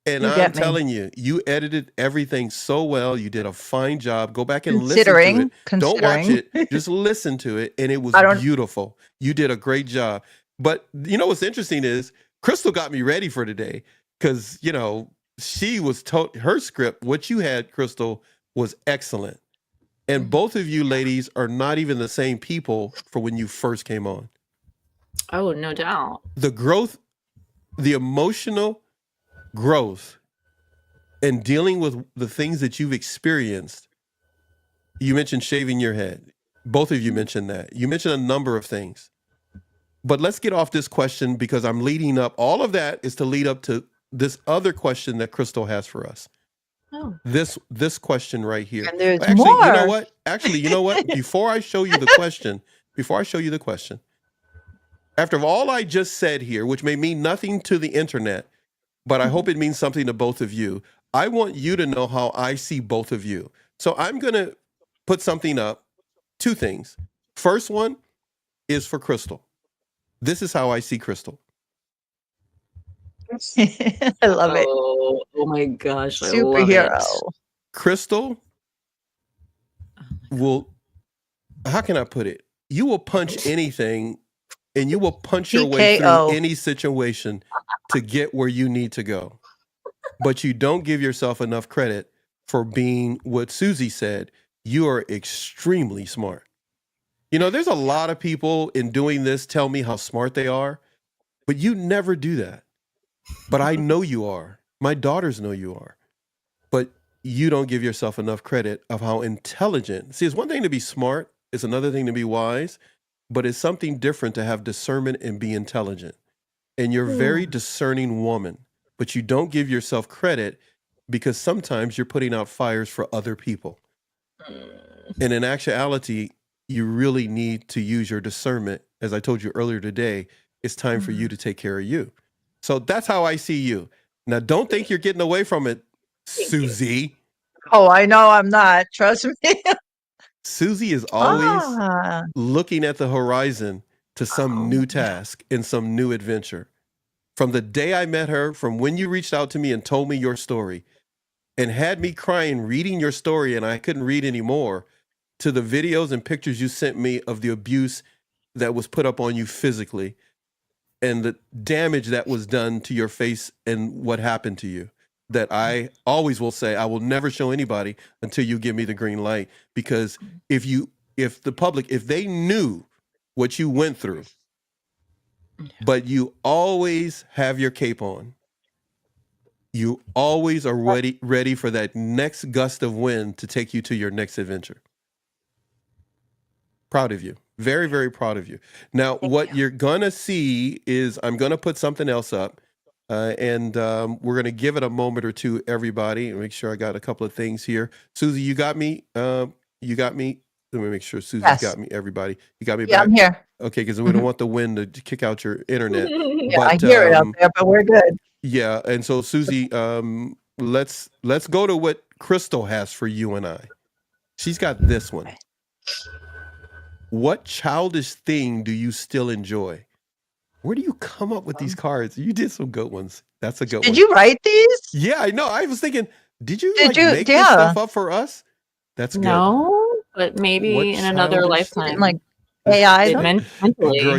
And You I'm get me. telling you, you edited everything so well. You did a fine job. Go back and listen to it. Don't watch Considering. it. Just listen to it. And it was I don't. beautiful. You did a great job. But you know what's interesting is Crystal got me ready for today because, you know, she was her script, what you had, Crystal, was excellent. And both of you ladies are not even the same people for when you first came on. Oh, no doubt. The growth, the emotional growth and dealing with the things that you've experienced. You mentioned shaving your head. Both of you mentioned that. You mentioned a number of things. But let's get off this question because I'm leading up. All of that is to lead up to this other question that Crystal has for us. Oh. This question right here. And there's Actually, more. you know what? Actually, you know what? Before I show you the question, after all I just said here, which may mean nothing to the internet, but I hope it means something to both of you. I want you to know how I see both of you. So I'm going to put something up, two things. First one is for Crystal. This is how I see Crystal. I love it. Oh my gosh. Superhero. I love it. Crystal will, how can I put it? You will punch anything and you will punch your way through any situation to get where you need to go. But you don't give yourself enough credit for being what Suzie said. You are extremely smart. You know, there's a lot of people in doing this tell me how smart they are, but you never do that. But I know you are. My daughters know you are. But you don't give yourself enough credit of how intelligent. See, it's one thing to be smart. It's another thing to be wise. But it's something different to have discernment and be intelligent. And you're a very discerning woman. But you don't give yourself credit because sometimes you're putting out fires for other people. And in actuality, you really need to use your discernment. As I told you earlier today, it's time for you to take care of you. So that's how I see you. Now, don't think you're getting away from it, Suzie. Oh, I know I'm not. Trust me. Suzie is always looking at the horizon to some new task and some new adventure. From the day I met her, from when you reached out to me and told me your story and had me crying reading your story and I couldn't read anymore, to the videos and pictures you sent me of the abuse that was put up on you physically and the damage that was done to your face and what happened to you, that I always will say, I will never show anybody until you give me the green light. Because if the public, if they knew what you went through, but you always have your cape on, you always are ready for that next gust of wind to take you to your next adventure. Proud of you. Very, very proud of you. Now, what you're going to see is I'm going to put something else up and we're going to give it a moment or two, everybody, and make sure I got a couple of things here. Suzie, you got me? You got me? Let me make sure Susie's got me, everybody. You got me back? Yeah, I'm here. Okay, because we don't want the wind to kick out your internet. Yeah, I hear it out there, but we're good. Yeah, and so Suzie, let's go to what Crystal has for you and I. She's got this one. What childish thing do you still enjoy? Where do you come up with these cards? You did some good ones. That's a good one. Did you write these? Yeah, I know. I was thinking, did you make this stuff up for us? That's good. No, but maybe in another lifetime. Like AI. Mentally. Girl,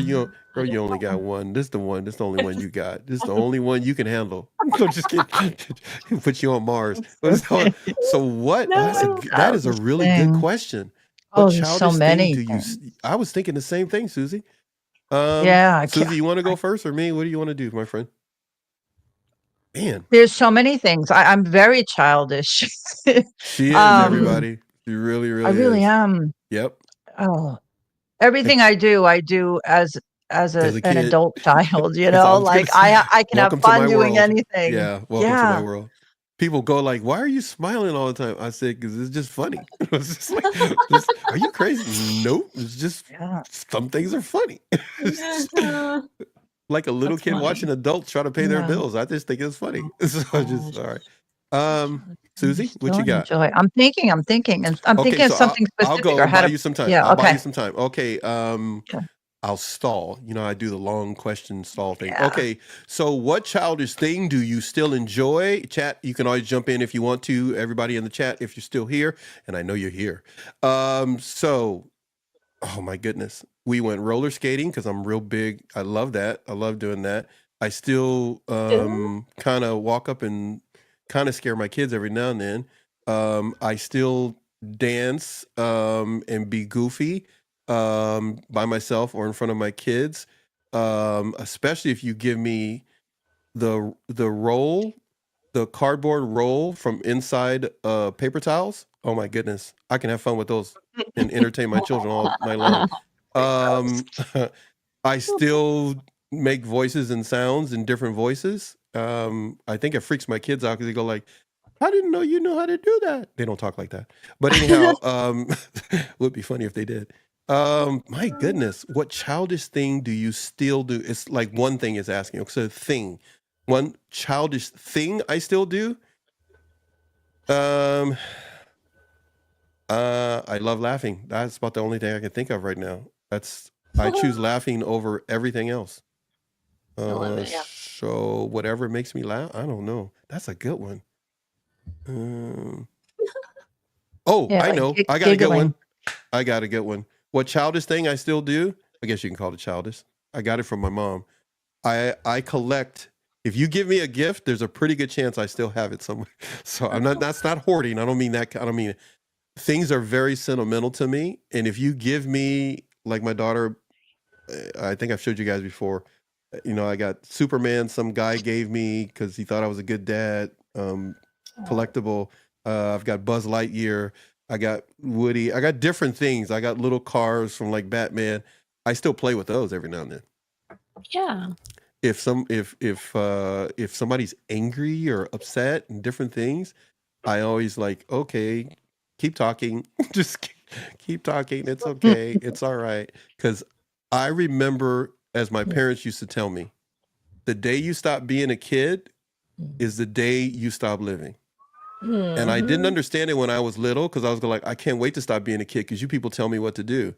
you only got one. This is the one. This is the only one you got. This is the only one you can handle. I'm just kidding. Put you on Mars. So what? No. That is a really good question. What there's so many. I was thinking the same thing, Suzie. Yeah. Suzie, you want to go first or me? What do you want to do, my friend? Man. There's so many things. I'm very childish. She is, everybody. She really, really I really am. Yep. Oh, everything I do as an adult child, you know, like I can have fun doing anything. Yeah. Welcome to my world. People go like, why are you smiling all the time? I said, because it's just funny. It's just like, are you crazy? Nope. It's just some things are funny. Like a little kid watching adults try to pay their bills. I just think it's funny. So all right. Suzie, what you got? I'm thinking, and I'm thinking of something specific. I'll go and buy you some time. Yeah, I'll buy you some time. Okay. I'll stall. I do the long question stall thing. Okay, so what childish thing do you still enjoy? Chat, you can always jump in if you want to. Everybody in the chat, if you're still here, and I know you're here. So, oh my goodness, we went roller skating because I'm real big. I love that. I love doing that. I still kind of walk up and kind of scare my kids every now and then. I still dance and be goofy by myself or in front of my kids, especially if you give me the roll, the cardboard roll from inside paper towels. Oh my goodness, I can have fun with those and entertain my children all night long. I still make voices and sounds in different voices. I think it freaks my kids out because they go like, I didn't know you know how to do that. They don't talk like that. But anyhow, would be funny if they did. My goodness, what childish thing do you still do? It's like one thing is asking. So thing. One childish thing I still do. I love laughing. That's about the only thing I can think of right now. I choose laughing over everything else. I love it, yeah. So whatever makes me laugh, I don't know. That's a good one. I know. I got a good one. I got a good one. What childish thing I still do? I guess you can call it childish. I got it from my mom. I collect. If you give me a gift, there's a pretty good chance I still have it somewhere. So that's not hoarding. I don't mean that. I don't mean it. Things are very sentimental to me. And if you give me, like my daughter, I think I've showed you guys before, I got Superman, some guy gave me because he thought I was a good dad, collectible. I've got Buzz Lightyear. I got Woody. I got different things. I got little cars from like Batman. I still play with those every now and then. Yeah. If somebody's angry or upset and different things, I always like, okay, keep talking. Just keep talking. It's okay. It's all right. Because I remember, as my parents used to tell me, the day you stop being a kid is the day you stop living. And I didn't understand it when I was little because I was like, I can't wait to stop being a kid because you people tell me what to do.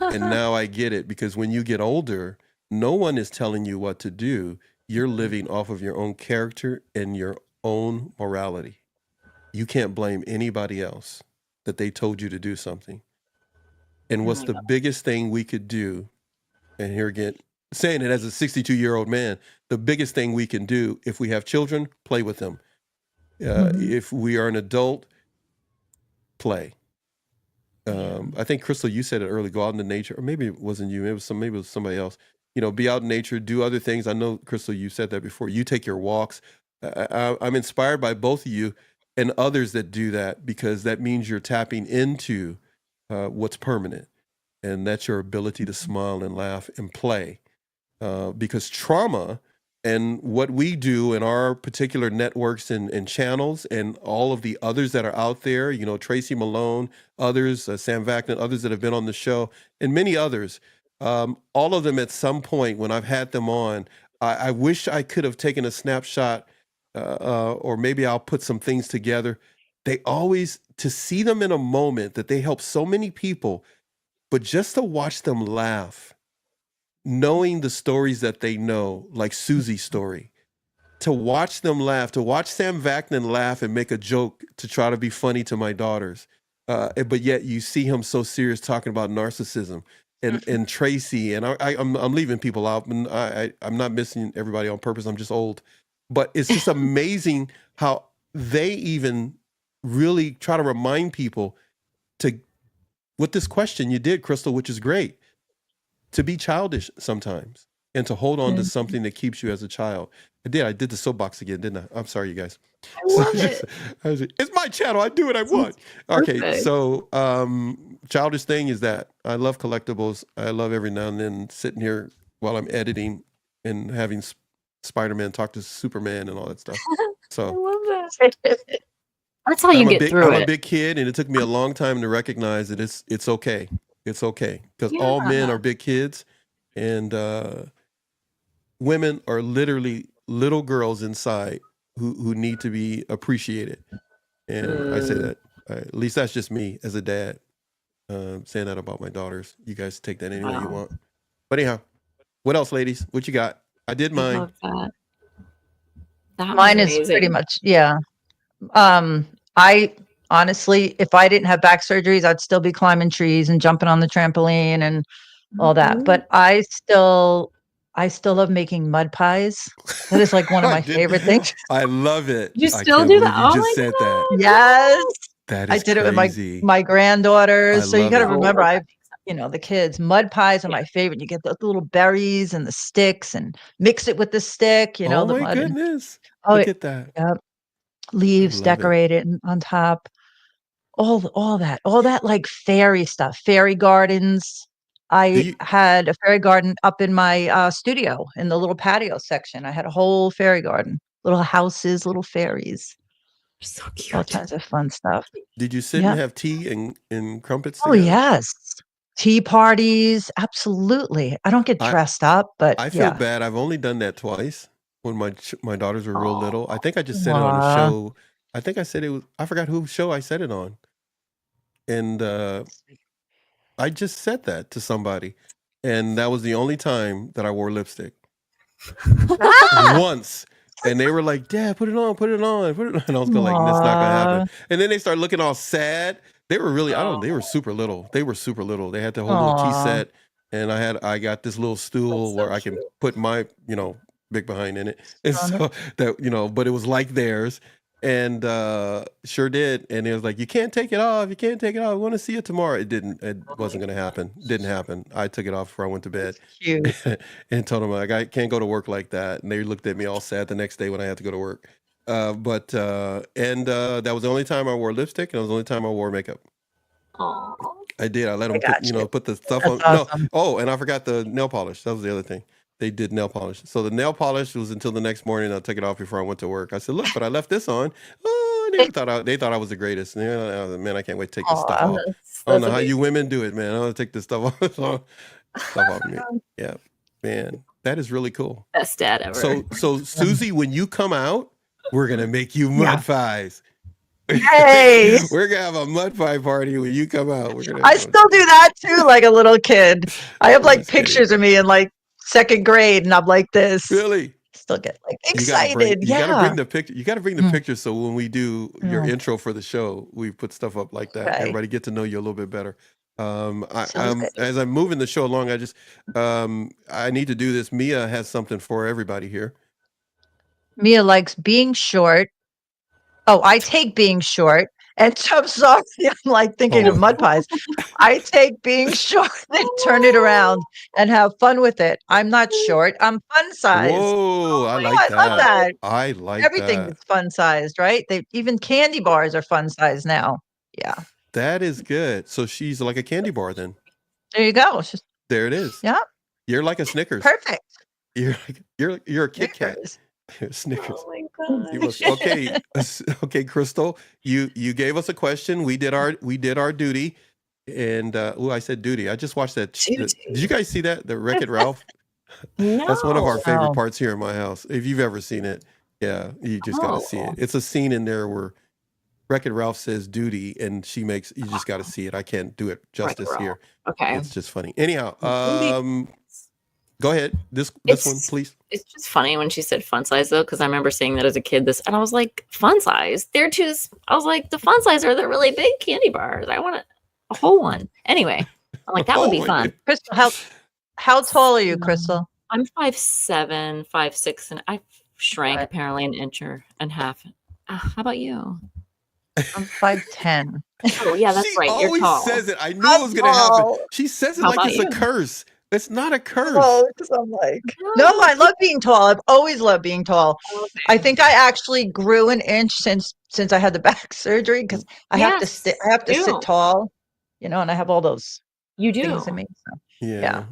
And now I get it, because when you get older, no one is telling you what to do. You're living off of your own character and your own morality. You can't blame anybody else that they told you to do something. And what's the biggest thing we could do? And here again, saying it as a 62-year-old man, the biggest thing we can do if we have children, play with them. If we are an adult, play. I think, Crystal, you said it early, go out into nature, or maybe it wasn't you, maybe it was somebody else. Be out in nature, do other things. I know, Crystal, you said that before. You take your walks. I'm inspired by both of you and others that do that, because that means you're tapping into what's permanent, and that's your ability to smile and laugh and play. Because trauma and what we do in our particular networks and channels, and all of the others that are out there, Tracy Malone, others, Sam Vaknin, others that have been on the show, and many others, all of them at some point when I've had them on, I wish I could have taken a snapshot, or maybe I'll put some things together. They always, to see them in a moment that they help so many people, but just to watch them laugh, knowing the stories that they know, like Suzie's story, to watch them laugh, to watch Sam Vaknin laugh and make a joke to try to be funny to my daughters. But yet you see him so serious talking about narcissism, and Tracy, and I'm leaving people out, and I'm not missing everybody on purpose. I'm just old. But it's just amazing how they even really try to remind people to, with this question you did, Crystal, which is great, to be childish sometimes and to hold on to something that keeps you as a child. I did the soapbox again, didn't I? I'm sorry, you guys. It's my channel. I do what I want. Okay, so childish thing is that I love collectibles. I love every now and then sitting here while I'm editing and having Spider-Man talk to Superman and all that stuff. So I love that. That's how you get through it. I'm a big kid, and it took me a long time to recognize that it's okay. It's okay, because all men are big kids, and women are literally little girls inside who need to be appreciated. And I say that, at least that's just me as a dad, saying that about my daughters. You guys take that any way you want. But anyhow, what else, ladies? What you got? I did I mine. love that. That was Mine is amazing. pretty much, yeah. I honestly, if I didn't have back surgeries, I'd still be climbing trees and jumping on the trampoline and all that. But I still love making mud pies. That is like one of my favorite things. I love it. You I still can't do believe that? You Oh just my said God. that. Yes. That is I did it with crazy. my granddaughters. I So you love got to it. remember, the kids. Mud pies are my favorite. You get the little berries and the sticks and mix it with the stick. The Oh my mud. goodness! Oh, Look at that. yeah. Leaves love it. decorated on top. All that like fairy stuff, fairy gardens. I had a fairy garden up in my studio in the little patio section. I had a whole fairy garden, little houses, little fairies. So cute. All kinds of fun stuff. Did you sit and have tea and crumpets Oh, together? yes. Tea parties. Absolutely. I don't get dressed up, but I feel bad. I've only done that twice when my daughters were real little. I think I just said it on a show. I think I said it was, I forgot whose show I said it on. And I just said that to somebody. And that was the only time that I wore lipstick. Once. And they were like, Dad, put it on, put it on, put it on. And I was like, that's not gonna happen. And then they started looking all sad. They were really, they were super little. They were super little. They had the whole little tea set. And I got this little stool where I can put my, big behind in it. And so that, but it was like theirs. And sure did. And it was like, you can't take it off. You can't take it off. I want to see it tomorrow. It wasn't going to happen. Didn't happen. I took it off before I went to bed. Cute. And told them, like, I can't go to work like that. And they looked at me all sad the next day when I had to go to work. But that was the only time I wore lipstick. And it was the only time I wore makeup. Aww. I did. I let them put the stuff That's on. awesome. No. Oh, and I forgot the nail polish. That was the other thing. They did nail polish. So the nail polish was until the next morning. I'll take it off before I went to work. I said, look, but I left this on. Oh, they thought I was the greatest. And, man, I can't wait to take this stuff off. I don't know how you women do it, man. I want to take this stuff off. Stuff off me. Yeah, man, that is really cool. Best dad ever. So Susie, when you come out, we're going to make you mud pies. Hey, we're gonna have a mud pie party when you come out. I still do that too, like a little kid. I have like pictures of me in like second grade, and I'm like this. Really? Still get like excited. You gotta bring the picture. You gotta bring the picture so when we do your intro for the show, we put stuff up like that. Okay. Everybody get to know you a little bit better. As I'm moving the show along, I need to do this. Mia has something for everybody here. Mia likes being short. Oh, I take being short. And so I'm sorry, I'm like thinking of mud pies. I take being short and turn it around and have fun with it. I'm not short. I'm fun sized. Whoa, I like that. I love that. I like everything is fun sized, right? Even candy bars are fun sized now. Yeah. That is good. So she's like a candy bar then. There you go. There it is. Yeah. You're like a Snickers. Perfect. You're a Kit Kat. Snickers. Oh my gosh. Okay, Crystal. You gave us a question. We did our duty, and I said duty. I just watched that. Did you guys see that? The Wreck-It Ralph. No. That's one of our favorite parts here in my house. If you've ever seen it, yeah, you just gotta see it. It's a scene in there where Wreck-It Ralph says duty, and you just gotta see it. I can't do it justice here. Okay, it's just funny. Anyhow, go ahead. This one, please. It's just funny when she said fun size though, because I remember saying that as a kid. And I was like, fun size? They're too. I was like, the fun size are the really big candy bars. I want a whole one. Anyway, I'm like, that would be fun. Crystal, how tall are you, Crystal? I'm 5'7", 5'6", and I shrank apparently an inch and half. How about you? I'm 5'10". Oh yeah, that's right. You're always tall. says it. I knew it was going to happen. She says it like it's a curse. It's not a curse. Oh, because I'm like, no, I love being tall. I've always loved being tall. Okay. I think I actually grew an inch since I had the back surgery because I have to sit tall, and I have all those things in me. So, yeah.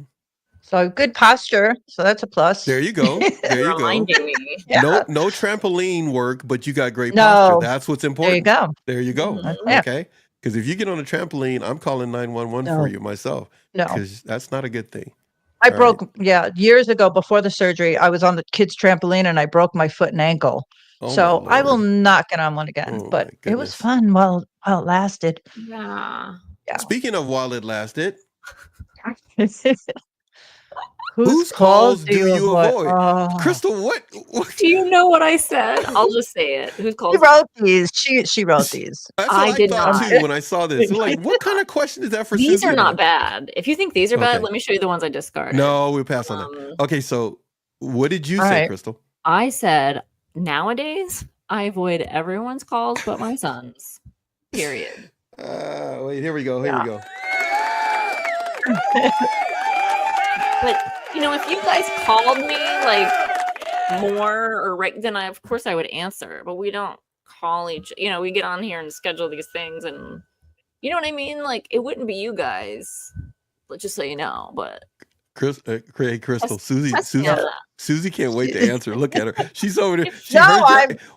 So good posture. So that's a plus. There you go. There you go. Me. No trampoline work, but you got great posture. That's what's important. There you go. Mm-hmm. Okay. Because if you get on a trampoline, I'm calling 911 for you myself. No, because that's not a good thing. I broke years ago before the surgery. I was on the kids' trampoline and I broke my foot and ankle. So I will not get on one again. But it was fun while it lasted. Yeah. Speaking of while it lasted, Whose calls do you avoid? Crystal, what? Do you know what I said? I'll just say it. Whose calls? She wrote these. She wrote these. That's what I thought too when I saw this. Like, what kind of question is that for These Suzie are not bad. If you think these are bad, let me show you the ones I discarded. No, we'll pass on that. Okay, so what did you say, Crystal? I said, nowadays, I avoid everyone's calls but my son's. Period. Wait, here we go. Here we go. But, you know, if you guys called me, like, more or right, then of course I would answer. But we don't call we get on here and schedule these things, and you know what I mean? Like, it wouldn't be you guys, just so you know, but... Crystal, Suzie can't wait to answer. Look at her. She's over there.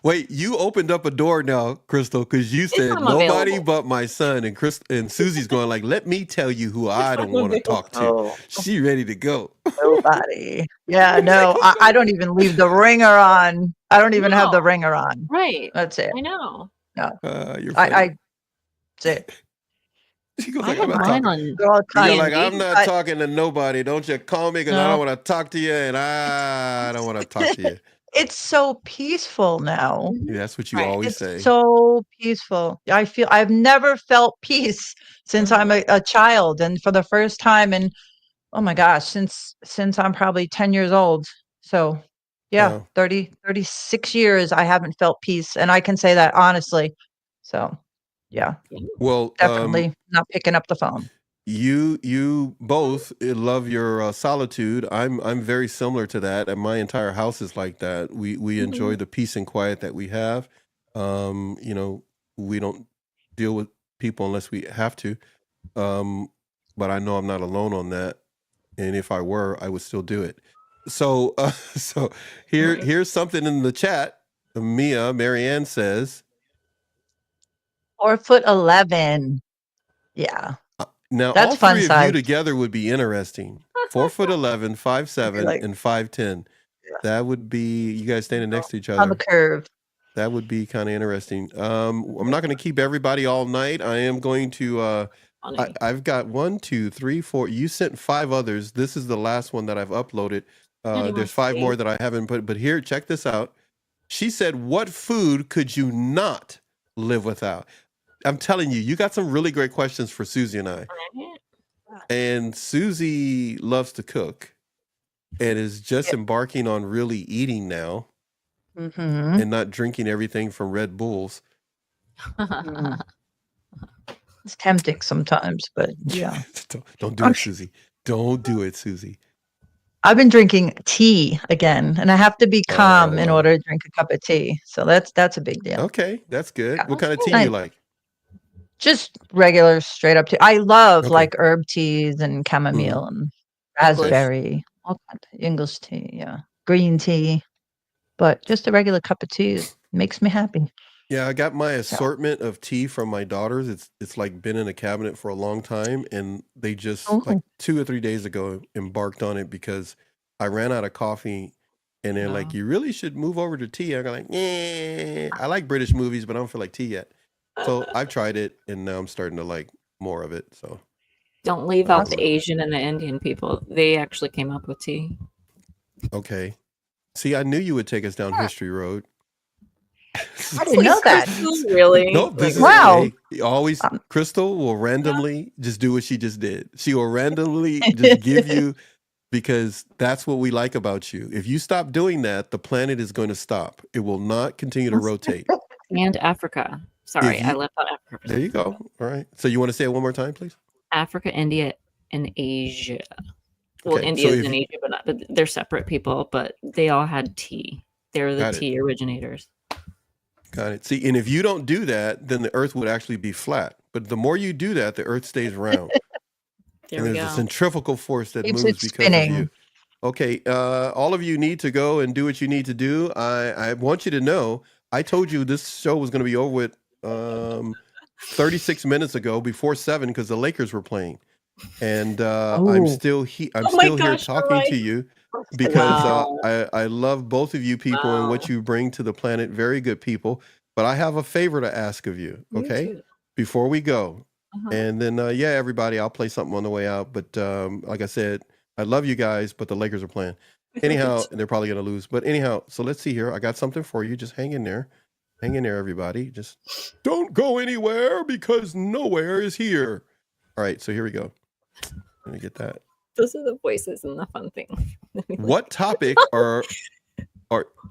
Wait, you opened up a door now, Crystal, because you said nobody but my son, and Susie's going like, let me tell you who I don't want to talk to. She ready to go. Nobody. Yeah, no, I don't even leave the ringer on. I don't even have the ringer on. Right. That's it. I know. No. You're that's it. She goes like, I'm not talking to nobody. Don't you call me because I don't want to talk to you, and I don't want to talk to you. It's so peaceful now. Yeah, that's what you always say. So peaceful. I've never felt peace since I'm a child, and for the first time in, oh my gosh, since I'm probably 10 years old. So yeah, 36 years I haven't felt peace, and I can say that honestly. So yeah. Well, definitely not picking up the phone. You both love your solitude. I'm very similar to that, and my entire house is like that. We enjoy the peace and quiet that we have. We don't deal with people unless we have to. But I know I'm not alone on that, and if I were, I would still do it. So here's something in the chat. Marianne says, 4'11". Yeah. Now that's all fun three size. of you together would be interesting. 4'11", 5'7", and 5'10". That would be you guys standing next to each other on the curve. That would be kind of interesting. I'm not going to keep everybody all night. I am going to. I've got 1, 2, 3, 4. You sent 5 others. This is the last one that I've uploaded. There's 5 more that I haven't put. But here, check this out. She said, "What food could you not live without?" I'm telling you, you got some really great questions for Suzie and I. And Suzie loves to cook and is just embarking on really eating now and not drinking everything from Red Bulls. It's tempting sometimes, but yeah. Don't do it, Suzie. Don't do it, Suzie. I've been drinking tea again, and I have to be calm in order to drink a cup of tea. So that's a big deal. Okay, that's good. Yeah. What kind of tea do you like? Just regular straight up tea. I love like herb teas and chamomile and raspberry, all kinds of English tea, green tea. But just a regular cup of tea makes me happy. Yeah, I got my assortment of tea from my daughters. It's like been in a cabinet for a long time, and they just like 2 or 3 days ago embarked on it because I ran out of coffee, and they're like, "You really should move over to tea." I got like, I like British movies, but I don't feel like tea yet. So I've tried it, and now I'm starting to like more of it. So don't leave out the Asian and the Indian people. They actually came up with tea. Okay. See, I knew you would take us down history road. I didn't know that. Really? No, this is wow. Always, Crystal will randomly just do what she just did. She will randomly just give you, because that's what we like about you. If you stop doing that, the planet is going to stop. It will not continue to rotate. And Africa. Sorry, I left out Africa. There you go. All right. So you want to say it one more time, please? Africa, India, and Asia. Well, India is in Asia, but they're separate people, but they all had tea. They're the tea originators. Got it. See, and if you don't do that, then the earth would actually be flat. But the more you do that, the earth stays round. And there's a centrifugal force that moves because of you. Okay, all of you need to go and do what you need to do. I want you to know, I told you this show was going to be over with 36 minutes ago before 7 because the Lakers were playing. And I'm still here talking to you because I love both of you people and what you bring to the planet. Very good people. But I have a favor to ask of you, okay? Before we go. And then, everybody, I'll play something on the way out. But like I said, I love you guys, but the Lakers are playing. Anyhow, they're probably going to lose. But anyhow, so let's see here. I got something for you. Just hang in there. Hang in there, everybody. Just don't go anywhere because nowhere is here. All right, so here we go. Let me get that. Those are the voices and the fun thing. What topic are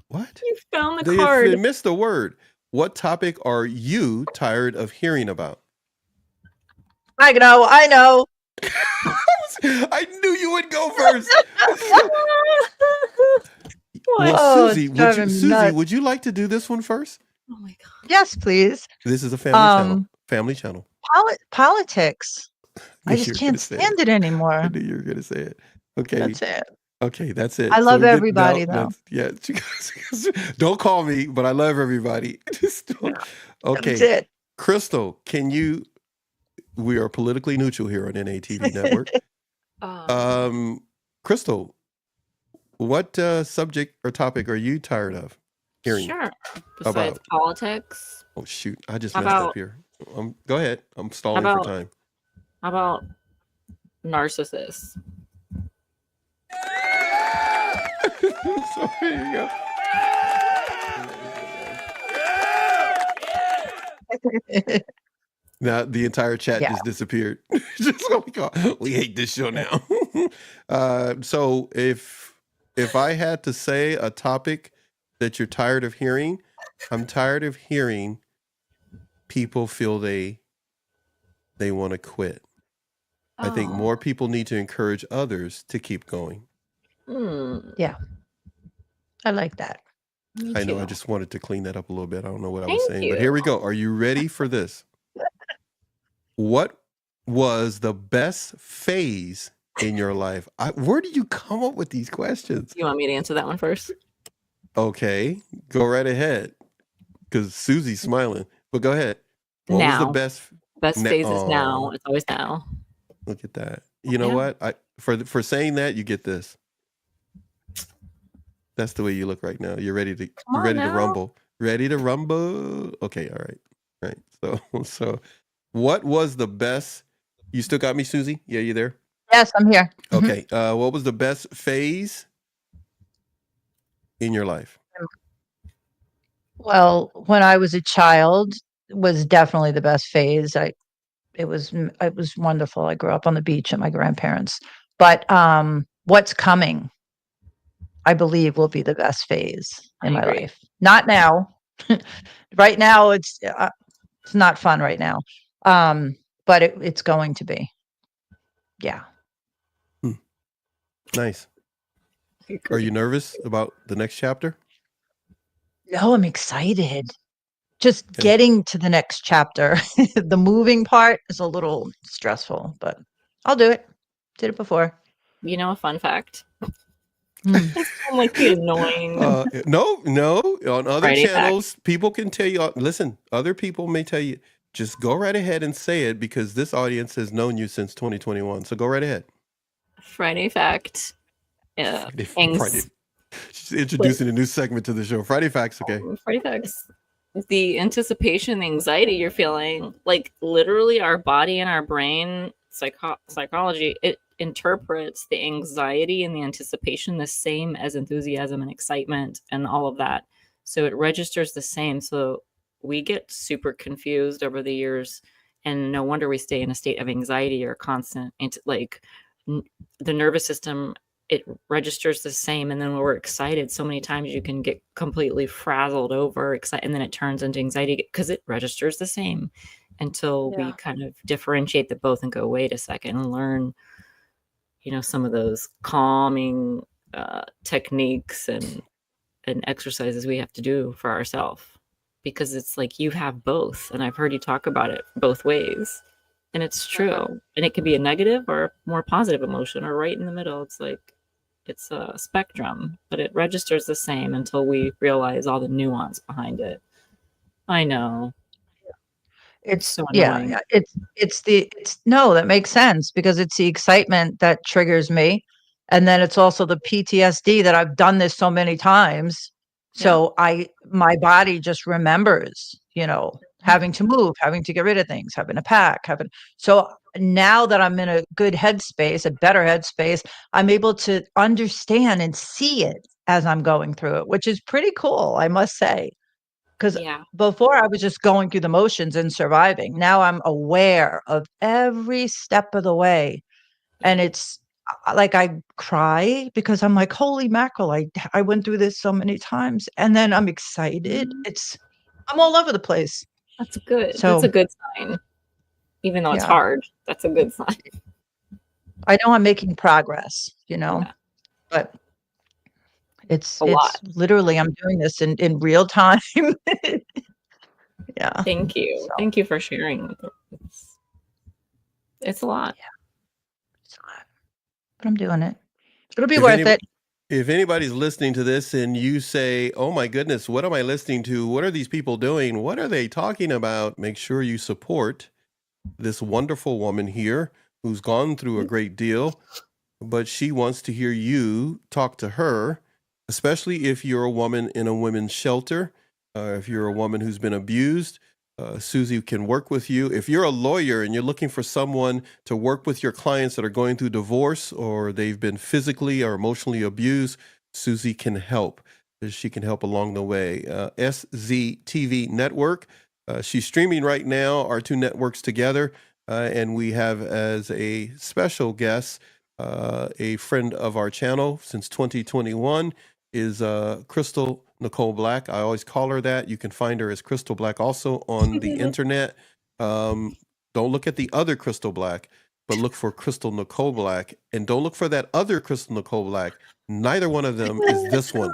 what? You found the card. They missed the word. What topic are you tired of hearing about? I know. I knew you would go first. What? Susie, would you like to do this one first? Oh my God. Yes, please. This is a family channel. Politics. I just can't stand it anymore. I knew you were going to say it. Okay. That's it. Okay, that's it. I love everybody, though. Yeah. Don't call me, but I love everybody. Okay. That's it. Crystal, we are politically neutral here on NATV Network. Crystal, what subject or topic are you tired of hearing? Sure. Besides politics. Oh, shoot. I just messed up here. Go ahead. I'm stalling for time. How about narcissists? So there you go. Now the entire chat just disappeared. Just we hate this show now. So if I had to say a topic that you're tired of hearing, I'm tired of hearing people feel they want to quit. I think more people need to encourage others to keep going. Yeah. I like that. I know. I just wanted to clean that up a little bit. I don't know what I was saying, but here we go. Are you ready for this? What was the best phase in your life? Where did you come up with these questions? You want me to answer that one first? Okay, go right ahead. Because Susie's smiling, but go ahead. What was the best phase is now? It's always now. Look at that. You know what? For saying that, you get this. That's the way you look right now. You're ready to rumble. Ready to rumble. Okay, all right. So what was the best? You still got me, Susie? Yeah, you there? Yes, I'm here. Okay. What was the best phase in your life? Well, when I was a child was definitely the best phase. It was wonderful. I grew up on the beach at my grandparents. But what's coming, I believe, will be the best phase in my life. Not now. Right now, it's not fun right now. But it's going to be. Yeah. Nice. Are you nervous about the next chapter? No, I'm excited. Just getting to the next chapter. The moving part is a little stressful, but I'll do it. Did it before. You know, a fun fact. It's like the annoying. No. On other Friday channels, people can tell you. Listen, other people may tell you. Just go right ahead and say it because this audience has known you since 2021. So go right ahead. Friday fact. Friday. She's introducing a new segment to the show. Friday facts. Okay. Friday facts. The anticipation, the anxiety you're feeling, like literally our body and our brain, psychology, it interprets the anxiety and the anticipation the same as enthusiasm and excitement and all of that. So it registers the same. So we get super confused over the years, and no wonder we stay in a state of anxiety or constant, the nervous system, it registers the same. And then when we're excited, so many times you can get completely frazzled over excited, and then it turns into anxiety because it registers the same until we kind of differentiate the both and go, wait a second, and learn, some of those calming techniques and exercises we have to do for ourselves, because it's like you have both. And I've heard you talk about it both ways. And it's true. And it can be a negative or a more positive emotion or right in the middle. It's like, it's a spectrum, but it registers the same until we realize all the nuance behind it. I know. It's so annoying. No, that makes sense because it's the excitement that triggers me. And then it's also the PTSD that I've done this so many times. So my body just remembers, having to move, having to get rid of things, having to pack, so now that I'm in a good headspace, a better headspace, I'm able to understand and see it as I'm going through it, which is pretty cool, I must say. Because before I was just going through the motions and surviving. Now I'm aware of every step of the way. And it's like I cry because I'm like, holy mackerel, I went through this so many times. And then I'm excited. I'm all over the place. That's good. So, that's a good sign. Even though it's hard, that's a good sign. I know I'm making progress, but it's literally, I'm doing this in real time. Yeah. Thank you. Thank you for sharing. It's a lot. Yeah. It's a lot. But I'm doing it. It'll be worth it. If anybody's listening to this and you say, oh my goodness, what am I listening to? What are these people doing? What are they talking about? Make sure you support this wonderful woman here who's gone through a great deal, but she wants to hear you talk to her, especially if you're a woman in a women's shelter, if you're a woman who's been abused. Suzie can work with you. If you're a lawyer and you're looking for someone to work with your clients that are going through divorce or they've been physically or emotionally abused, Suzie can help. She can help along the way. SUZIE Network. She's streaming right now, our two networks together. And we have as a special guest, a friend of our channel since 2021 is Crystal Nicole Black. I always call her that. You can find her as Crystal Black also on the internet. Don't look at the other Crystal Black, but look for Crystal Nicole Black. And don't look for that other Crystal Nicole Black. Neither one of them is this one.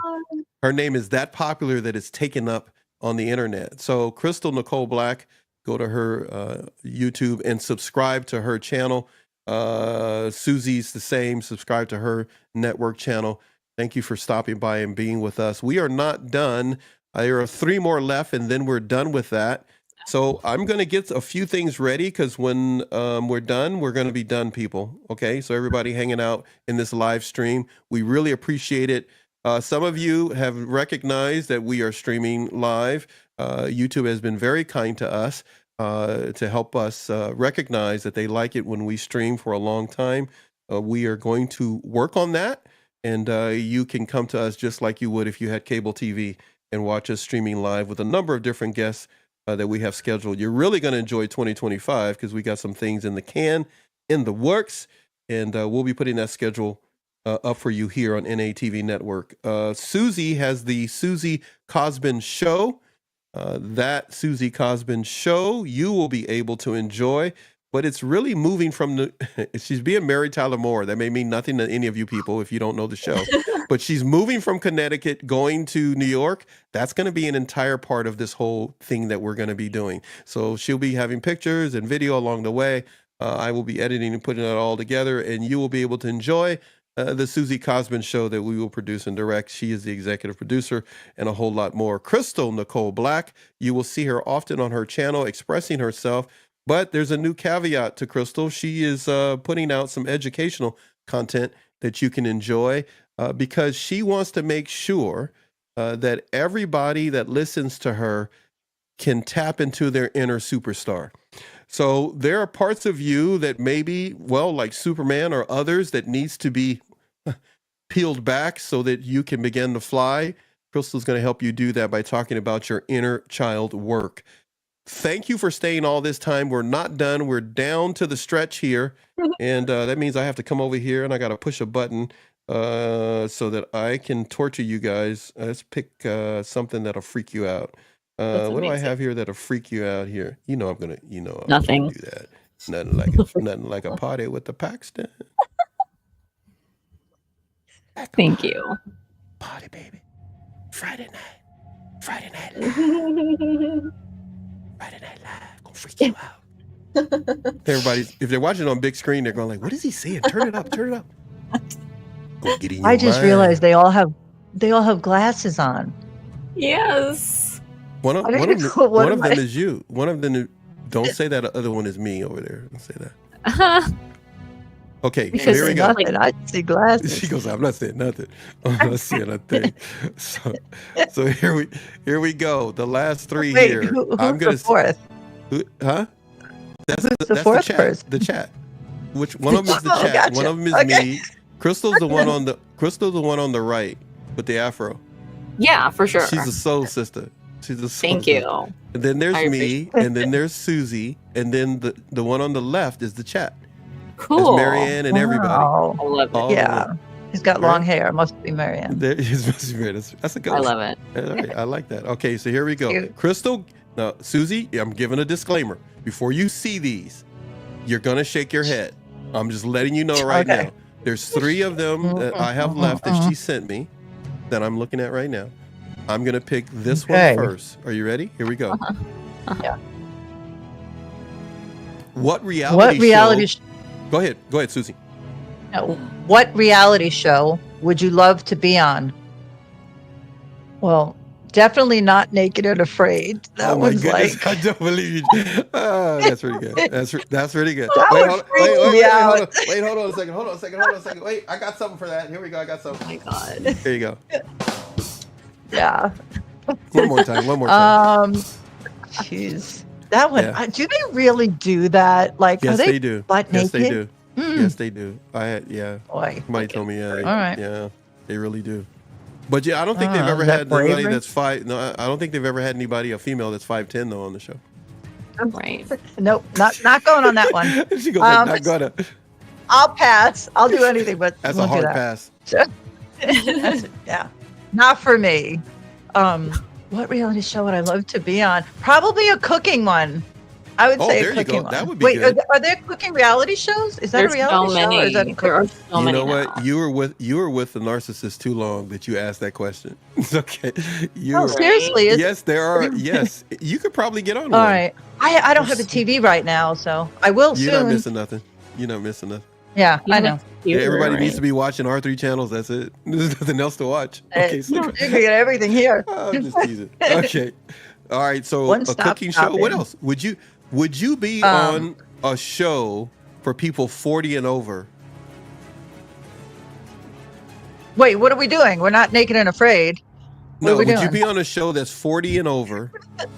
Her name is that popular that it's taken up on the internet. So Crystal Nicole Black, go to her YouTube and subscribe to her channel. Suzie's the same. Subscribe to her network channel. Thank you for stopping by and being with us. We are not done. There are 3 more left, and then we're done with that. So I'm going to get a few things ready because when we're done, we're going to be done, people. Okay, so everybody hanging out in this live stream, we really appreciate it. Some of you have recognized that we are streaming live. YouTube has been very kind to us to help us recognize that they like it when we stream for a long time. We are going to work on that. And you can come to us just like you would if you had cable TV and watch us streaming live with a number of different guests that we have scheduled. You're really going to enjoy 2025 because we got some things in the can, in the works, and we'll be putting that schedule up for you here on NATV Network. Suzie has the SUZIE COSBAN show. That SUZIE COSBAN show you will be able to enjoy. But it's really moving from she's being Mary Tyler Moore. That may mean nothing to any of you people if you don't know the show. But she's moving from Connecticut, going to New York. That's going to be an entire part of this whole thing that we're going to be doing. So she'll be having pictures and video along the way. I will be editing and putting it all together, and you will be able to enjoy the SUZIE COSBAN show that we will produce and direct. She is the executive producer and a whole lot more. Crystal Nicole Black, you will see her often on her channel expressing herself. But there's a new caveat to Crystal. She is putting out some educational content that you can enjoy because she wants to make sure that everybody that listens to her can tap into their inner superstar. So there are parts of you that maybe, well, like Superman or others, that needs to be peeled back so that you can begin to fly. Crystal's going to help you do that by talking about your inner child work. Thank you for staying all this time. We're not done. We're down to the stretch here. And that means I have to come over here and I got to push a button so that I can torture you guys. Let's pick something that'll freak you out. What do I have here that'll freak you out here? I'm gonna do that. Nothing like a party with the Paxton. Thank you. Party, baby. Friday night live. Friday Night Live, gonna freak you out. Everybody, if they're watching on big screen, they're going like, "What is he saying? Turn it up, turn it up." Go get in your I just mind. realized they all have glasses on. Yes. One of them is you. One of them. Don't say that other one is me over there. Don't say that. Okay, so Because here we go. Nothing. I see glasses. She goes, I'm not saying nothing. I'm not saying a thing. So here we go. The last three Wait, here. who's I'm gonna the fourth? huh? That's the fourth chat. person? The chat. Which one of them is the Oh, chat? gotcha. One of them is Okay. me. Crystal's the one on the right with the afro. Yeah, for sure. She's a soul sister. She's a soul Thank sister. you. And then there's I me, and then there's Susie, and then the one on the left is the chat. Cool. It's Marianne and everybody. Wow. I love it. All of Yeah. them. He's got long hair. Must be Marianne. That's a good I one. love it. All right, I like that. Okay, so here we go. Cute. Crystal, now Susie, I'm giving a disclaimer. Before you see these, you're gonna shake your head. I'm just letting you know right Okay. now. There's 3 of them that I have left that she sent me that I'm looking at right now. I'm gonna pick this Okay. one first. Are you ready? Here we go. Yeah. What reality What reality? show? Go ahead, Susie. What reality show would you love to be on? Well, definitely not Naked and Afraid. That Oh my one's goodness! like I don't believe you. Oh, that's pretty good. That's really good. That Wait, would hold on, freak wait, me out. hold on a second. Hold on a second. Wait, I got something for that. Here we go. I got something. Oh my God. There you go. yeah. One more time. Jeez. That one. Yeah. Do they really do that? Like, Yes, are they they do. butt Yes, they naked? do. Mm. Yes, they do. Boy. Somebody told me. All right. Yeah, they really do. But yeah, I don't think they've ever is that had anybody bravery? that's No, I don't think they've ever had anybody, a female that's 5'10" though on the show. Right. Nope. Not going on that one. She goes, like, not it's- gonna. I'll pass. I'll do anything, but That's a won't do hard that. pass. Yeah. Not for me. What reality show would I love to be on? Probably a cooking one. I would Oh, say there a you cooking go. one. That would be Wait, good. are there cooking reality shows? Is that There's a reality so show many. or is that a There are so You many know what? now. You were with the narcissist too long that you asked that question. It's okay. You No, were- seriously. yes, there are. Yes, you could probably get on All one. right. I don't have a TV right now, so I will You're soon. not missing nothing. You're not missing nothing. Yeah, I know. Yeah, everybody needs to be watching our 3 channels. That's it. There's nothing else to watch. Okay, so You can get everything here. I'm just teasing. Okay. All right. So One a stop cooking show. What shopping. else? Would you be on a show for people 40 and over? Wait, what are we doing? We're not Naked and Afraid. What No, are we would you doing? be on a show that's 40 and over?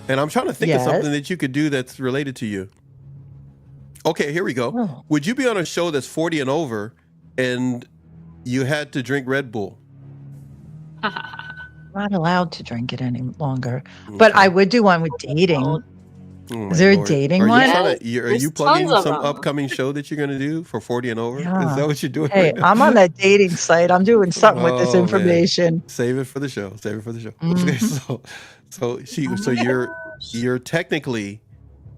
And I'm trying to think of Yes. something that you could do that's related to you. Okay, here we go. Oh. Would you be on a show that's 40 and over and you had to drink Red Bull? Not allowed to drink it any longer. But I would do one with dating. Oh my Is there a Lord. dating Are you one? trying to- are There's you plugging tons of some them. upcoming show that you're going to do for 40 and over? Yeah. Is that what you're doing? Hey, right now? I'm on that dating site. I'm doing something with this Oh, man. information. Save it for the show. Save it for the show. Mhm. Okay, so you're technically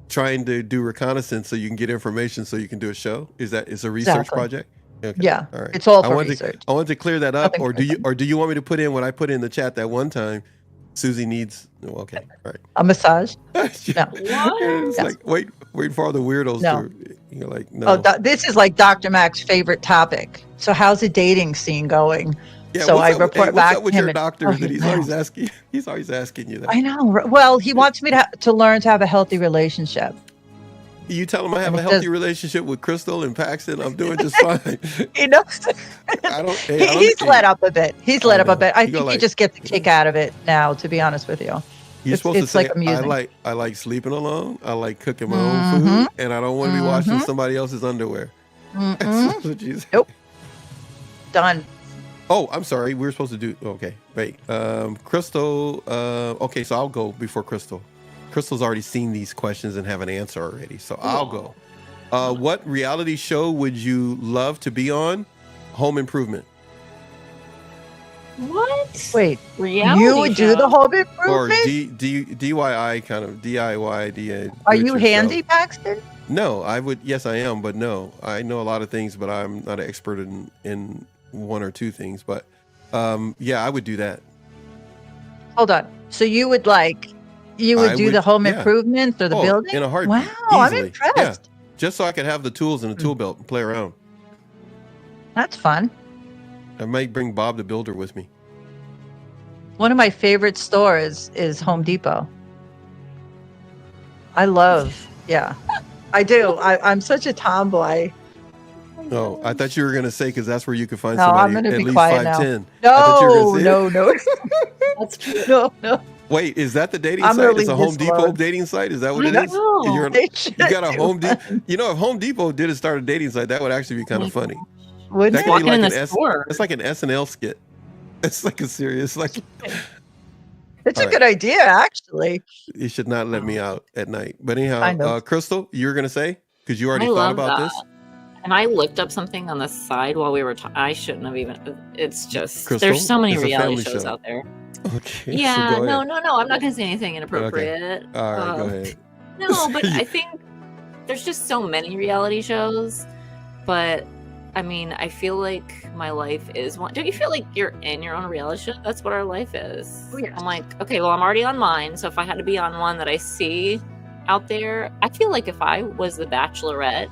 trying to do reconnaissance so you can get information so you can do a show. It's a research Exactly. project? Okay. Yeah, All right. it's all for I research. wanted to clear that up, Nothing or do you want me to put in what I put in the chat that one time? Susie needs. Oh, okay. All A massage? right. No. It's Yes. like wait for all the weirdos No. to. You're like no. Oh, this is like Dr. Mac's favorite topic. So how's the dating scene going? Yeah, so what's I up- report hey, what's back up with to him your and- doctor oh, that he he's always laughs. asking? He's always asking you that. I know. Well, he wants me to learn to have a healthy relationship. You tell him I have And a it healthy says- relationship with Crystal and Paxton. I'm doing just fine. You know, I don't. Hey, I don't he's think- let up a bit. He's let up know. a bit. I You go think he like- just gets a kick out of it now, to be honest with you. You're supposed it's to say like amusing. I like sleeping alone. I like cooking my own Mhm. food, and I don't want to be washing Mhm. somebody else's underwear. Mm-mm. That's what you said. Nope. Done. Oh, I'm sorry. We were supposed to do. Okay, wait. Crystal. Okay, so I'll go before Crystal. Crystal's already seen these questions and have an answer already, so I'll go. What reality show would you love to be on? Home Improvement. What? Wait, Reality you would do the show? home Or improvement? DIY kind of DIY. Are do it you yourself. handy, Paxton? No, I would. Yes, I am, but no, I know a lot of things, but I'm not an expert in one or two things. But yeah, I would do that. Hold on. So you would I do would- the home yeah. improvements or the Oh, building? in a heartbeat. Wow, I'm easily. impressed. Yeah, just so I could have the tools in the tool belt and play around. That's fun. I might bring Bob the Builder with me. One of my favorite stores is Home Depot. I do. I'm such a tomboy. Oh, I thought you were gonna say because that's where you could find No, I'm somebody gonna at be least quiet now. 5'10". I thought you were gonna say No. That's true. No. Wait, is that the dating I'm gonna site? It's a leave Home this Depot alone. dating site? Is that what I it don't is? know. You got a Home Depot. Depot. You know, if Home Depot did start a dating site, that would actually be kind of funny. Wouldn't That it? could be Walking like in an the store. It's like an SNL skit. It's like a serious like. It's a All right. good idea, actually. You should not let me out at night. But anyhow, Kind of. Crystal, you were gonna say because you already I thought love about that. this. And I looked up something on the side while we were I shouldn't have even. It's just Crystal, there's so many it's a reality family shows show. out there. Okay. Yeah, so go no, ahead. I'm not gonna say anything inappropriate. All right, go ahead. No, but I think there's just so many reality shows. But I mean, I feel like my life is one. Don't you feel like you're in your own reality show? That's what our life is. Oh, yes. I'm like, okay, well, I'm already on mine. So if I had to be on one that I see out there, I feel like if I was the Bachelorette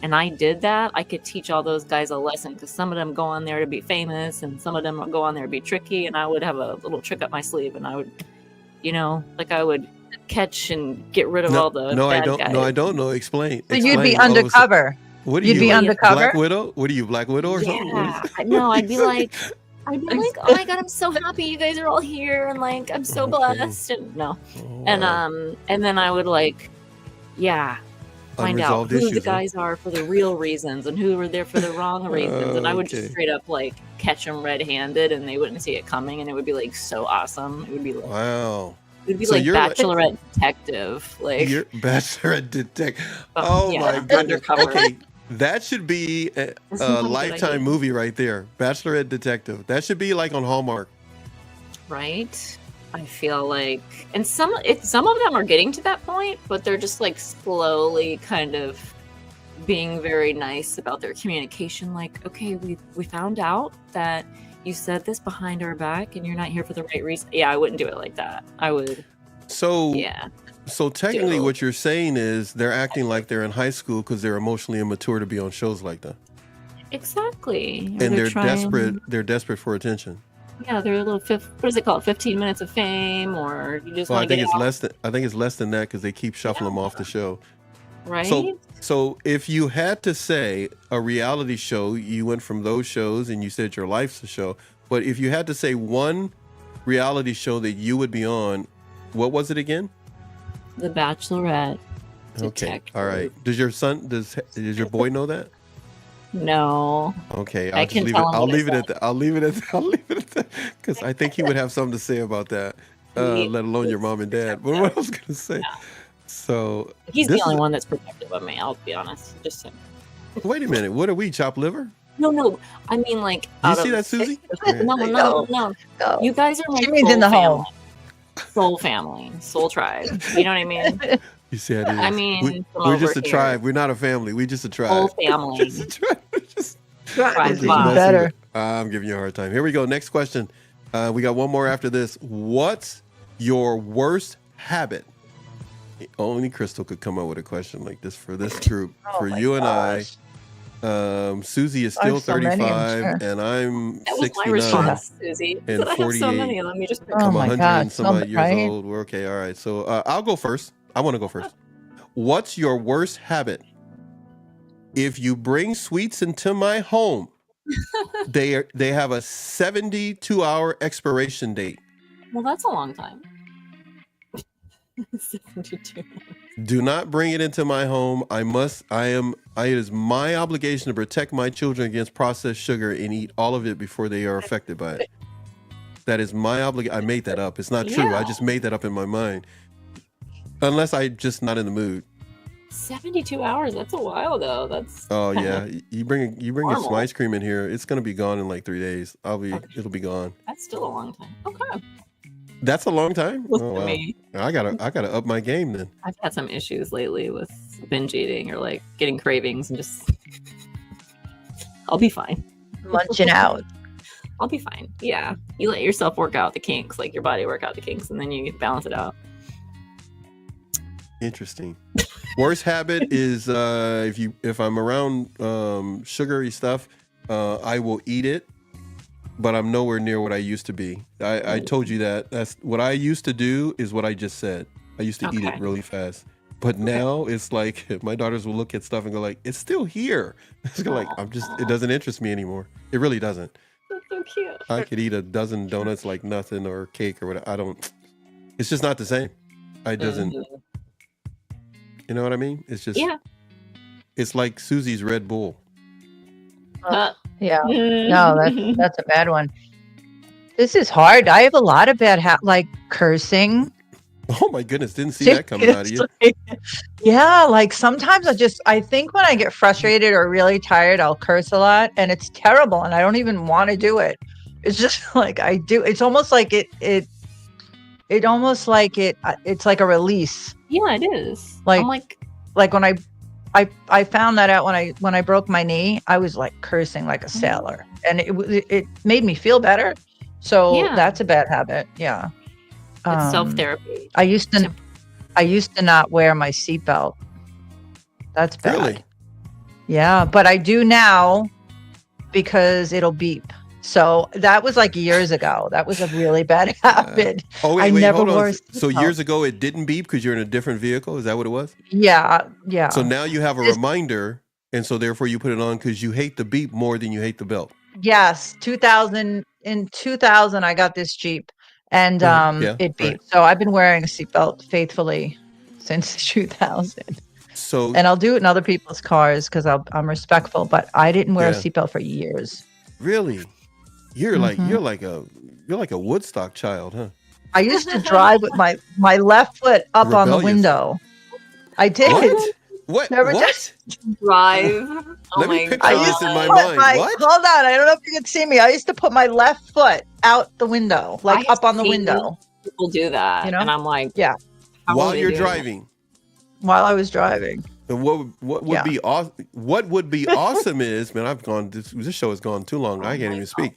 and I did that, I could teach all those guys a lesson because some of them go on there to be famous and some of them go on there to be tricky. And I would have a little trick up my sleeve and I would, I would catch and get rid of all the bad guys. No, I don't know. Explain. So you'd be Explain. All of a sudden- undercover. What are You'd you? be like, undercover? Black Widow? What are you, Black Widow or something? What is Yeah, no, I'd be like, oh my god, I'm so happy you guys are all here, and like, I'm so Okay. blessed, and Oh, and wow. and then I would find out Unresolved who the issues, huh? guys are for the real reasons and who were there for the wrong reasons, and I would just Okay. straight up like catch them red-handed, and they wouldn't see it coming, and it would be like so awesome. It would be like Wow. it would be So like you're like- Bachelorette detective, like You're Bachelorette detective. Oh, Oh yeah, my goodness. undercover. Okay. That should be a That's not a good Lifetime idea. movie right there. Bachelorette detective. That should be like on Hallmark. right? I feel like, and some of them are getting to that point, but they're just like slowly kind of being very nice about their communication. Like, okay, we found out that you said this behind our back, and you're not here for the right reason. Yeah, I wouldn't do it like that. I would, So yeah, So technically, Dude. what you're saying is they're acting like they're in high school because they're emotionally immature to be on shows like that, exactly. Or and they're trying- desperate. They're desperate for attention. Yeah, they're a little what is it called? 15 minutes of fame, or you just Well, I want to think get it's out, less than. I think it's less than that because they keep shuffling them off the show. right? So if you had to say a reality show, you went from those shows and you said your life's a show. But if you had to say one reality show that you would be on, what was it again? The Bachelorette. Okay. All right. Does your boy know that? No. Okay. I I'll just can leave it. tell him I'll what I leave it said. at that. I'll leave it at that because I think he would have something to say about that. Let alone your mom and dad. But what I was gonna say. So He's the this only is- one that's protective of me, I'll be honest. Just him. Wait a minute. What are we? Chopped liver? No. I mean, like, You out see of- that, Susie? No. No. You guys are my She means soul in the family. home. Soul family, soul tribe. You know what I mean? You see how it is. I mean, from we're just over a here. tribe. We're not a family. We just a tribe. Soul family. Just a tribe. Just Tribe just vibe. messing Better. with- I'm giving you a hard time. Here we go. Next question. We got one more after this. What's your worst habit? Only Crystal could come up with a question like this for this group. Oh for my you and gosh. Susie is still have so many, I'm 35, sure. and I'm That was my 69. response, Susie. and But I have so 48. many. Let me just pick Oh I'm my 100 God, and some odd years right? old. We're okay. All right. So I'll go first. I want to go first. What's your worst habit? If you bring sweets into my home, they have a 72-hour expiration date. Well, that's a long time. 72. Do not bring it into my home. It is my obligation to protect my children against processed sugar and eat all of it before they are affected by it. That is my obligation. I made that up. It's not true. I Yeah. just made that up in my mind. Unless I'm just not in the mood. 72 hours. That's a while, though. That's Oh kinda- yeah, you bring normal. some ice cream in here. It's gonna be gone in like 3 days. It'll be gone. That's still a long time. Okay. That's a long time. Listen Oh, to wow. me. I gotta up my game then. I've had some issues lately with binge eating or like getting cravings and just. I'll be fine. Munching out. I'll be fine. Yeah. You let yourself work out the kinks, like your body work out the kinks, and then you balance it out. Interesting. Worst habit is if I'm around sugary stuff, I will eat it, but I'm nowhere near what I used to be. I told you that. That's what I used to do is what I just said. I used to eat it Okay. really fast. But now it's like my daughters will look at stuff and go like, it's still here. It's like, it doesn't interest me anymore. It really doesn't. That's so cute. I could eat a dozen donuts like nothing, or cake or whatever. It's just not the same. You know what I mean? It's just, it's like Susie's Red Bull. Yeah. No, that's a bad one. This is hard. I have a lot of bad like cursing. Oh my goodness, didn't see that coming out of you. Yeah, like sometimes I think when I get frustrated or really tired, I'll curse a lot, and it's terrible, and I don't even want to do it. It's just like I do. It's almost like it's like a release. Yeah, it is. Like, I'm like when I found that out when I broke my knee, I was like cursing like a sailor, and it made me feel better. So that's a bad habit. Yeah. It's self-therapy. I used to not wear my seatbelt. That's bad. Really? Yeah, but I do now because it'll beep. So that was like years ago. That was a really bad habit. I never wore. So years ago it didn't beep because you're in a different vehicle? Is that what it was? Yeah. So now you have a reminder, and so therefore you put it on because you hate the beep more than you hate the belt. Yes. In 2000 I got this Jeep. And it beeped. Right. So I've been wearing a seatbelt faithfully since 2000. And I'll do it in other people's cars because I'm respectful. But I didn't wear a seatbelt for years. Really? You're like a Woodstock child, huh? I used to drive with my left foot up on the window. I did. What? Drive. Let me picture this in my mind. What? Hold on. I don't know if you can see me. I used to put my left foot out the window, like up on the window. People do that. You know? And I'm like, while you're driving. While I was driving. And what would be awesome? What would be awesome is, man, I've gone. This show has gone too long. I can't even speak.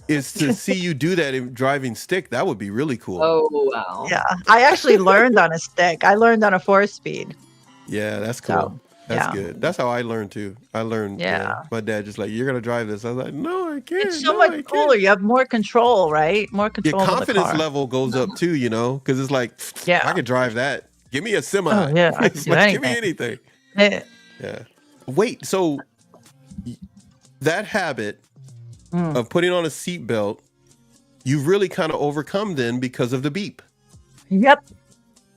Is to see you do that in driving stick. That would be really cool. Oh wow. Yeah, I actually learned on a stick. I learned on a 4-speed. Yeah, that's cool. So, that's good. That's how I learned too. I learned. My dad just like, you're gonna drive this. I was like, no, I can't. It's so much cooler. You have more control, right? More control. Your confidence level goes up too. You know, because it's like, I could drive that. Give me a semi. Oh, yeah, I can do anything. Give me anything. Yeah. Wait. So that habit of putting on a seatbelt, you've really kind of overcome then because of the beep. Yep.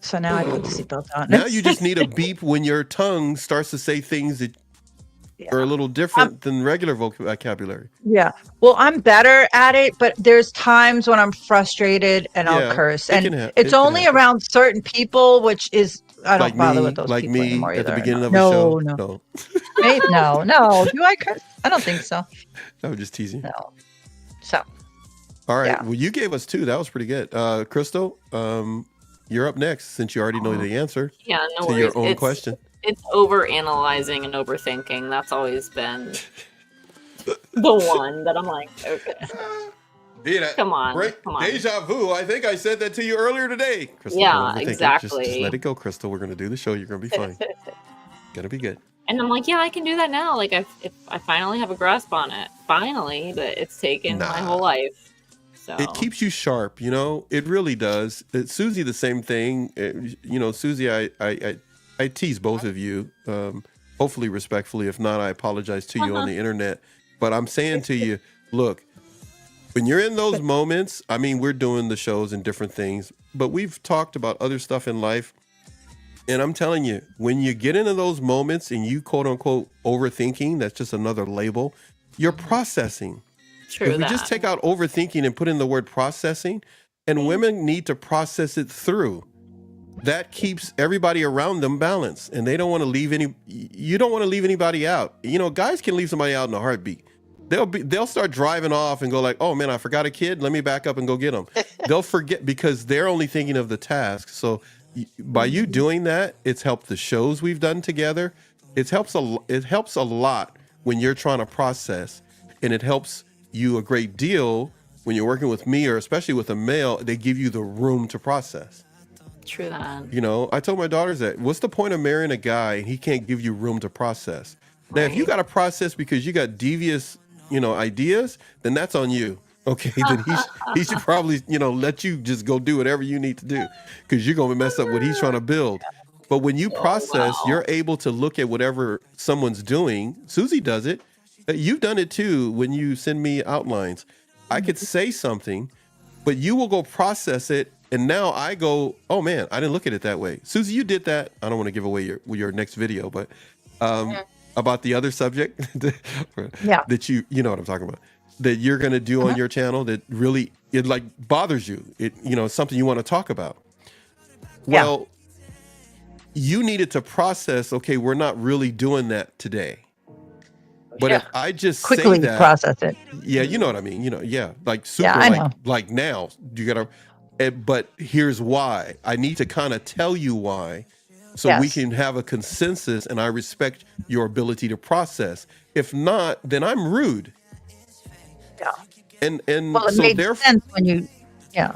So now I put the seatbelt on. Now you just need a beep when your tongue starts to say things that are a little different than regular vocabulary. Yeah. Well, I'm better at it, but there's times when I'm frustrated and I'll curse. And it's only around certain people, which is, I don't bother with those people anymore either. At the beginning of a show? No. No. Do I curse? I don't think so. I'm just teasing. No. So. All right. Yeah. Well, you gave us 2. That was pretty good. Crystal, you're up next since you already know the answer to your own question. It's over-analyzing and overthinking. That's always been the one that I'm like, okay. Come on. Deja vu. I think I said that to you earlier today. Crystal, yeah, exactly. Just let it go, Crystal. We're going to do the show. You're going to be fine. Going to be good. And I'm like, I can do that now. Like, I finally have a grasp on it. Finally, but it's taken my whole life. So. It keeps you sharp, you know. It really does. Suzie, the same thing. Suzie, I tease both of you, hopefully respectfully. If not, I apologize to you on the internet. But I'm saying to you, look, when you're in those moments, I mean, we're doing the shows and different things, but we've talked about other stuff in life. And I'm telling you, when you get into those moments and you quote unquote overthinking, that's just another label, you're processing. True. If we just take out overthinking and put in the word processing, and women need to process it through. That keeps everybody around them balanced, and they don't want to leave you don't want to leave anybody out. You know, guys can leave somebody out in a heartbeat. They'll start driving off and go like, oh man, I forgot a kid. Let me back up and go get them. They'll forget because they're only thinking of the task. So by you doing that, it's helped the shows we've done together. It helps a lot when you're trying to process, and it helps you a great deal when you're working with me, or especially with a male. They give you the room to process. True that. You know, I told my daughters that. What's the point of marrying a guy and he can't give you room to process? Now, if you got to process because you got devious, ideas, then that's on you. Okay, then he should probably, let you just go do whatever you need to do, because you're gonna mess up what he's trying to build. But when you process, you're able to look at whatever someone's doing. Susie does it. You've done it too. When you send me outlines, I could say something, but you will go process it. And now I go, oh man, I didn't look at it that way. Susie, you did that. I don't want to give away your next video, but about the other subject that you know what I'm talking about, that you're going to do on your channel that really, it like bothers you. It, something you want to talk about. Well, you needed to process, okay, we're not really doing that today. But if I just quickly say that, process it. Yeah, you know what I mean. Like super, like now you gotta. But here's why. I need to kind of tell you why, so we can have a consensus, and I respect your ability to process. If not, then I'm rude. Yeah. And well, it so makes therefore, sense when you. Yeah.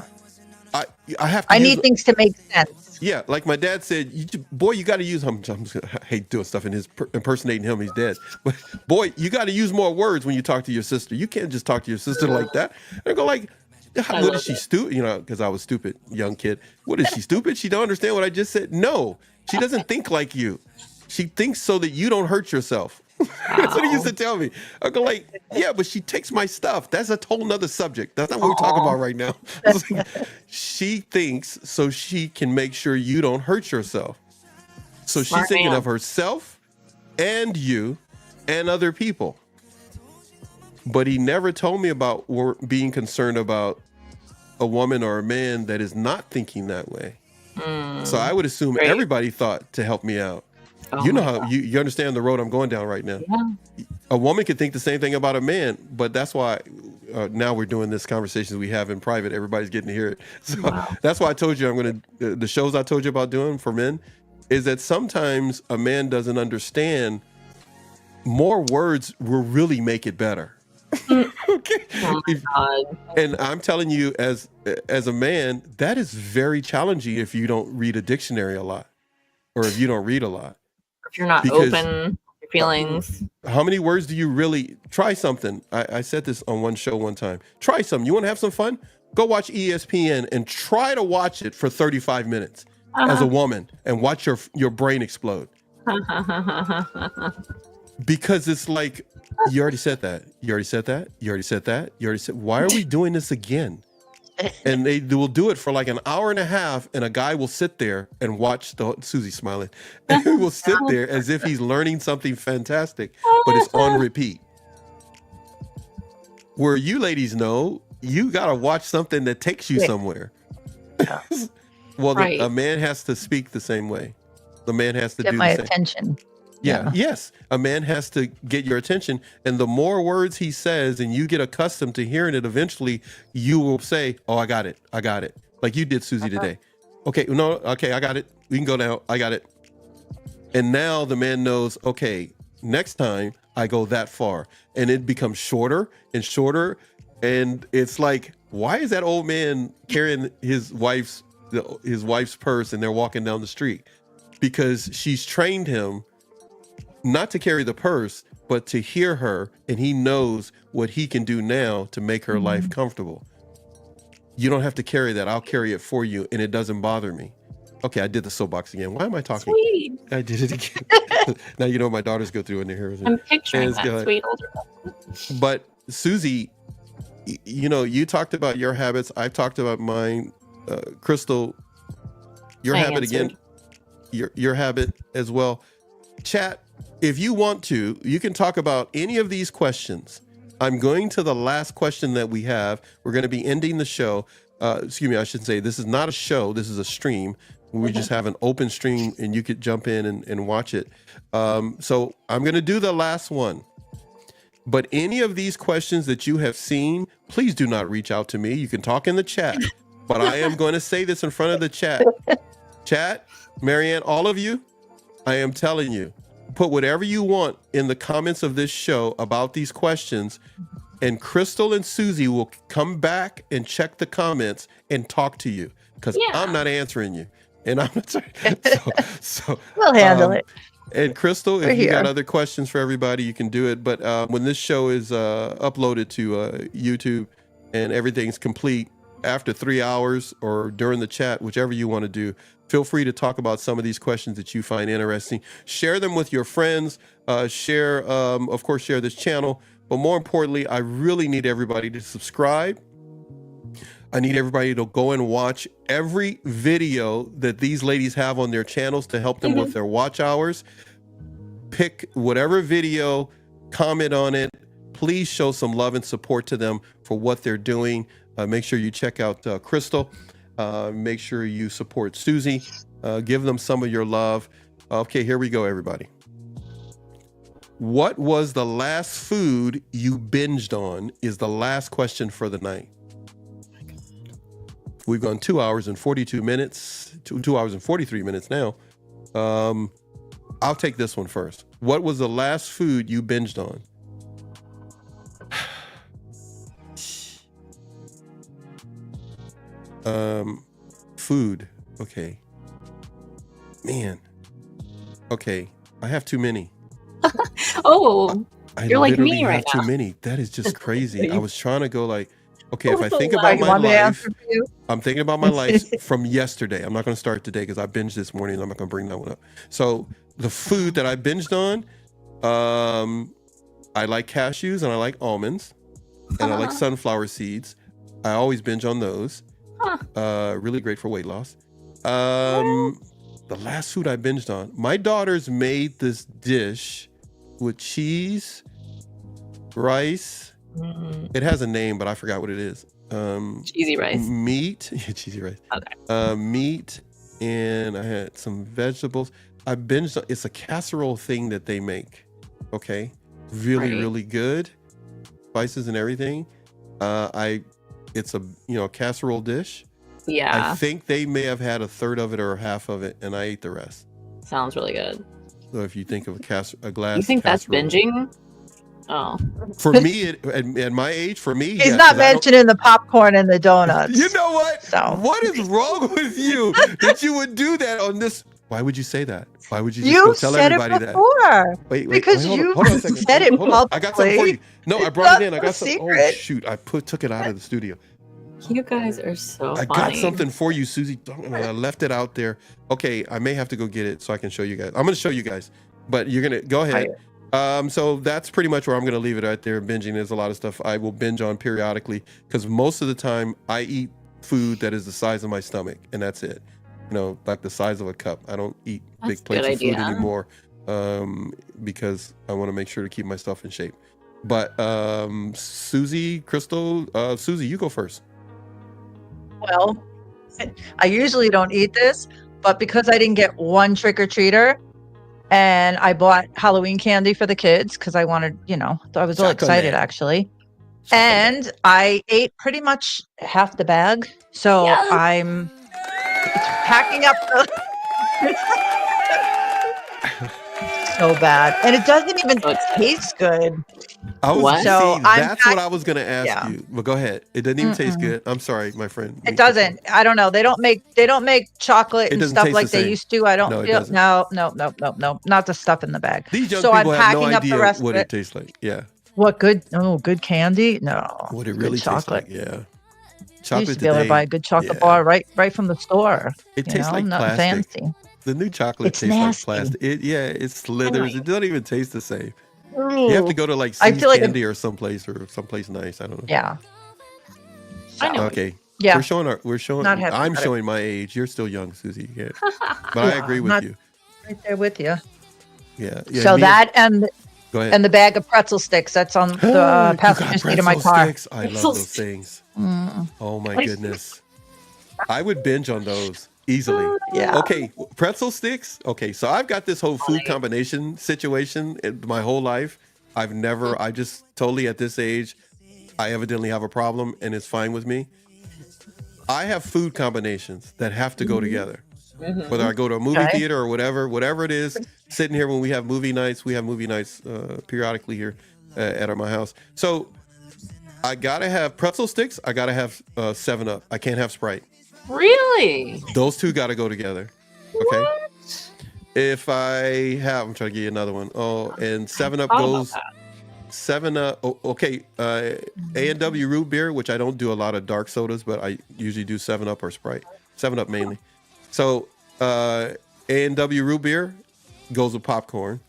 I have to. I need things to make sense. Yeah, like my dad said, boy, you got to use him. I hate doing stuff in his impersonating him. He's dead. But boy, you got to use more words when you talk to your sister. You can't just talk to your sister like that. And go like, what is she stupid? Because I was stupid, young kid. What is she stupid? She don't understand what I just said. No, she doesn't think like you. She thinks so that you don't hurt yourself. That's what he used to tell me. I go like, yeah, but she takes my stuff. That's a whole nother subject. That's not what we're talking about right now. She thinks so she can make sure you don't hurt yourself. So she's thinking of herself and you and other people. But he never told me about being concerned about a woman or a man that is not thinking that way. So I would assume everybody thought to help me out. You know how you understand the road I'm going down right now. Yeah. A woman could think the same thing about a man, but that's why now we're doing this conversation we have in private. Everybody's getting to hear it. So that's why I told you I'm going to, the shows I told you about doing for men is that sometimes a man doesn't understand more words will really make it better. Okay. Oh my God. And I'm telling you as a man, that is very challenging if you don't read a dictionary a lot or if you don't read a lot. If you're not open to your feelings. How many words do you really try something? I said this on one show one time. Try something. You want to have some fun? Go watch ESPN and try to watch it for 35 minutes as a woman and watch your brain explode. Because it's like, you already said that. You already said that. You already said that. You already said, why are we doing this again? And they will do it for like an hour and a half, and a guy will sit there and watch Susie smiling, and he will sit there as if he's learning something fantastic, but it's on repeat. Where you ladies know, you got to watch something that takes you somewhere. Well, a man has to speak the same way. The man has to get do my the same. attention. Yeah. Yes. A man has to get your attention. And the more words he says and you get accustomed to hearing it, eventually you will say, oh, I got it. I got it. Like you did, Susie, today. Okay. No. Okay. I got it. We can go now. I got it. And now the man knows, okay, next time I go that far, and it becomes shorter and shorter. And it's like, why is that old man carrying his wife's purse and they're walking down the street? Because she's trained him not to carry the purse, but to hear her, and he knows what he can do now to make her life comfortable. You don't have to carry that. I'll carry it for you, and it doesn't bother me. Okay, I did the soapbox again. Why am I talking? Sweet. I did it again. Now you know what my daughters go through when they're here. I'm picturing that sweet older. But Susie, you talked about your habits. I've talked about mine. Crystal, your habit again. Your habit as well. Chat. If you want to, you can talk about any of these questions. I'm going to the last question that we have. We're going to be ending the show. Excuse me, I should say this is not a show. This is a stream. We just have an open stream and you could jump in and watch it. So I'm going to do the last one. But any of these questions that you have seen, please do not reach out to me. You can talk in the chat. But I am going to say this in front of the chat. Chat, Marianne, all of you, I am telling you, put whatever you want in the comments of this show about these questions, and Crystal and Susie will come back and check the comments and talk to you, because I'm not answering you. And I'm not so we'll handle it. And Crystal, if you got other questions for everybody, you can do it. But when this show is uploaded to YouTube and everything's complete, after 3 hours or during the chat, whichever you want to do. Feel free to talk about some of these questions that you find interesting. Share them with your friends. Of course, share this channel. But more importantly, I really need everybody to subscribe. I need everybody to go and watch every video that these ladies have on their channels to help them with their watch hours. Pick whatever video, comment on it. Please show some love and support to them for what they're doing. Make sure you check out Crystal. Make sure you support Suzie. Give them some of your love. Okay, here we go, everybody. What was the last food you binged on is the last question for the night. We've gone 2 hours and 42 minutes, 2 hours and 43 minutes now. I'll take this one first. What was the last food you binged on? Food. Okay. Man. Okay. I have too many. You're like me right now. Too many. That is just crazy. I was trying to go like, okay, if I think about my life, I'm thinking about my life from yesterday. I'm not going to start today because I binged this morning and I'm not going to bring that one up. So the food that I binged on, I like cashews and I like almonds and I like sunflower seeds. I always binge on those. Really great for weight loss. The last food I binged on, my daughters made this dish with cheese, rice. It has a name, but I forgot what it is. Cheesy rice. Meat. Yeah, cheesy rice. Okay. Meat, and I had some vegetables. I binged on, it's a casserole thing that they make. Okay. Really good. Spices and everything. It's a casserole dish. Yeah. I think they may have had a third of it or half of it, and I ate the rest. Sounds really good. So if you think of a glass, you think that's binging? Oh. For me, at my age, for me, he's not mentioning the popcorn and the donuts. You know what? So. What is wrong with you that you would do that on this? Why would you say that? Why would you just tell everybody that? Wait, because you said it publicly. I got something for you. No, I brought it in. I got something. Oh shoot! I took it out of the studio. You guys are so funny. I got something for you, Suzie. I left it out there. Okay, I may have to go get it so I can show you guys. I'm going to show you guys, but you're going to go ahead. So that's pretty much where I'm going to leave it right there. Binging, there's a lot of stuff I will binge on periodically because most of the time I eat food that is the size of my stomach, and that's it. Like the size of a cup. I don't eat big plates of food anymore because I want to make sure to keep myself in shape. But Suzie, Crystal, Suzie, you go first. Well, I usually don't eat this, but because I didn't get one trick-or-treater and I bought Halloween candy for the kids because I wanted, I was all excited actually. And I ate pretty much half the bag. So I'm packing up so bad. And it doesn't even taste good. That's what I was going to ask you. But go ahead. It doesn't even taste good. I'm sorry, my friend. It doesn't. I don't know. They don't make chocolate and stuff like they used to. I don't feel no, not the stuff in the bag. These young people have no idea what it tastes like. Yeah. What good candy? No. What it really tastes like. Yeah. Chocolate. You used to be able to buy a good chocolate bar right from the store. It tastes like nothing plastic. Fancy. The new chocolate tastes nasty. like plastic. It slithers. It doesn't even taste the same. You have to go to like See's Candy or someplace nice. I don't know. Yeah. I know. Okay. Yeah. We're showing. I'm showing my age. You're still young, Suzie. Yeah. But I agree with you. Right there with you. Yeah. So that and go ahead. And the bag of pretzel sticks that's on the passenger seat of my car. Sticks? I love those things. Oh my goodness. I would binge on those easily. Yeah. Okay, pretzel sticks. Okay, so I've got this whole food combination situation in my whole life. I just totally at this age, I evidently have a problem and it's fine with me. I have food combinations that have to go together. Whether I go to a movie theater or whatever it is, sitting here when we have movie nights periodically here at my house. So I gotta have pretzel sticks. I gotta have 7-Up. I can't have Sprite. Really? Those two gotta go together. Okay. What? If I have, I'm trying to get you another one. Oh, and 7-Up goes. 7-Up. Okay. A&W root beer, which I don't do a lot of dark sodas, but I usually do 7-Up or Sprite. 7-Up mainly. So A&W root beer goes with popcorn.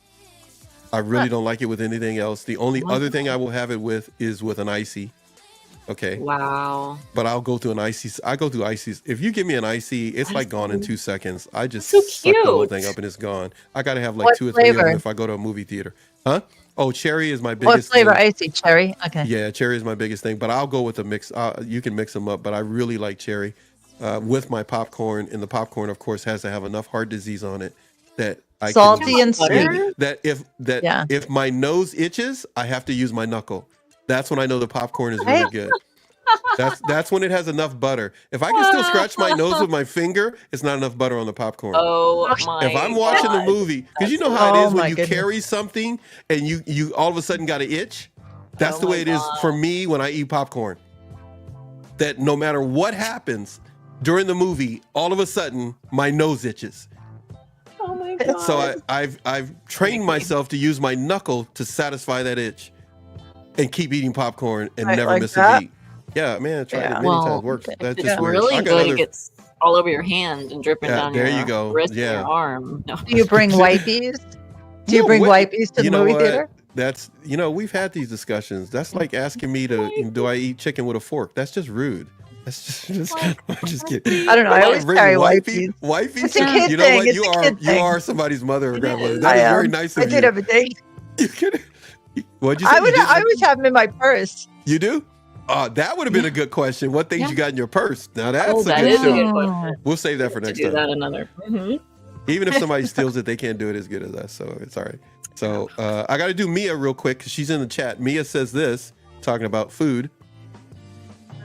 I really don't like it with anything else. The only other thing I will have it with is with an icy. Okay. Wow. But I'll go through an icy. I go through ices. If you give me an icy, it's like gone in 2 seconds. I just so suck the whole cute. thing up and it's gone. I got to have like What 2 or 3 of flavor? them if I go to a movie theater. Huh? Oh, cherry is my What biggest flavor? thing. Icy cherry. Okay. Yeah, cherry is my biggest thing, but I'll go with a mix. You can mix them up, but I really like cherry with my popcorn. And the popcorn, of course, has to have enough heart disease on it that I Salty can, and sweet. that if my nose itches, I have to use my knuckle. That's when I know the popcorn is really good. That's when it has enough butter. If I can still scratch my nose with my finger, it's not enough butter on the popcorn. Oh my! If I'm watching a movie, because you know how it is when you goodness. carry something and you all of a sudden got an itch. That's the way it is for me when I eat popcorn. That no matter what happens during the movie, all of a sudden my nose itches. Oh my god! So I've trained myself to use my knuckle to satisfy that itch, and keep eating popcorn and never like miss that? a beat. Yeah, man, I tried it many times. Works. That's It's just weird. really I got good. other- It gets all over your hand and dripping Yeah, down there your you go. wrist Yeah. and your arm. No. Do you bring wipies? Do you No, bring what- wipies to you the know movie what? theater? That's we've had these discussions. That's like asking me to do I eat chicken with a fork? That's just rude. That's just I'm just kidding. I don't know. I always bring carry wifey. It's a kid You know thing. what? It's You a are kid thing. somebody's mother or grandmother. is. That is very am. nice I of did you. every day. You could. What'd you say? I always have them in my purse. You do? That would have been a good question. What things you got in your purse? Now that's that a good is a show. good question. We'll save that for To next do time. that another. Even if somebody steals it, they can't do it as good as us. So it's all right. So I got to do Mia real quick because she's in the chat. Mia says this, talking about food.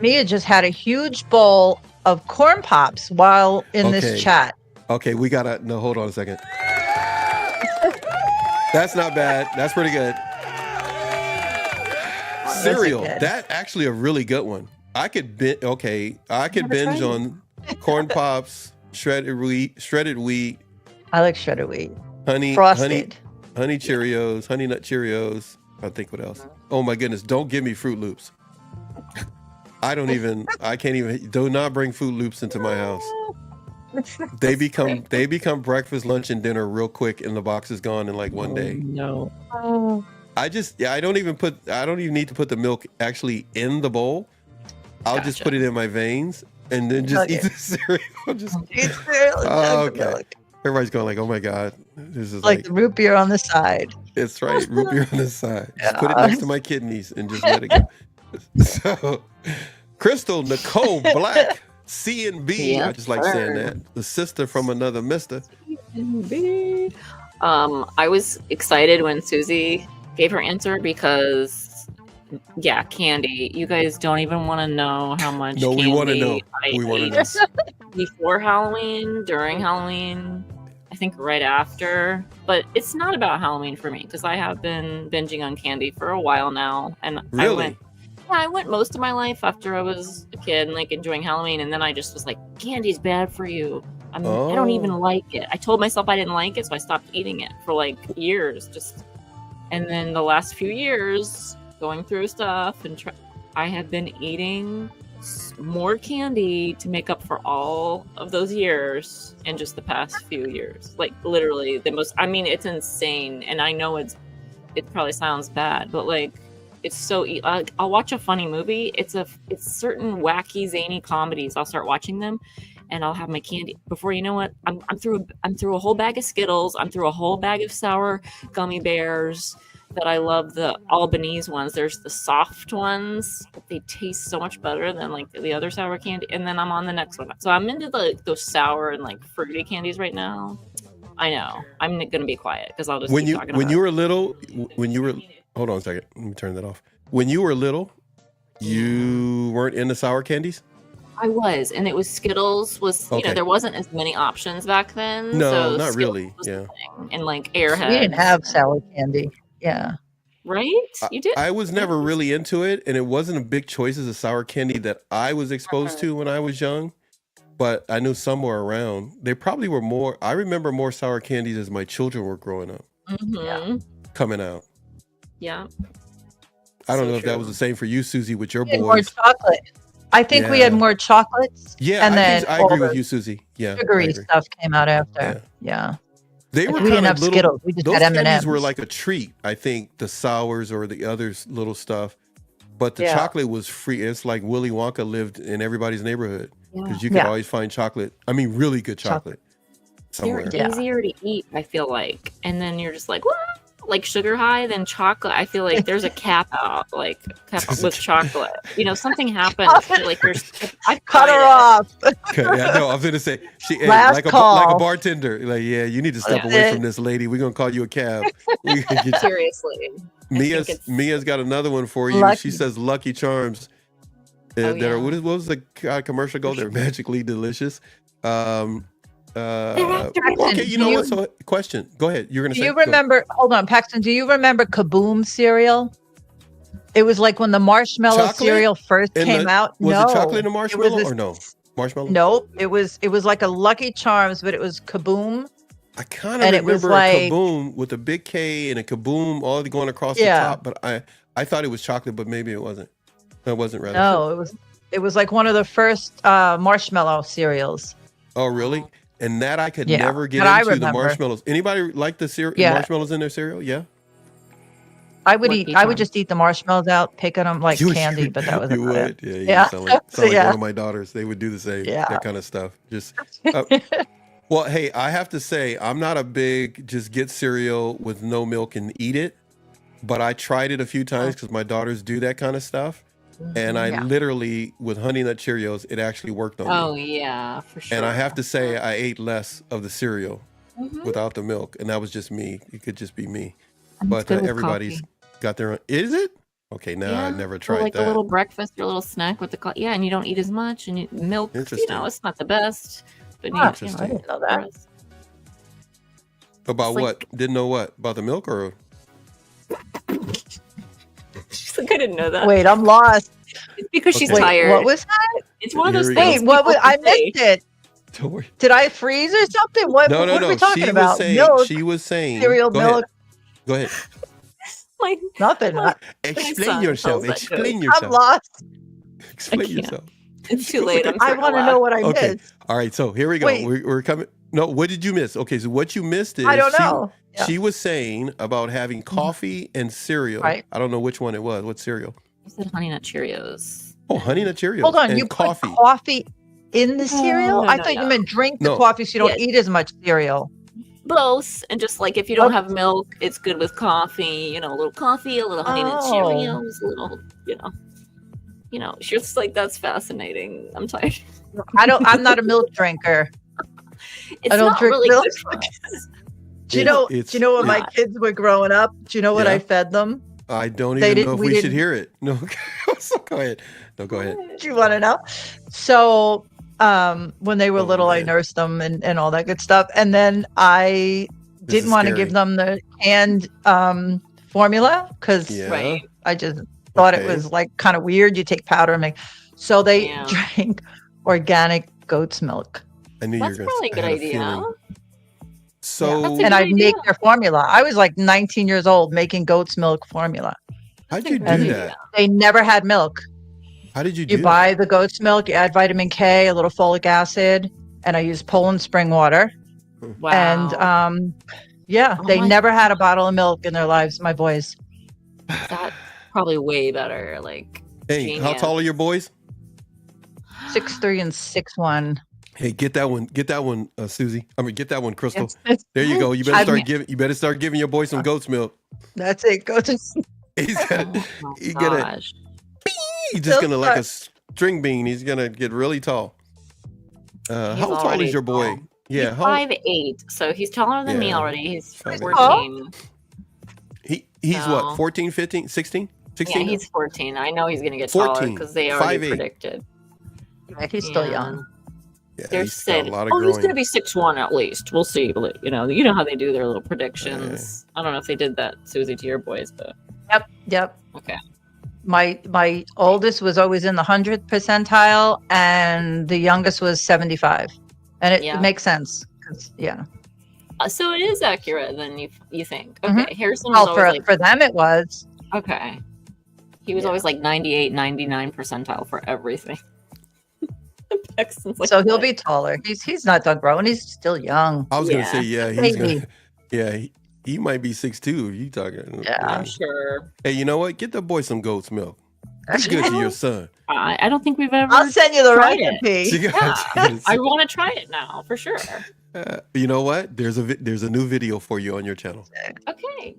Mia just had a huge bowl of corn pops while in this chat. Okay, we got to, no, hold on a second. That's not bad. That's pretty good. Cereal. good. That actually a really good one. I could binge on corn pops, shredded wheat, I like shredded wheat. honey Frosted. Cheerios, honey nut Cheerios. I think what else? Oh my goodness! Don't give me Fruit Loops. I can't even. Do not bring Fruit Loops into my house. They become breakfast, lunch, and dinner real quick, and the box is gone in like one day. No. Oh, I don't even need to put the milk actually in the bowl. I'll just Gotcha. put it in my veins and then just eat the cereal. Just, it's really okay. Everybody's going like, oh my God, this is like the root beer on the side. it's right. Root beer on the side. Just put it Yeah. next to my kidneys and just let it go. So, Crystal Nicole Black, C&B. I Yes, just like saying sir. that. The sister from another mister. I was excited when Susie gave her answer because, yeah, candy. You guys don't even want to know how much. No, we want to know. I We want to ate know. before Halloween, during Halloween, I think right after. But it's not about Halloween for me because I have been binging on candy for a while now, and Really? I went most of my life after I was a kid and like enjoying Halloween, and then I just was like, candy's bad for you. I don't even Oh. like it. I told myself I didn't like it, so I stopped eating it for like years. And then the last few years, going through stuff, and I have been eating more candy to make up for all of those years in just the past few years. Like literally the most. I mean, it's insane, and I know it probably sounds bad, but like. It's so I'll watch a funny movie. It's certain wacky zany comedies. I'll start watching them, and I'll have my candy. Before you know it, I'm through a whole bag of Skittles. I'm through a whole bag of sour gummy bears that I love. The Albanese ones. There's the soft ones, but they taste so much better than like the other sour candy. And then I'm on the next one. So I'm into those sour and like fruity candies right now. I know. I'm gonna be quiet because I'll just keep talking about you were little, hold on a second. Let me turn that off. When you were little, you weren't into sour candies? I was, and it was Skittles was, Okay. there wasn't as many options back then. No, so not Skittles really. was the Yeah. thing. And like Airheads. We didn't have sour candy. Yeah. Right? You did? I was never really into it, and it wasn't a big choices of sour candy that I was exposed to when I was young. But I knew some were around. They probably were more. I remember more sour candies as my children were growing up, Mm-hmm. coming out. Yeah. I don't know if that was the same for you, Susie, with your We had more boys. chocolate. I think we had more chocolates. Yeah, and then I agree with you, Susie. Yeah, sugary stuff came out after. Yeah. They were we didn't have little, Skittles. We just those had candies M&Ms. were like a treat. I think the sours or the other little stuff, but the chocolate was free. It's like Willy Wonka lived in everybody's neighborhood because you could always find chocolate. I mean, really good chocolate somewhere. They're easier to eat, I feel like, and then you're just like, what? Like sugar high, then chocolate. I feel like there's a cap out, like with chocolate. You know, something happened. I feel like I cut her off. Okay, yeah, no, I was gonna say like a bartender. Like, yeah, you need to step away from this lady. We're gonna call you a cab. Seriously. Mia's got another one for you. Lucky. She says Lucky Charms. What was the commercial go? They're magically delicious. Okay, you know what? So, question. Go ahead. You're gonna say. Do you remember? Hold on, Paxton. Do you remember Kaboom cereal? It was like when the marshmallow cereal first came out. Was it chocolate and marshmallow or no? Marshmallow? Nope. It was like a Lucky Charms, but it was Kaboom. I kind of remember a Kaboom with a big K and a Kaboom all going across the top, but I thought it was chocolate, but maybe it wasn't. It wasn't rather. No, it was like one of the first marshmallow cereals. Oh, really? And that I could never get into the marshmallows. Anybody like the marshmallows in their cereal? Yeah. I would just eat the marshmallows out, picking them like candy, but that was you would. Yeah, you sound like one of my daughters. They would do the same. That kind of stuff. Just well, hey, I have to say, I'm not a big just get cereal with no milk and eat it, but I tried it a few times because my daughters do that kind of stuff. And I literally, with Honey Nut Cheerios, it actually worked on me. Oh, yeah, for sure. And I have to say, I ate less of the cereal without the milk. And that was just me. It could just be me. But everybody's got their own. Is it? Okay, now I never tried like that. A little breakfast or a little snack with the coffee. Yeah, and you don't eat as much. And milk, you know, it's not the best. But I didn't know that. About what? Didn't know what? About the milk or? She's like, I didn't know that. Wait, I'm lost. It's because she's tired. What was that? It's one of those things. Wait, what was? I missed it. Don't worry. Did I freeze or something? What are we talking about? She was saying cereal, milk. Go ahead. Nothing. Explain yourself. Explain yourself. I'm lost. Explain yourself. It's too late. I want to know what I missed. All right. So here we go. We're coming. No, what did you miss? Okay. So what you missed is I don't know. She was saying about having coffee and cereal. Right. I don't know which one it was. What cereal? You said Honey Nut Cheerios. Oh, Honey Nut Cheerios. Hold on. And You put coffee in the cereal? I thought you meant drink the coffee so you don't eat as much cereal. Both. And just like if you don't have milk, it's good with coffee. You know, a little coffee, a little Honey Nut Cheerios, a little, you know, she's like, that's fascinating. I'm tired. I'm not a milk drinker. I don't drink really milk. Do you know when my kids were growing up? Do you know what I fed them? I don't even know if we should hear it. No, so go ahead. No, go ahead. Do you want to know? So when they were little, I nursed them and all that good stuff. And then I didn't want to give them the canned formula because I just thought it was like kind of weird. You take powder and make. So they drank organic goat's milk. I knew that's probably a good idea. So and I make their formula. I was like 19 years old making goat's milk formula. How'd you do that? They never had milk. How did you do You buy the goat's milk, you add vitamin K, a little folic acid, and I use Poland spring water. Wow. And they never had a bottle of milk in their lives, my boys. That's probably way better. Like, hey, how tall are your boys? 6'3" and 6'1". Hey, get that one, Susie. I mean, get that one, Crystal. There you go. You better start giving your boy some goat's milk. That's it. Goat's milk. He's just gonna like a string bean. He's gonna get really tall. How tall is your boy? Tall. Yeah, he's 5'8", so he's taller than me already. He's 14. He's what? 14, 15, 16? 16? Yeah, he's 14. I know he's gonna get taller because they already predicted. Right, he's still young. Yeah, They're said, he's going to be 6'1" at least. We'll see. You know how they do their little predictions. I don't know if they did that, Susie, to your boys, but yep. Okay. My oldest was always in the 100th percentile, and the youngest was 75, and it makes sense. So it is accurate then. You think? Okay, Harrison was for them it was okay. He was always like 98, 99 percentile for everything. Like, so he'll be taller. He's not done growing. He's still young. I was gonna say, he's Baby. gonna, he might be 6'2". You talking? Yeah. I'm sure. Hey, you know what? Get the boy some goat's milk. It's good to your son. I don't think we've ever. I'll send you the tried recipe. Yeah, I want to try it now for sure. You know what? There's a new video for you on your channel. Okay.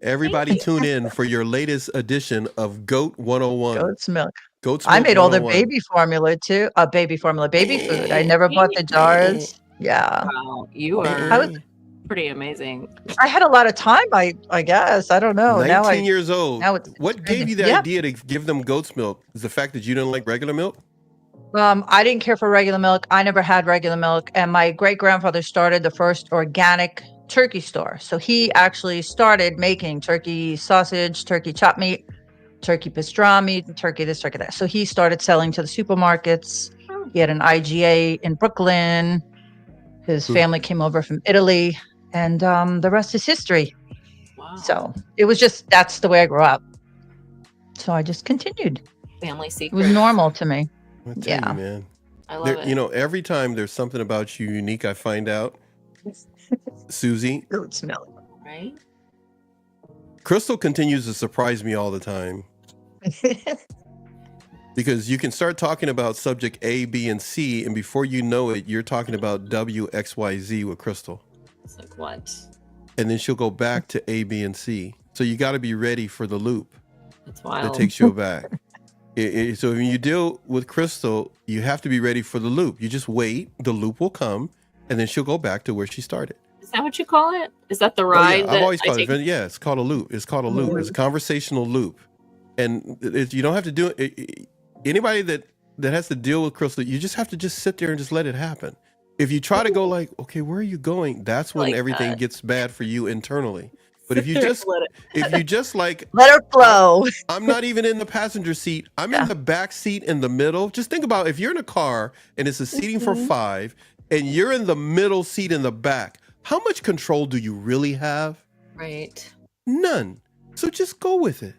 Everybody tune in for your latest edition of Goat 101. Goat's milk. Goat's milk. I made all the 101. baby formula too. Baby food. I never bought the jars. Yeah. Wow, you are pretty amazing. I had a lot of time. I guess. I don't know. 19 years old. now it's What gave you the idea to give them goat's milk? Is the fact that you didn't like regular milk? I didn't care for regular milk. I never had regular milk. And my great grandfather started the first organic turkey store. So he actually started making turkey sausage, turkey chopped meat, turkey pastrami, turkey this, turkey that. So he started selling to the supermarkets. He had an IGA in Brooklyn. His family came over from Italy, and the rest is history. Wow. So it was just, that's the way I grew up. So I just continued. Family It secret. was normal to me. I tell you, man. I love it. You know, every time there's something about you unique, I find out. Susie, Goat's milk. Right? Crystal continues to surprise me all the time because you can start talking about subject A, B, and C, and before you know it, you're talking about W, X, Y, Z with Crystal. It's like what? And then she'll go back to A, B, and C. So you got to be ready for the loop That's wild. that takes you back. So when you deal with Crystal, you have to be ready for the loop. You just wait, the loop will come, and then she'll go back to where she started. Is that what you call it? Is that the ride? I've always called it. Yeah, it's called a loop. It's called a loop. It's a conversational loop, and you don't have to do it. Anybody that has to deal with Crystal, you just have to just sit there and just let it happen. If you try to go like, okay, where are you going? That's when everything gets bad for you internally. But if you just like let her flow. I'm not even in the passenger seat. I'm in the back seat in the middle. Just think about if you're in a car and it's a seating for 5 and you're in the middle seat in the back, how much control do you really have? Right. None. So just go with it.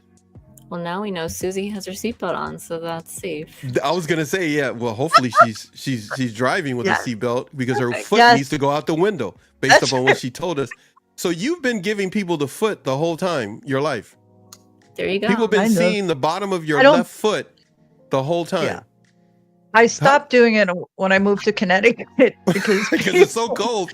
Well, now we know Susie has her seatbelt on, so that's safe. I was gonna say, yeah. Well, hopefully she's driving with a seatbelt because her foot needs to go out the window based upon what she told us. So you've been giving people the foot the whole time, your life. There you go. People have been seeing the bottom of your left foot the whole time. Yeah. I stopped doing it when I moved to Connecticut because it's so cold.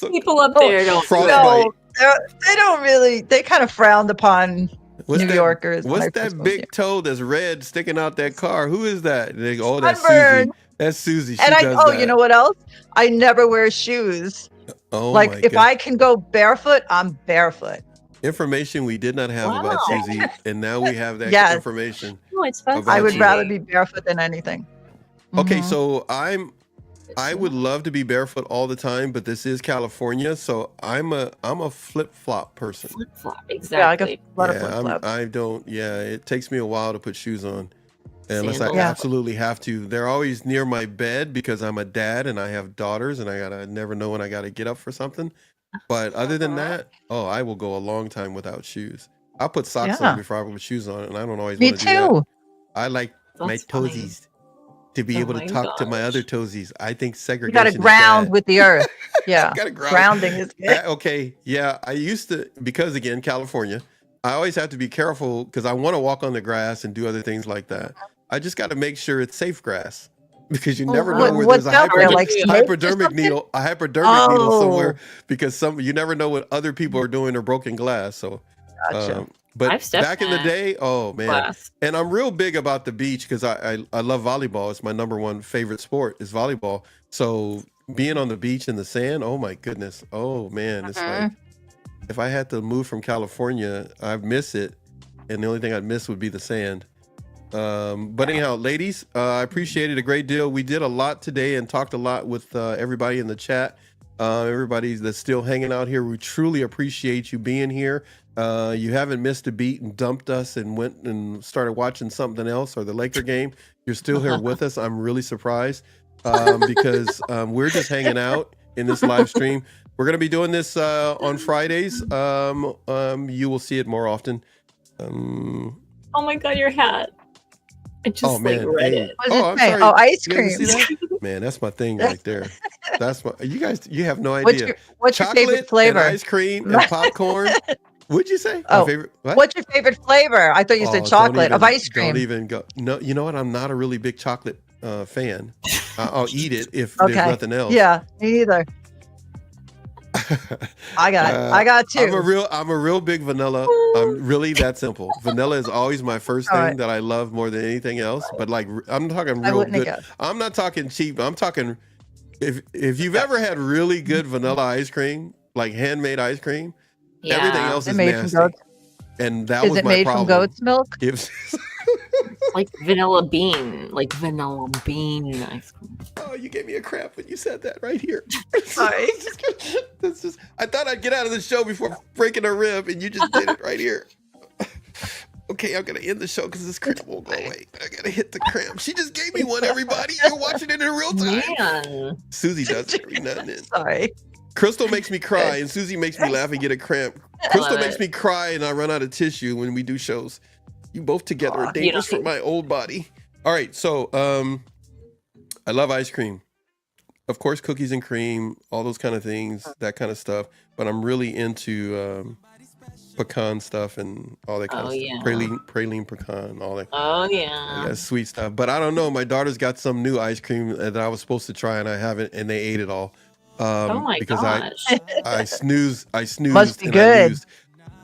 People up there don't frostbite. No, they don't really. They kind of frowned upon New Yorkers. What's that big toe that's red sticking out that car? Who is that? And they go, that's Sunburn. Susie. That's Susie. She And does that. you know what else? I never wear shoes. Oh, like my if God. I can go barefoot, I'm barefoot. Information we did not have about Susie, and now we have that information. No, it's fun. I would rather be barefoot than anything. Okay, so I would love to be barefoot all the time, but this is California, so I'm a flip-flop person. Flip-flop, exactly. I don't. Yeah, it takes me a while to put shoes on, unless I Sandals. absolutely have to. They're always near my bed because I'm a dad and I have daughters, and I never know when I gotta get up for something. But other than that, I will go a long time without shoes. I'll put socks on before I put shoes on, and I don't always want to do that. I like my toesies to be able to talk to my other toesies. I think segregation. You got to ground with the earth. Yeah, grounding is good. Okay, yeah. I used to, because again, California, I always have to be careful because I want to walk on the grass and do other things like that. I just got to make sure it's safe grass. Because you never know where there's a hypodermic needle, somewhere. Because you never know what other people are doing or broken glass. So, but back in the day, oh man, and I'm real big about the beach because I love volleyball. It's my number one favorite sport is volleyball. So being on the beach in the sand, oh my goodness, oh man, it's like if I had to move from California, I'd miss it, and the only thing I'd miss would be the sand. But anyhow, ladies, I appreciate it a great deal. We did a lot today and talked a lot with everybody in the chat. Everybody that's still hanging out here, we truly appreciate you being here. You haven't missed a beat and dumped us and went and started watching something else or the Laker game. You're still here with us. I'm really surprised because we're just hanging out in this live stream. We're going to be doing this on Fridays. You will see it more often. Oh my God, your hat. I just read it. I'm sorry. Ice You cream. see that? Man, that's my thing right there. That's my. You have no idea. What's your favorite flavor? And ice cream and popcorn. What'd you say? Oh, my favorite. What? What's your favorite flavor? I thought you said chocolate of ice cream. Don't even go. No, you know what? I'm not a really big chocolate fan. I'll eat it if there's nothing else. Yeah, me either. I got two. I'm a real big vanilla. I'm really that simple. Vanilla is always my first thing that I love more than anything else. But like, I'm talking real good. I'm not talking cheap. I'm talking if you've ever had really good vanilla ice cream, like handmade ice cream, everything else is nasty. And that was my problem. Is it made from goat's milk? Like vanilla bean ice cream. Oh, you gave me a cramp when you said that right here. Sorry. I thought I'd get out of the show before breaking a rib, and you just did it right here. Okay, I'm gonna end the show because this cramp won't go away. I gotta hit the cramp. She just gave me one, everybody. You're watching it in real time. Man. Susie does it every now and then. Sorry. Crystal makes me cry, and Susie makes me laugh and get a cramp. Crystal makes me cry, and I run out of tissue when we do shows. You both together are dangerous for my old body. All right, so I love ice cream. Of course, cookies and cream, all those kind of things, that kind of stuff. But I'm really into pecan stuff and all that kind of stuff. Praline pecan, all that. Oh, yeah. That sweet stuff. But I don't know. My daughter's got some new ice cream that I was supposed to try, and I haven't, and they ate it all. Oh, my gosh. I snoozed. Must be good.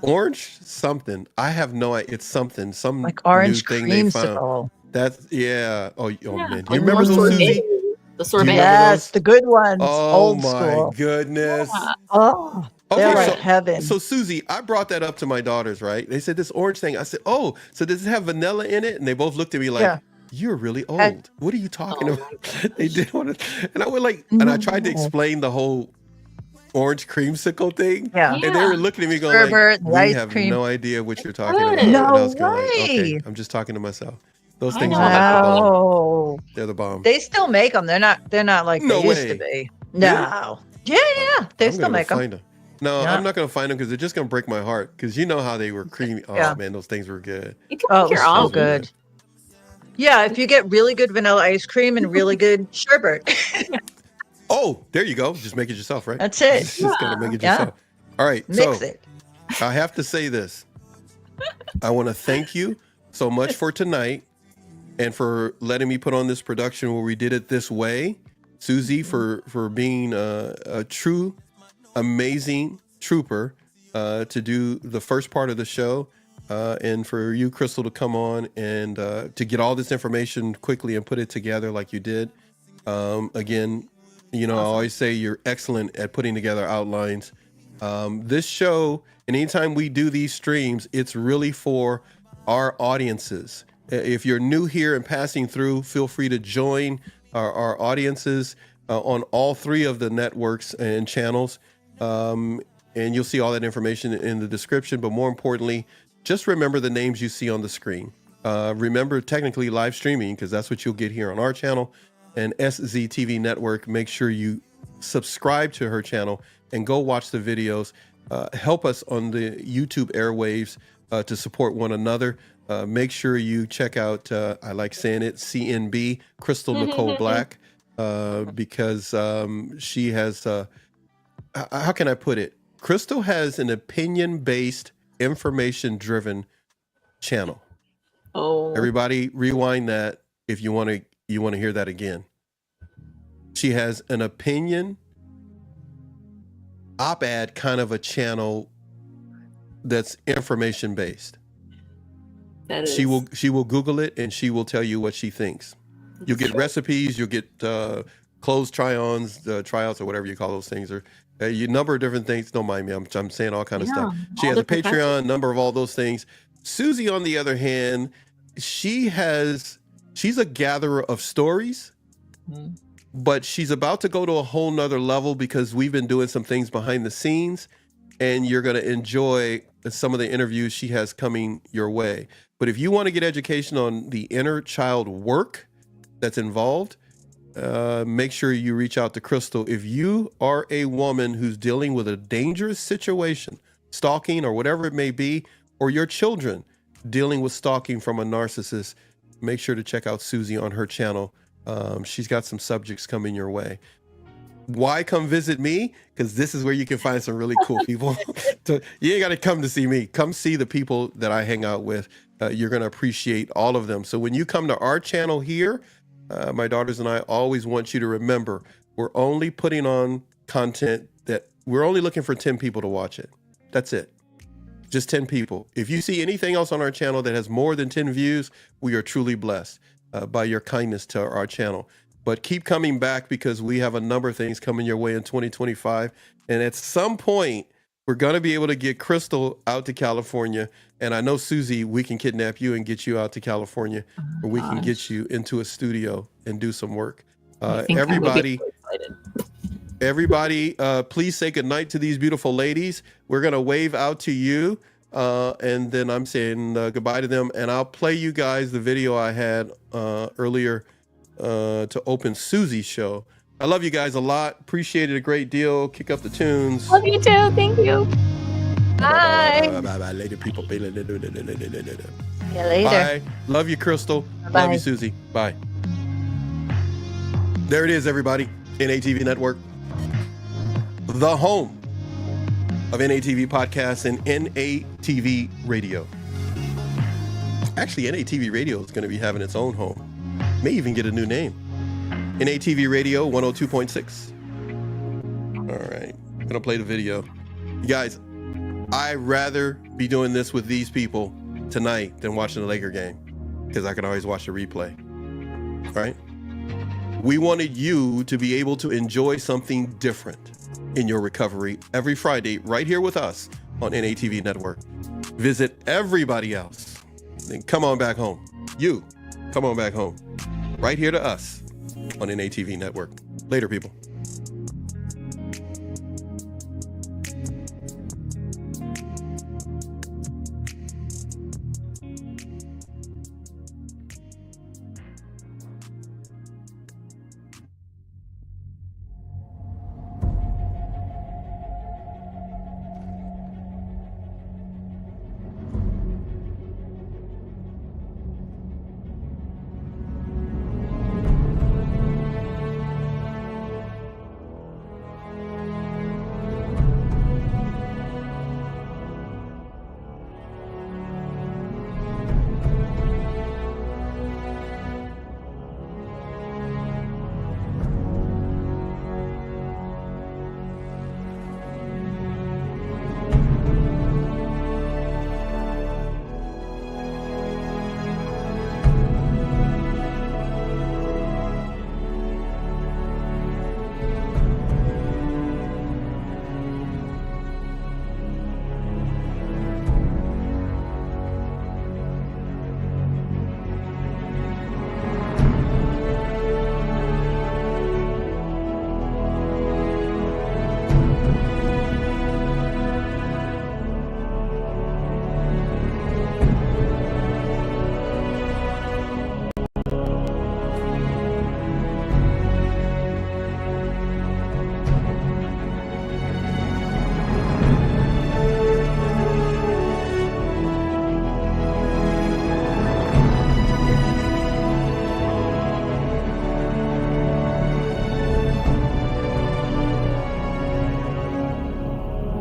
Orange something. I have no idea. It's something. Some like orange new thing they found. creamsicle. That's Oh man. Like you remember those, Suzie? The sorbet. Yes, the good ones. Oh old my school. goodness. Yeah. Oh, they're like heaven. So Suzie, I brought that up to my daughters, right? They said this orange thing. I said, oh, so does it have vanilla in it? And they both looked at me like, you're really old. What are you talking about? They didn't want to. And I went like, and I tried to explain the whole orange creamsicle thing. Yeah. And they were looking at me going like, we have no idea what you're talking about. No and I was going way. like, okay, I'm just talking to myself. Those things are like the bomb. They're the bomb. They still make them. They're not like they used to be. No. Really? Yeah. They still make them. No, I'm not going to find them because they're just going to break my heart. Because you know how they were creamy. Oh, man, those things were good. You can make your own. Good. Yeah, if you get really good vanilla ice cream and really good sherbet. Oh, there you go. Just make it yourself, right? That's it. Just got to make it yourself. All right. Mix it. I have to say this. I want to thank you so much for tonight and for letting me put on this production where we did it this way. Suzie, for being a true, amazing trooper to do the first part of the show. And for you, Crystal, to come on and to get all this information quickly and put it together like you did. Again, you know, I always say you're excellent at putting together outlines. This show, and anytime we do these streams, it's really for our audiences. If you're new here and passing through, feel free to join our audiences on all three of the networks and channels. And you'll see all that information in the description. But more importantly, just remember the names you see on the screen. Remember technically live streaming, because that's what you'll get here on our channel. And SZTV Network, make sure you subscribe to her channel and go watch the videos. Help us on the YouTube airwaves to support one another. Make sure you check out, I like saying it, CNB, Crystal Nicole Black, because she has, how can I put it? Crystal has an opinion-based, information-driven channel. Oh, Everybody rewind that if you want to hear that again. She has an opinion op-ed kind of a channel that's information based. She will Google it and she will tell you what she thinks. You'll get recipes, you'll get clothes try-ons, tryouts, or whatever you call those things, or a number of different things. Don't mind me, I'm saying all kind of stuff. She has a Patreon, number of all those things. Suzie, on the other hand, she's a gatherer of stories, but she's about to go to a whole nother level because we've been doing some things behind the scenes, and you're going to enjoy some of the interviews she has coming your way. But if you want to get education on the inner child work that's involved, make sure you reach out to Crystal. If you are a woman who's dealing with a dangerous situation, stalking or whatever it may be, or your children dealing with stalking from a narcissist, make sure to check out Suzie on her channel. She's got some subjects coming your way. Why come visit me? Because this is where you can find some really cool people. You ain't got to come to see me. Come see the people that I hang out with. You're going to appreciate all of them. So when you come to our channel here, my daughters and I always want you to remember, we're only putting on content that we're only looking for 10 people to watch it. That's it. Just 10 people. If you see anything else on our channel that has more than 10 views, we are truly blessed by your kindness to our channel. But keep coming back because we have a number of things coming your way in 2025. And at some point, we're going to be able to get Crystal out to California. And I know, Suzie, we can kidnap you and get you out to California, or we can get you into a studio and do some work. Everybody, please say goodnight to these beautiful ladies. We're going to wave out to you. And then I'm saying goodbye to them. And I'll play you guys the video I had earlier to open Suzie's show. I love you guys a lot. Appreciate it a great deal. Kick up the tunes. Love you too. Thank you. Bye. Bye. Later, people. See you later. Bye. Love you, Crystal. Bye. Love you, Suzie. Bye. There it is, everybody. NATV Network. The home of NATV Podcasts and NATV Radio. Actually, NATV Radio is going to be having its own home. May even get a new name. NATV Radio 102.6. All right. I'm going to play the video. You guys, I'd rather be doing this with these people tonight than watching the Laker game, because I can always watch the replay. All right? We wanted you to be able to enjoy something different in your recovery every Friday right here with us on NATV Network. Visit everybody else. Then come on back home. You, come on back home. Right here to us on NATV Network. Later, people.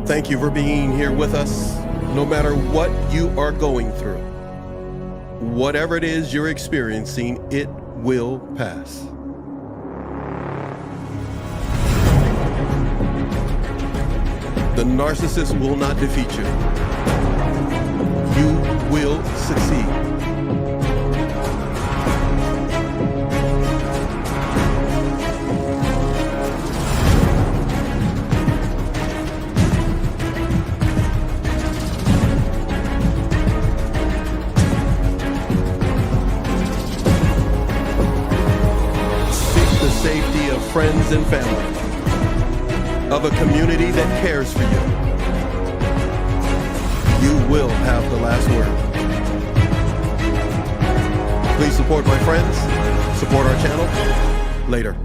Thank you for being here with us. No matter what you are going through, whatever it is you're experiencing, it will pass. The narcissist will not defeat you. You will succeed. Friends and family, of a community that cares for you. You will have the last word. Please support my friends, support our channel. Later.